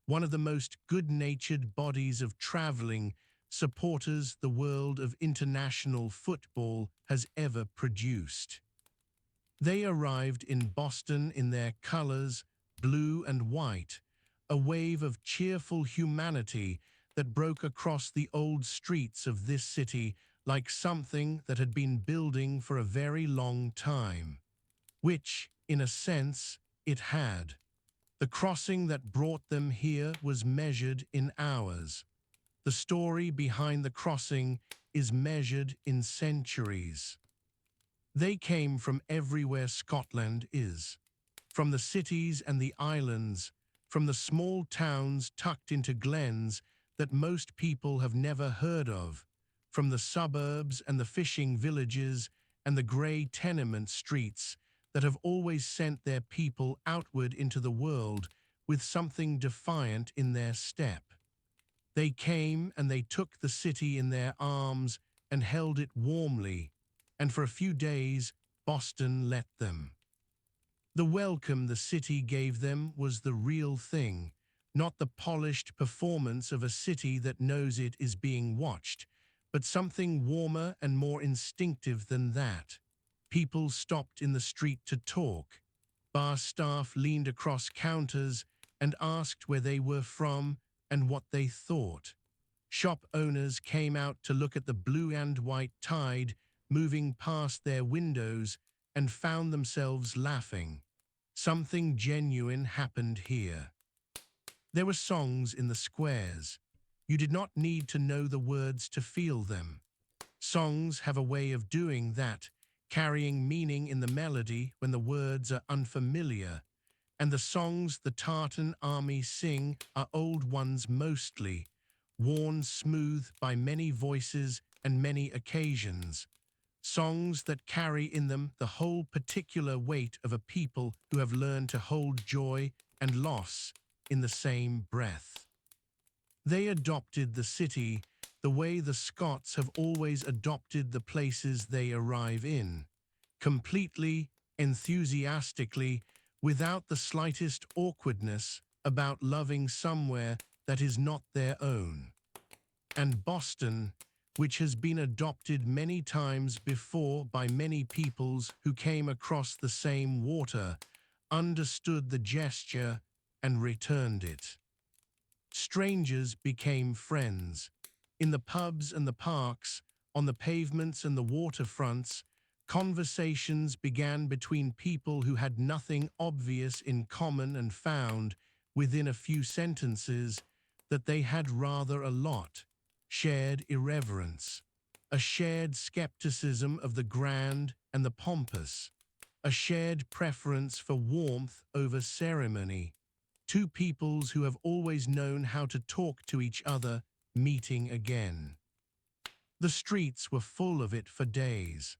one of the most good-natured bodies of traveling supporters the world of international football has ever produced. They arrived in Boston in their colors, blue and white, a wave of cheerful humanity that broke across the old streets of this city like something that had been building for a very long time, which, in a sense, it had. The crossing that brought them here was measured in hours. The story behind the crossing is measured in centuries. They came from everywhere Scotland is, from the cities and the islands, from the small towns tucked into glens that most people have never heard of, from the suburbs and the fishing villages and the grey tenement streets that have always sent their people outward into the world with something defiant in their step. They came and they took the city in their arms and held it warmly, and for a few days Boston let them. The welcome the city gave them was the real thing, not the polished performance of a city that knows it is being watched, but something warmer and more instinctive than that. People stopped in the street to talk. Bar staff leaned across counters and asked where they were from and what they thought. Shop owners came out to look at the blue and white tide moving past their windows and found themselves laughing. Something genuine happened here. There were songs in the squares. You did not need to know the words to feel them. Songs have a way of doing that, carrying meaning in the melody when the words are unfamiliar. And the songs the Tartan Army sing are old ones mostly, worn smooth by many voices and many occasions. Songs that carry in them the whole particular weight of a people who have learned to hold joy and loss in the same breath. They adopted the city the way the Scots have always adopted the places they arrive in, completely, enthusiastically, without the slightest awkwardness about loving somewhere that is not their own. And Boston, which has been adopted many times before by many peoples who came across the same water, understood the gesture and returned it. Strangers became friends. In the pubs and the parks, on the pavements and the waterfronts, conversations began between people who had nothing obvious in common and found, within a few sentences, that they had rather a lot: shared irreverence, a shared skepticism of the grand and the pompous, a shared preference for warmth over ceremony. Two peoples who have always known how to talk to each other meeting again. The streets were full of it for days.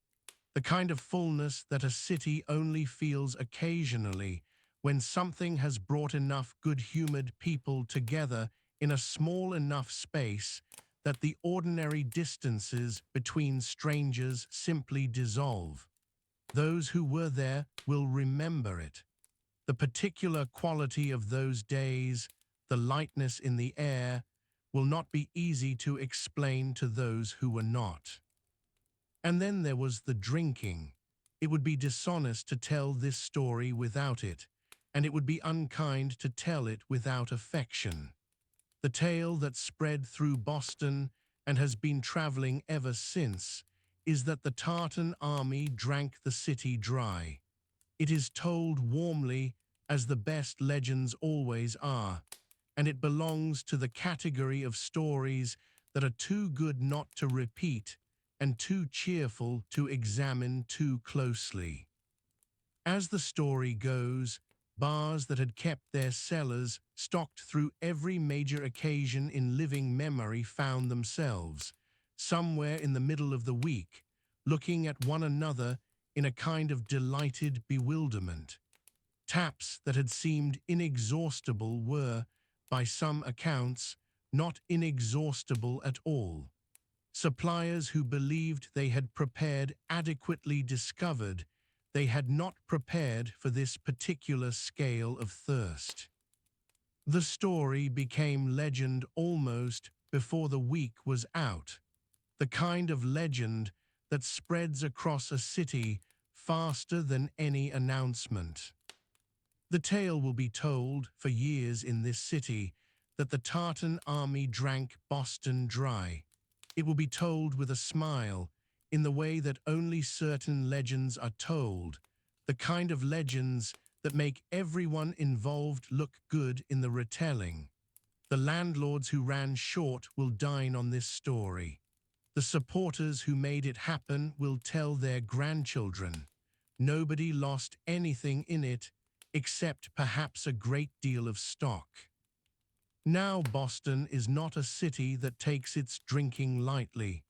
The kind of fullness that a city only feels occasionally when something has brought enough good-humored people together in a small enough space that the ordinary distances between strangers simply dissolve. Those who were there will remember it. The particular quality of those days, the lightness in the air, will not be easy to explain to those who were not. And then there was the drinking. It would be dishonest to tell this story without it, and it would be unkind to tell it without affection. The tale that spread through Boston and has been traveling ever since is that the Tartan Army drank the city dry. It is told warmly, as the best legends always are, and it belongs to the category of stories that are too good not to repeat and too cheerful to examine too closely. As the story goes, bars that had kept their cellars stocked through every major occasion in living memory found themselves, somewhere in the middle of the week, looking at one another in a kind of delighted bewilderment. Taps that had seemed inexhaustible were, by some accounts, not inexhaustible at all. Suppliers who believed they had prepared adequately discovered they had not prepared for this particular scale of thirst. The story became legend almost before the week was out, the kind of legend that spreads across a city faster than any announcement. The tale will be told for years in this city that the Tartan Army drank Boston dry. It will be told with a smile, in the way that only certain legends are told, the kind of legends that make everyone involved look good in the retelling. The landlords who ran short will dine on this story. The supporters who made it happen will tell their grandchildren. Nobody lost anything in it, except perhaps a great deal of stock. Now Boston is not a city that takes its drinking lightly.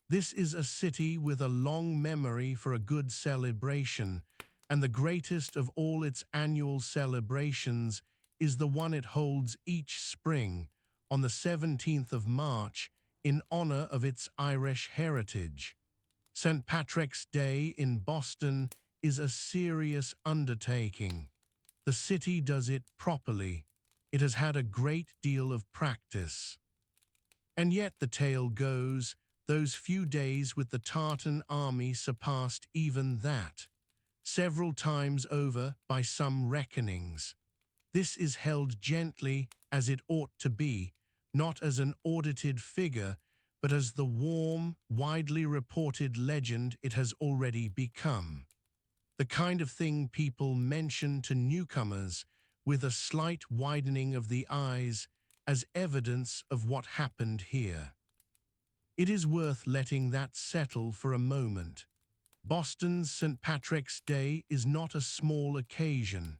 This is a city with a long memory for a good celebration, and the greatest of all its annual celebrations is the one it holds each spring, on the 17th of March, in honor of its Irish heritage. St. Patrick's Day in Boston is a serious undertaking. The city does it properly. It has had a great deal of practice. And yet the tale goes, those few days with the Tartan Army surpassed even that, several times over by some reckonings. This is held gently, as it ought to be, not as an audited figure, but as the warm, widely reported legend it has already become. The kind of thing people mention to newcomers with a slight widening of the eyes as evidence of what happened here. It is worth letting that settle for a moment. Boston's St. Patrick's Day is not a small occasion.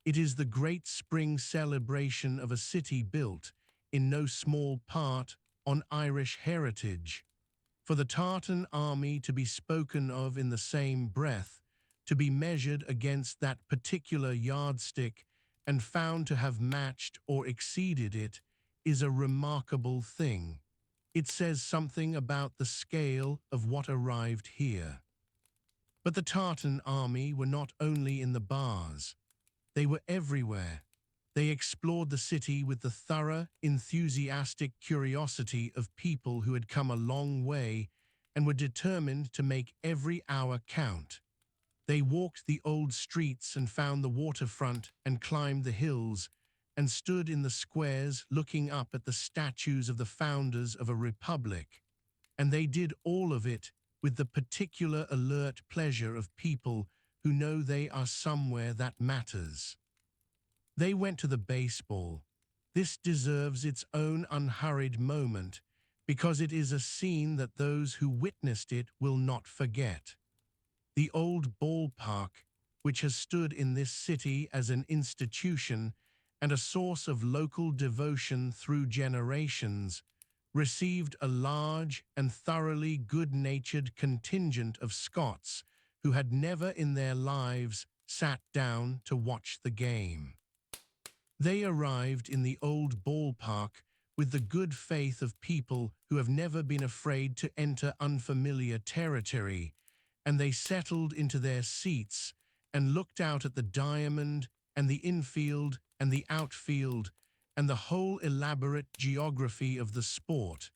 It is the great spring celebration of a city built, in no small part, on Irish heritage. For the Tartan Army to be spoken of in the same breath, to be measured against that particular yardstick and found to have matched or exceeded it, is a remarkable thing. It says something about the scale of what arrived here. But the Tartan Army were not only in the bars. They were everywhere. They explored the city with the thorough, enthusiastic curiosity of people who had come a long way and were determined to make every hour count. They walked the old streets and found the waterfront and climbed the hills and stood in the squares looking up at the statues of the founders of a republic. And they did all of it with the particular alert pleasure of people who know they are somewhere that matters. They went to the baseball. This deserves its own unhurried moment because it is a scene that those who witnessed it will not forget. The old ballpark, which has stood in this city as an institution and a source of local devotion through generations, received a large and thoroughly good-natured contingent of Scots who had never in their lives sat down to watch the game. They arrived in the old ballpark with the good faith of people who have never been afraid to enter unfamiliar territory, and they settled into their seats and looked out at the diamond and the infield and the outfield and the whole elaborate geography of the sport,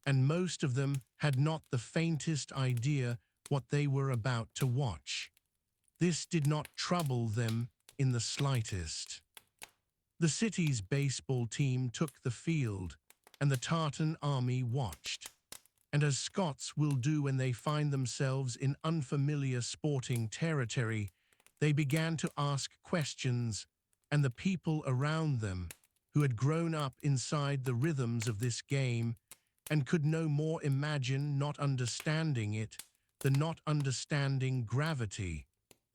and most of them had not the faintest idea what they were about to watch. This did not trouble them in the slightest. The city's baseball team took the field, and the Tartan Army watched. And as Scots will do when they find themselves in unfamiliar sporting territory, they began to ask questions, and the people around them, who had grown up inside the rhythms of this game and could no more imagine not understanding it than not understanding gravity,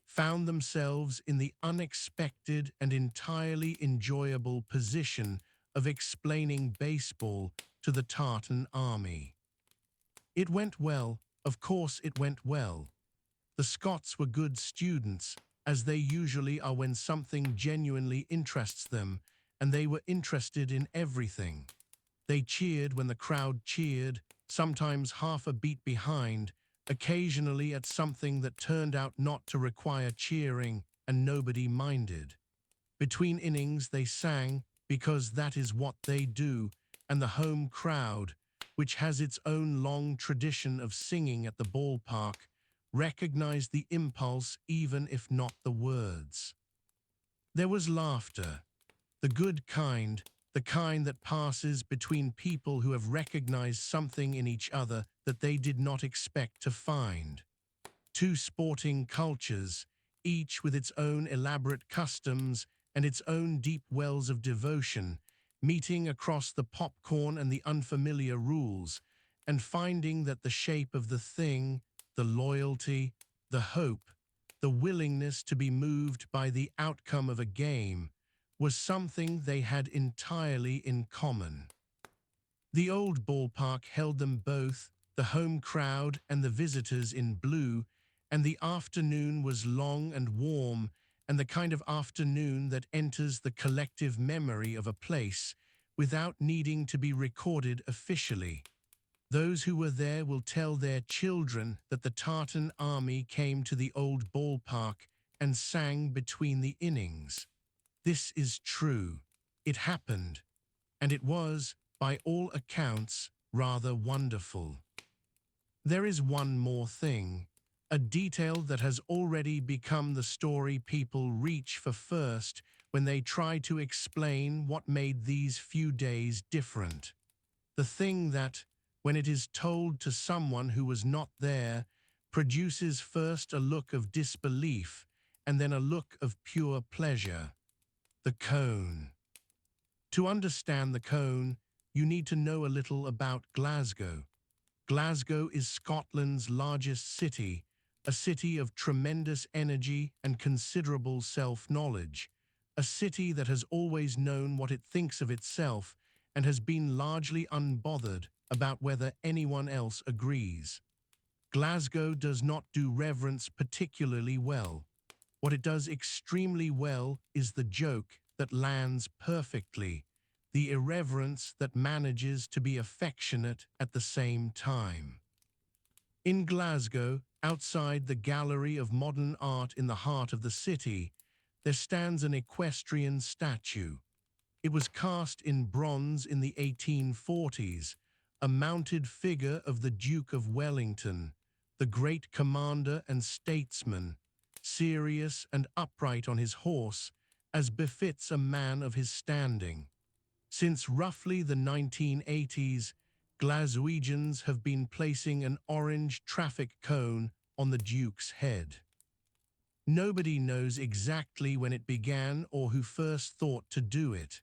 found themselves in the unexpected and entirely enjoyable position of explaining baseball to the Tartan Army. It went well, of course it went well. The Scots were good students, as they usually are when something genuinely interests them, and they were interested in everything. They cheered when the crowd cheered, sometimes half a beat behind, occasionally at something that turned out not to require cheering, and nobody minded. Between innings they sang, because that is what they do, and the home crowd, which has its own long tradition of singing at the ballpark, recognized the impulse even if not the words. There was laughter, the good kind, the kind that passes between people who have recognized something in each other that they did not expect to find. Two sporting cultures, each with its own elaborate customs and its own deep wells of devotion, meeting across the popcorn and the unfamiliar rules, and finding that the shape of the thing, the loyalty, the hope, the willingness to be moved by the outcome of a game, was something they had entirely in common. The old ballpark held them both, the home crowd and the visitors, in blue, and the afternoon was long and warm, and the kind of afternoon that enters the collective memory of a place without needing to be recorded officially. Those who were there will tell their children that the Tartan Army came to the old ballpark and sang between the innings. This is true. It happened, and it was, by all accounts, rather wonderful. There is one more thing, a detail that has already become the story people reach for first when they try to explain what made these few days different. The thing that, when it is told to someone who was not there, produces first a look of disbelief and then a look of pure pleasure. The cone. To understand the cone, you need to know a little about Glasgow. Glasgow is Scotland's largest city, a city of tremendous energy and considerable self-knowledge, a city that has always known what it thinks of itself and has been largely unbothered about whether anyone else agrees. Glasgow does not do reverence particularly well. What it does extremely well is the joke that lands perfectly, the irreverence that manages to be affectionate at the same time. In Glasgow, outside the Gallery of Modern Art in the heart of the city, there stands an equestrian statue. It was cast in bronze in the 1840s, a mounted figure of the Duke of Wellington, the great commander and statesman, serious and upright on his horse, as befits a man of his standing. Since roughly the 1980s, Glaswegians have been placing an orange traffic cone on the Duke's head. Nobody knows exactly when it began or who first thought to do it.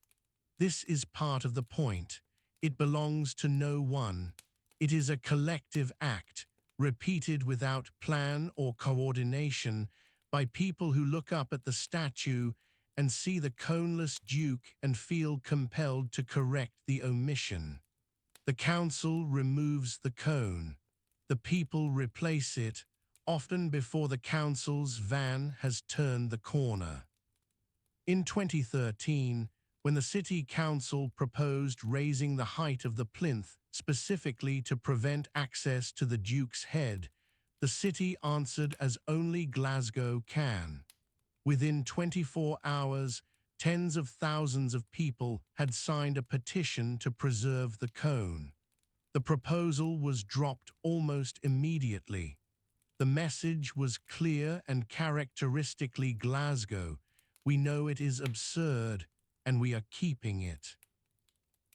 This is part of the point. It belongs to no one. It is a collective act, repeated without plan or coordination by people who look up at the statue and see the coneless Duke and feel compelled to correct the omission. The council removes the cone. The people replace it, often before the council's van has turned the corner. In 2013, when the city council proposed raising the height of the plinth specifically to prevent access to the Duke's head, the city answered as only Glasgow can. Within 24 hours, tens of thousands of people had signed a petition to preserve the cone. The proposal was dropped almost immediately. The message was clear and characteristically Glasgow. We know it is absurd, and we are keeping it.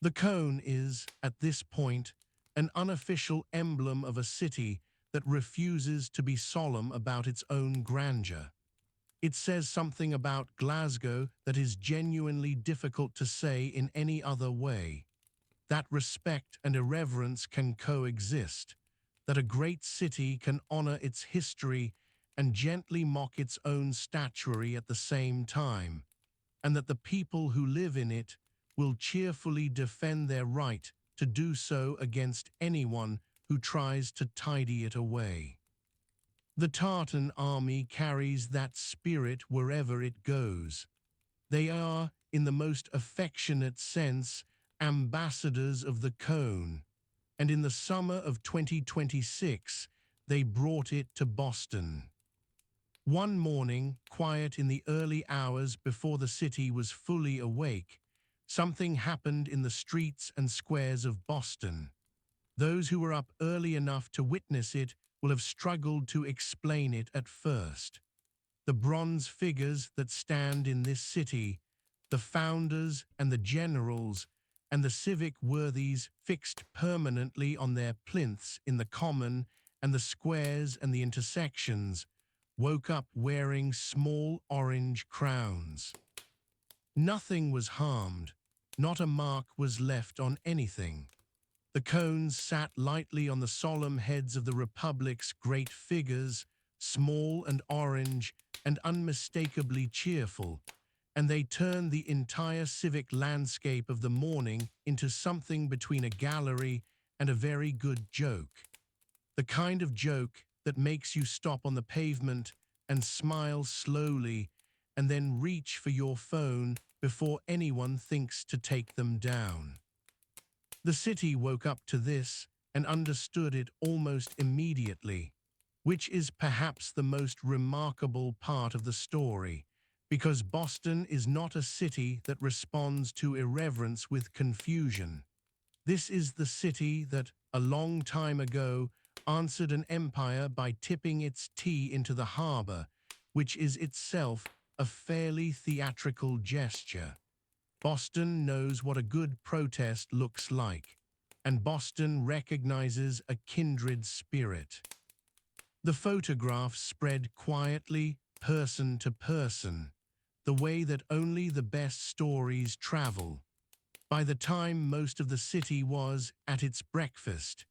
The cone is, at this point, an unofficial emblem of a city that refuses to be solemn about its own grandeur. It says something about Glasgow that is genuinely difficult to say in any other way. That respect and irreverence can coexist, that a great city can honor its history and gently mock its own statuary at the same time, and that the people who live in it will cheerfully defend their right to do so against anyone who tries to tidy it away. The Tartan Army carries that spirit wherever it goes. They are, in the most affectionate sense, ambassadors of the cone, and in the summer of 2026, they brought it to Boston. One morning, quiet in the early hours before the city was fully awake, something happened in the streets and squares of Boston. Those who were up early enough to witness it will have struggled to explain it at first. The bronze figures that stand in this city, the founders and the generals, and the civic worthies fixed permanently on their plinths in the common and the squares and the intersections, woke up wearing small orange crowns. Nothing was harmed, not a mark was left on anything. The cones sat lightly on the solemn heads of the Republic's great figures, small and orange and unmistakably cheerful, and they turned the entire civic landscape of the morning into something between a gallery and a very good joke. The kind of joke that makes you stop on the pavement and smile slowly and then reach for your phone before anyone thinks to take them down. The city woke up to this and understood it almost immediately, which is perhaps the most remarkable part of the story, because Boston is not a city that responds to irreverence with confusion. This is the city that, a long time ago, answered an empire by tipping its tea into the harbor, which is itself a fairly theatrical gesture. Boston knows what a good protest looks like, and Boston recognizes a kindred spirit. The photographs spread quietly, person to person, the way that only the best stories travel. By the time most of the city was at its breakfast,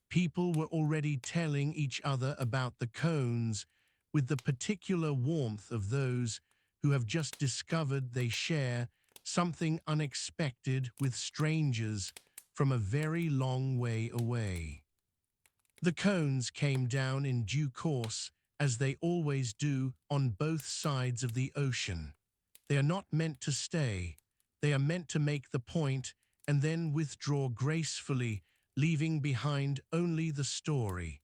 people were already telling each other about the cones with the particular warmth of those who have just discovered they share something unexpected with strangers from a very long way away. The cones came down in due course, as they always do on both sides of the ocean. They are not meant to stay. They are meant to make the point and then withdraw gracefully, leaving behind only the story.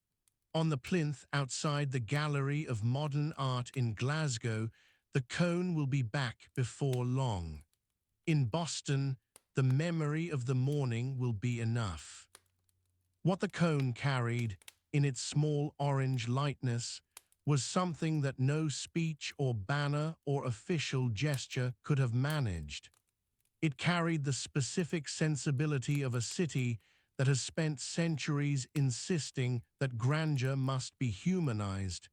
On the plinth outside the Gallery of Modern Art in Glasgow, the cone will be back before long. In Boston, the memory of the morning will be enough. What the cone carried, in its small orange lightness, was something that no speech or banner or official gesture could have managed. It carried the specific sensibility of a city that has spent centuries insisting that grandeur must be humanized,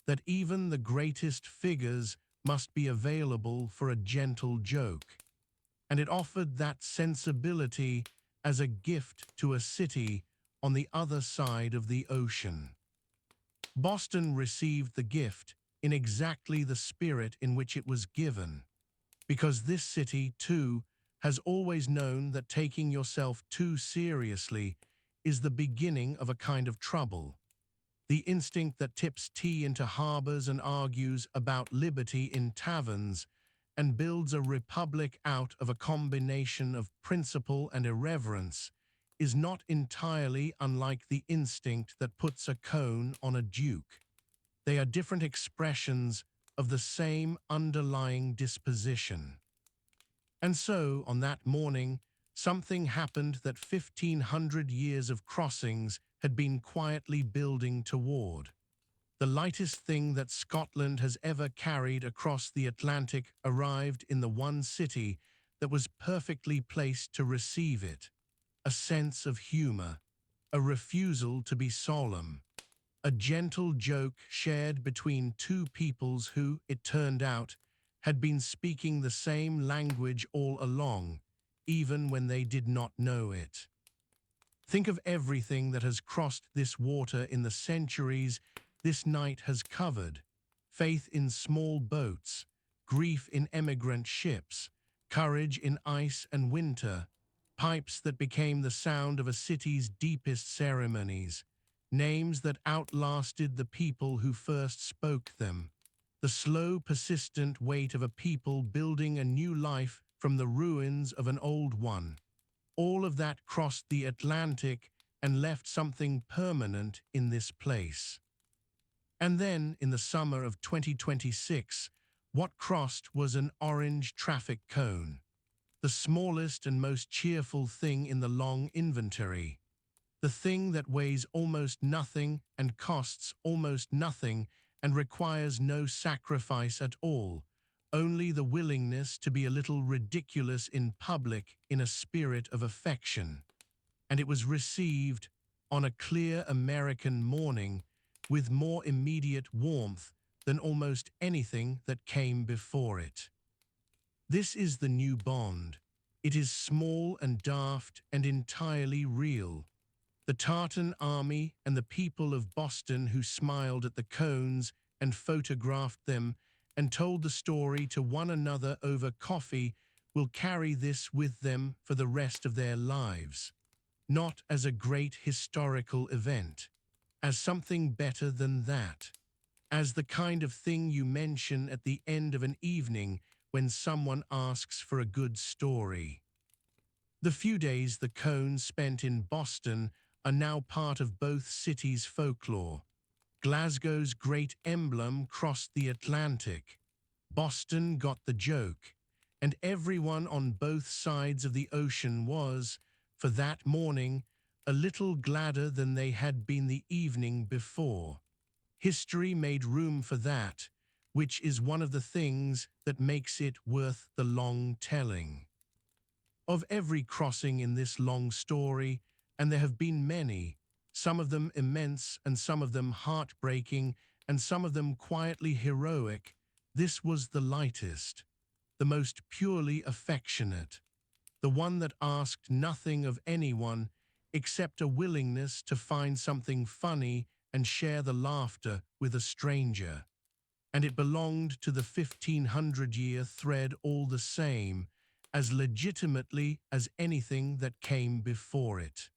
that even the greatest figures must be available for a gentle joke. And it offered that sensibility as a gift to a city on the other side of the ocean. Boston received the gift in exactly the spirit in which it was given, because this city, too, has always known that taking yourself too seriously is the beginning of a kind of trouble. The instinct that tips tea into harbors and argues about liberty in taverns and builds a republic out of a combination of principle and irreverence is not entirely unlike the instinct that puts a cone on a duke. They are different expressions of the same underlying disposition. And so, on that morning, something happened that 1,500 years of crossings had been quietly building toward. The lightest thing that Scotland has ever carried across the Atlantic arrived in the one city that was perfectly placed to receive it. A sense of humor, a refusal to be solemn, a gentle joke shared between two peoples who, it turned out, had been speaking the same language all along, even when they did not know it. Think of everything that has crossed this water in the centuries this night has covered: faith in small boats, grief in emigrant ships, courage in ice and winter, pipes that became the sound of a city's deepest ceremonies, names that outlasted the people who first spoke them, the slow, persistent weight of a people building a new life from the ruins of an old one. All of that crossed the Atlantic and left something permanent in this place. And then, in the summer of 2026, what crossed was an orange traffic cone, the smallest and most cheerful thing in the long inventory, the thing that weighs almost nothing and costs almost nothing and requires no sacrifice at all, only the willingness to be a little ridiculous in public in a spirit of affection. And it was received, on a clear American morning, with more immediate warmth than almost anything that came before it. This is the new bond. It is small and daft and entirely real. The Tartan Army and the people of Boston who smiled at the cones and photographed them and told the story to one another over coffee will carry this with them for the rest of their lives, not as a great historical event, as something better than that, as the kind of thing you mention at the end of an evening when someone asks for a good story. The few days the cones spent in Boston are now part of both cities' folklore. Glasgow's great emblem crossed the Atlantic. Boston got the joke, and everyone on both sides of the ocean was, for that morning, a little gladder than they had been the evening before. History made room for that, which is one of the things that makes it worth the long telling. Of every crossing in this long story, and there have been many, some of them immense and some of them heartbreaking and some of them quietly heroic, this was the lightest, the most purely affectionate, the one that asked nothing of anyone except a willingness to find something funny and share the laughter with a stranger. And it belonged to the 1500-year thread all the same, as legitimately as anything that came before it.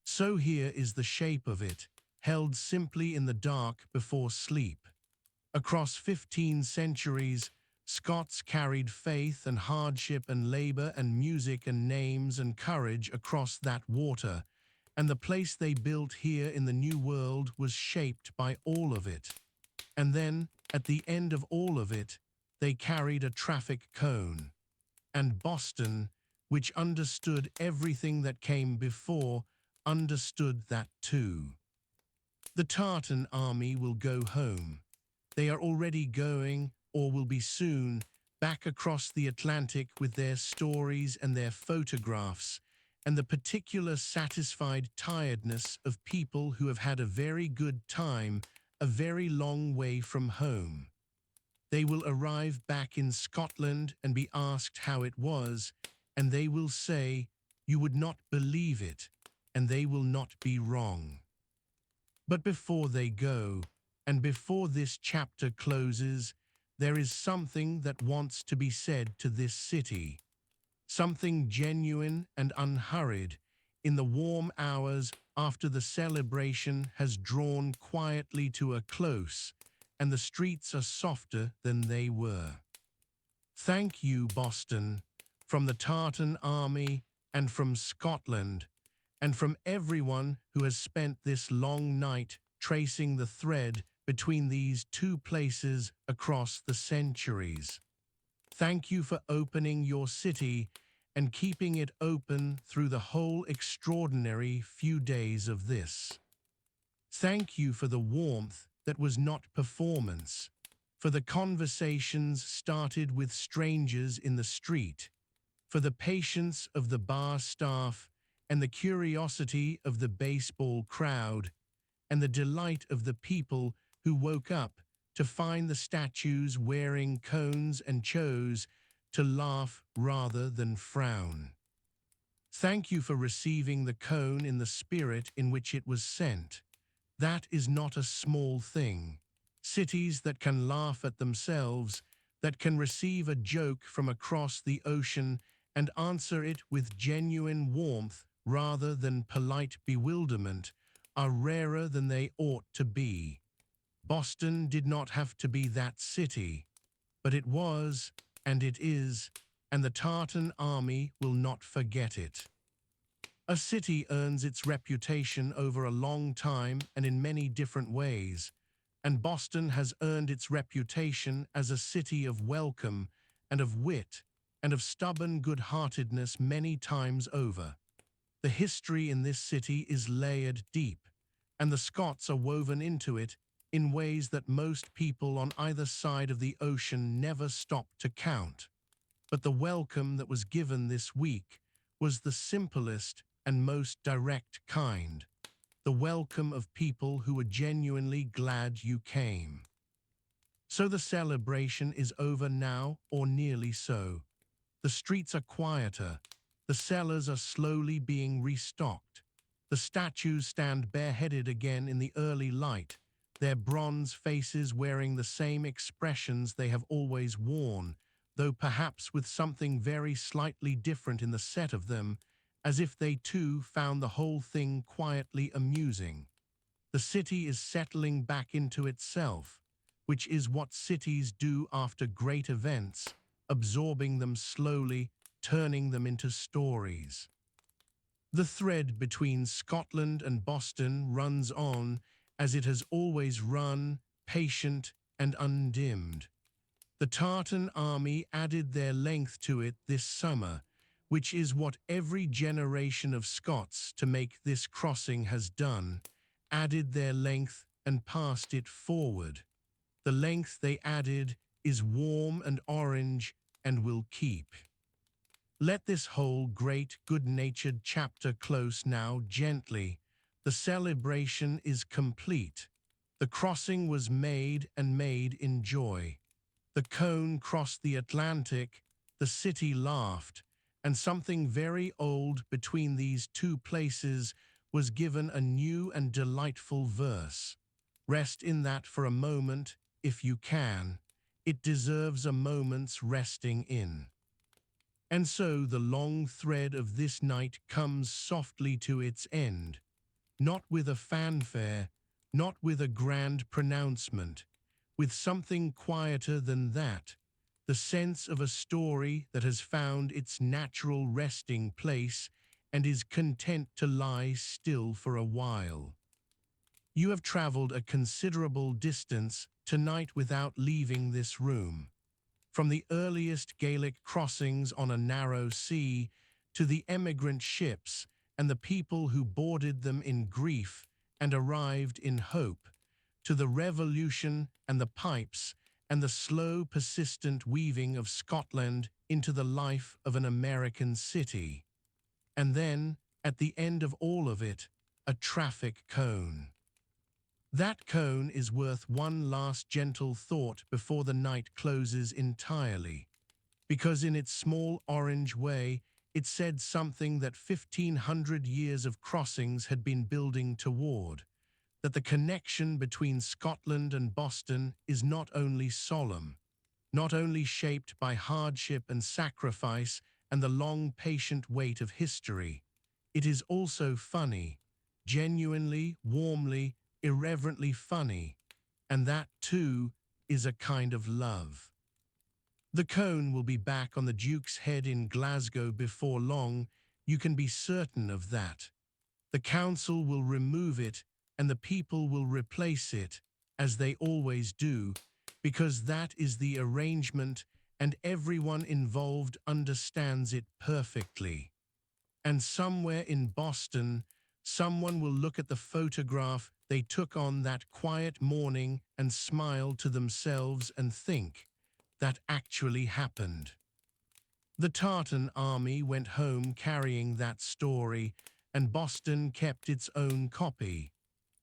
So here is the shape of it, held simply in the dark before sleep. Across 15 centuries, Scots carried faith and hardship and labor and music and names and courage across that water, and the place they built here in the New World was shaped by all of it. And then, at the end of all of it, they carried a traffic cone. And Boston, which understood everything that came before, understood that too. The Tartan Army will go home. They are already going, or will be soon, back across the Atlantic with their stories and their photographs, and the particular satisfied tiredness of people who have had a very good time, a very long way from home. They will arrive back in Scotland and be asked how it was, and they will say, "You would not believe it," and they will not be wrong. But before they go, and before this chapter closes, there is something that wants to be said to this city, something genuine and unhurried, in the warm hours after the celebration has drawn quietly to a close, and the streets are softer than they were. Thank you, Boston, from the Tartan Army and from Scotland, and from everyone who has spent this long night tracing the thread between these two places across the centuries. Thank you for opening your city and keeping it open through the whole extraordinary few days of this. Thank you for the warmth that was not performance, for the conversations started with strangers in the street, for the patience of the bar staff and the curiosity of the baseball crowd, and the delight of the people who woke up to find the statues wearing cones and chose to laugh rather than frown. Thank you for receiving the cone in the spirit in which it was sent. That is not a small thing. Cities that can laugh at themselves, that can receive a joke from across the ocean and answer it with genuine warmth rather than polite bewilderment, are rarer than they ought to be. Boston did not have to be that city, but it was, and it is, and the Tartan Army will not forget it. A city earns its reputation over a long time and in many different ways, and Boston has earned its reputation as a city of welcome and of wit and of stubborn good-heartedness many times over. The history in this city is layered deep, and the Scots are woven into it in ways that most people on either side of the ocean never stop to count. But the welcome that was given this week was the simplest and most direct kind, the welcome of people who were genuinely glad you came. So the celebration is over now, or nearly so. The streets are quieter, the cellars are slowly being restocked. The statues stand bareheaded again in the early light, their bronze faces wearing the same expressions they have always worn, though perhaps with something very slightly different in the set of them, as if they too found the whole thing quietly amusing. The city is settling back into itself, which is what cities do after great events, absorbing them slowly, turning them into stories. The thread between Scotland and Boston runs on, as it has always run, patient and undimmed. The Tartan Army added their length to it this summer, which is what every generation of Scots to make this crossing has done, added their length and passed it forward. The length they added is warm and orange and will keep. Let this whole great good-natured chapter close now gently. The celebration is complete. The crossing was made and made in joy. The cone crossed the Atlantic, the city laughed, and something very old between these two places was given a new and delightful verse. Rest in that for a moment, if you can. It deserves a moment's resting in. And so the long thread of this night comes softly to its end, not with a fanfare, not with a grand pronouncement, with something quieter than that, the sense of a story that has found its natural resting place and is content to lie still for a while. You have traveled a considerable distance tonight without leaving this room. From the earliest Gaelic crossings on a narrow sea to the emigrant ships and the people who boarded them in grief and arrived in hope, to the revolution and the pipes and the slow, persistent weaving of Scotland into the life of an American city. And then, at the end of all of it, a traffic cone. That cone is worth one last gentle thought before the night closes entirely, because in its small orange way, it said something that 1,500 years of crossings had been building toward, that the connection between Scotland and Boston is not only solemn, not only shaped by hardship and sacrifice and the long patient wait of history, it is also funny, genuinely, warmly, irreverently funny, and that, too, is a kind of love. The cone will be back on the Duke's Head in Glasgow before long, you can be certain of that. The council will remove it, and the people will replace it, as they always do, because that is the arrangement, and everyone involved understands it perfectly. And somewhere in Boston, someone will look at the photograph they took on that quiet morning and smile to themselves and think, that actually happened. The Tartan Army went home carrying that story, and Boston kept its own copy.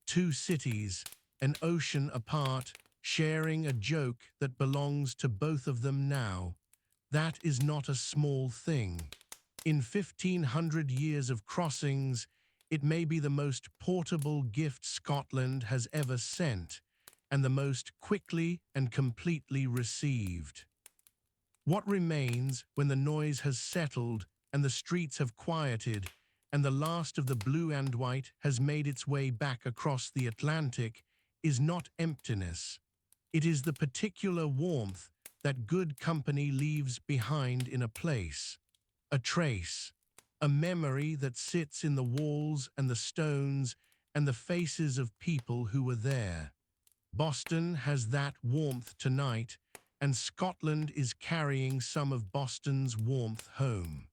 Two cities, an ocean apart, sharing a joke that belongs to both of them now. That is not a small thing. In 1,500 years of crossings, it may be the most portable gift Scotland has ever sent, and the most quickly and completely received. What remains when the noise has settled and the streets have quieted, and the last of the blue and white has made its way back across the Atlantic, is not emptiness. It is the particular warmth that good company leaves behind in a place. A trace, a memory that sits in the walls and the stones and the faces of people who were there. Boston has that warmth tonight, and Scotland is carrying some of Boston's warmth home.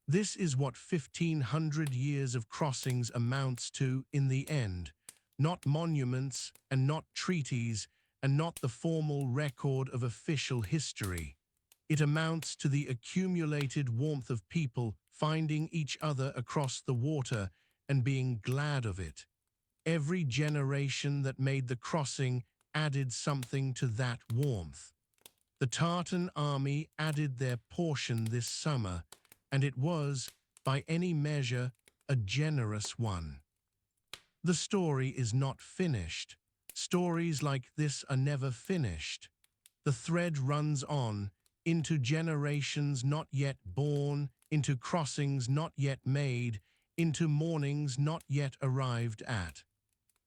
This is what 1,500 years of crossings amounts to in the end, not monuments and not treaties and not the formal record of official history. It amounts to the accumulated warmth of people finding each other across the water and being glad of it. Every generation that made the crossing added something to that warmth. The Tartan Army added their portion this summer, and it was, by any measure, a generous one. The story is not finished. Stories like this are never finished. The thread runs on, into generations not yet born, into crossings not yet made, into mornings not yet arrived at.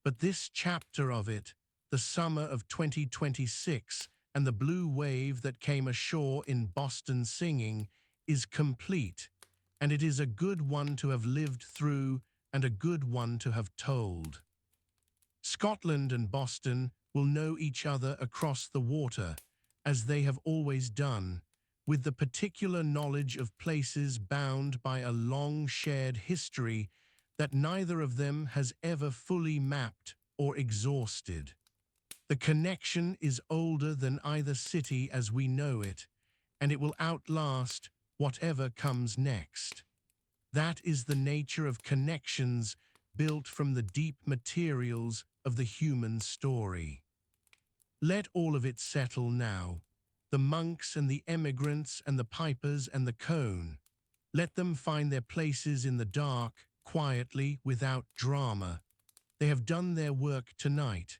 But this chapter of it, the summer of 2026, and the blue wave that came ashore in Boston singing, is complete, and it is a good one to have lived through and a good one to have told. Scotland and Boston will know each other across the water, as they have always done, with the particular knowledge of places bound by a long shared history that neither of them has ever fully mapped or exhausted. The connection is older than either city as we know it, and it will outlast whatever comes next. That is the nature of connections built from the deep materials of the human story. Let all of it settle now. The monks and the emigrants and the pipers and the cone. Let them find their places in the dark, quietly, without drama. They have done their work tonight.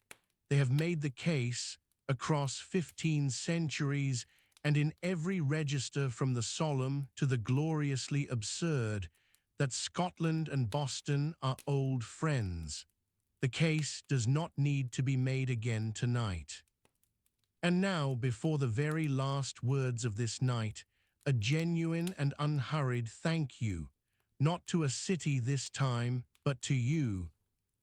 They have made the case across 15 centuries and in every register from the solemn to the gloriously absurd that Scotland and Boston are old friends. The case does not need to be made again tonight. And now, before the very last words of this night, a genuine and unhurried thank you, not to a city this time, but to you,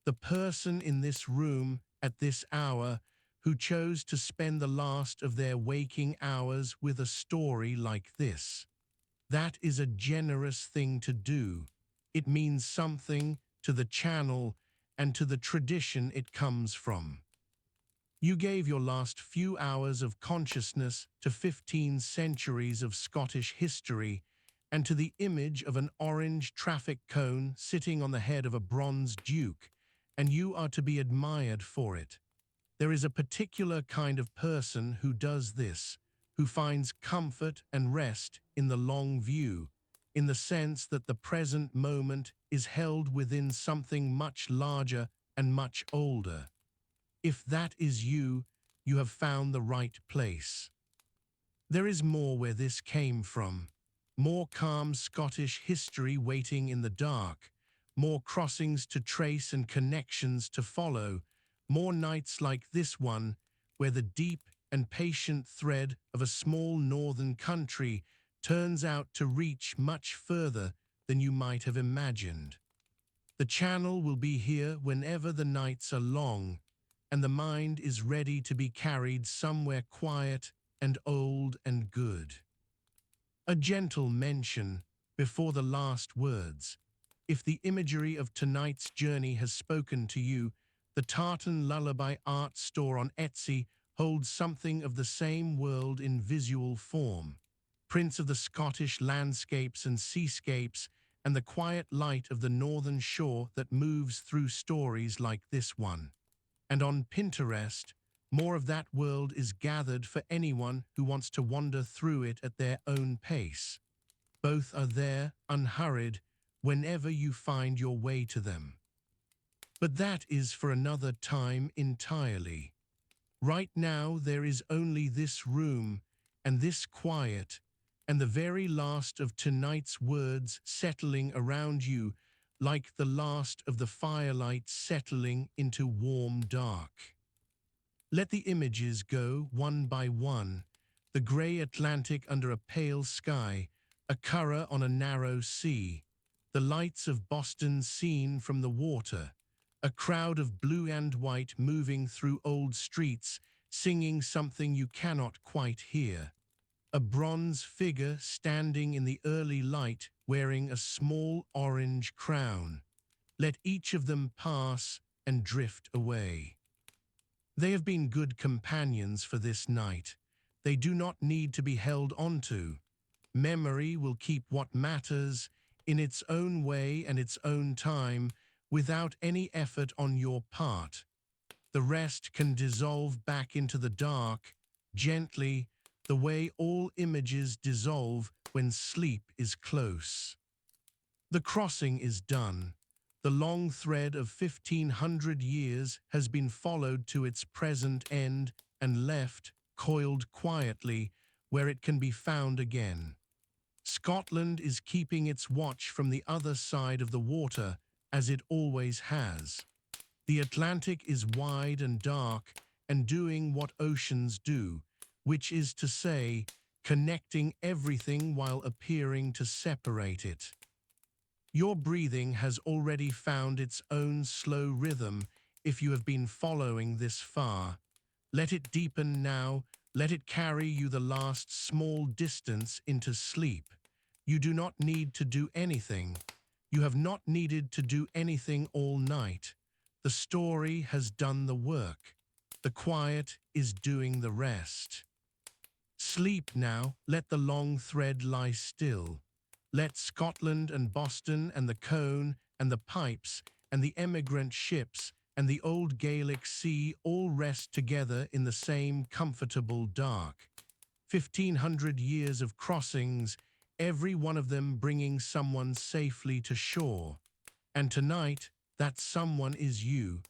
the person in this room at this hour who chose to spend the last of their waking hours with a story like this. That is a generous thing to do. It means something to the channel and to the tradition it comes from. You gave your last few hours of consciousness to 15 centuries of Scottish history and to the image of an orange traffic cone sitting on the head of a bronze duke, and you are to be admired for it. There is a particular kind of person who does this, who finds comfort and rest in the long view, in the sense that the present moment is held within something much larger and much older. If that is you, you have found the right place. There is more where this came from. More calm Scottish history waiting in the dark. More crossings to trace and connections to follow. More nights like this one, where the deep and patient thread of a small northern country turns out to reach much further than you might have imagined. The channel will be here whenever the nights are long, and the mind is ready to be carried somewhere quiet and old and good. A gentle mention before the last words. If the imagery of tonight's journey has spoken to you, the Tartan Lullaby art store on Etsy holds something of the same world in visual form. Prints of the Scottish landscapes and seascapes and the quiet light of the northern shore that moves through stories like this one. And on Pinterest, more of that world is gathered for anyone who wants to wander through it at their own pace. Both are there, unhurried, whenever you find your way to them. But that is for another time entirely. Right now there is only this room and this quiet and the very last of tonight's words settling around you like the last of the firelight settling into warm dark. Let the images go one by one, the grey Atlantic under a pale sky, a curragh on a narrow sea, the lights of Boston seen from the water, a crowd of blue and white moving through old streets, singing something you cannot quite hear. A bronze figure standing in the early light wearing a small orange crown. Let each of them pass and drift away. They have been good companions for this night. They do not need to be held onto. Memory will keep what matters in its own way and its own time without any effort on your part. The rest can dissolve back into the dark, gently, the way all images dissolve when sleep is close. The crossing is done. The long thread of 1,500 years has been followed to its present end and left, coiled quietly, where it can be found again. Scotland is keeping its watch from the other side of the water, as it always has. The Atlantic is wide and dark and doing what oceans do, which is to say, connecting everything while appearing to separate it. Your breathing has already found its own slow rhythm if you have been following this far. Let it deepen now, let it carry you the last small distance into sleep. You do not need to do anything. You have not needed to do anything all night. The story has done the work. The quiet is doing the rest. Sleep now, let the long thread lie still. Let Scotland and Boston and the Cone and the Pipes and the emigrant ships and the old Gaelic sea all rest together in the same comfortable dark. 1,500 years of crossings, every one of them bringing someone safely to shore. And tonight, that someone is you.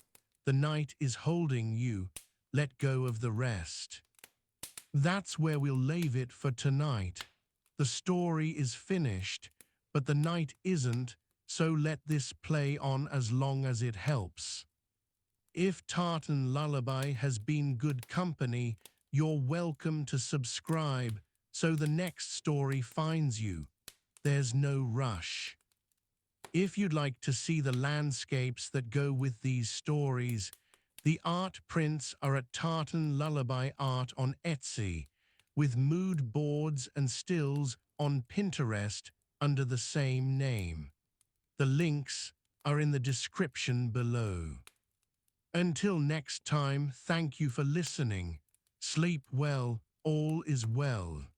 The night is holding you. Let go of the rest. That's where we'll leave it for tonight. The story is finished, but the night isn't, so let this play on as long as it helps. If Tartan Lullaby has been good company, you're welcome to subscribe so the next story finds you. There's no rush. If you'd like to see the landscapes that go with these stories, the art prints are at Tartan Lullaby Art on Etsy, with mood boards and stills on Pinterest under the same name. The links are in the description below. Until next time, thank you for listening. Sleep well, all is well.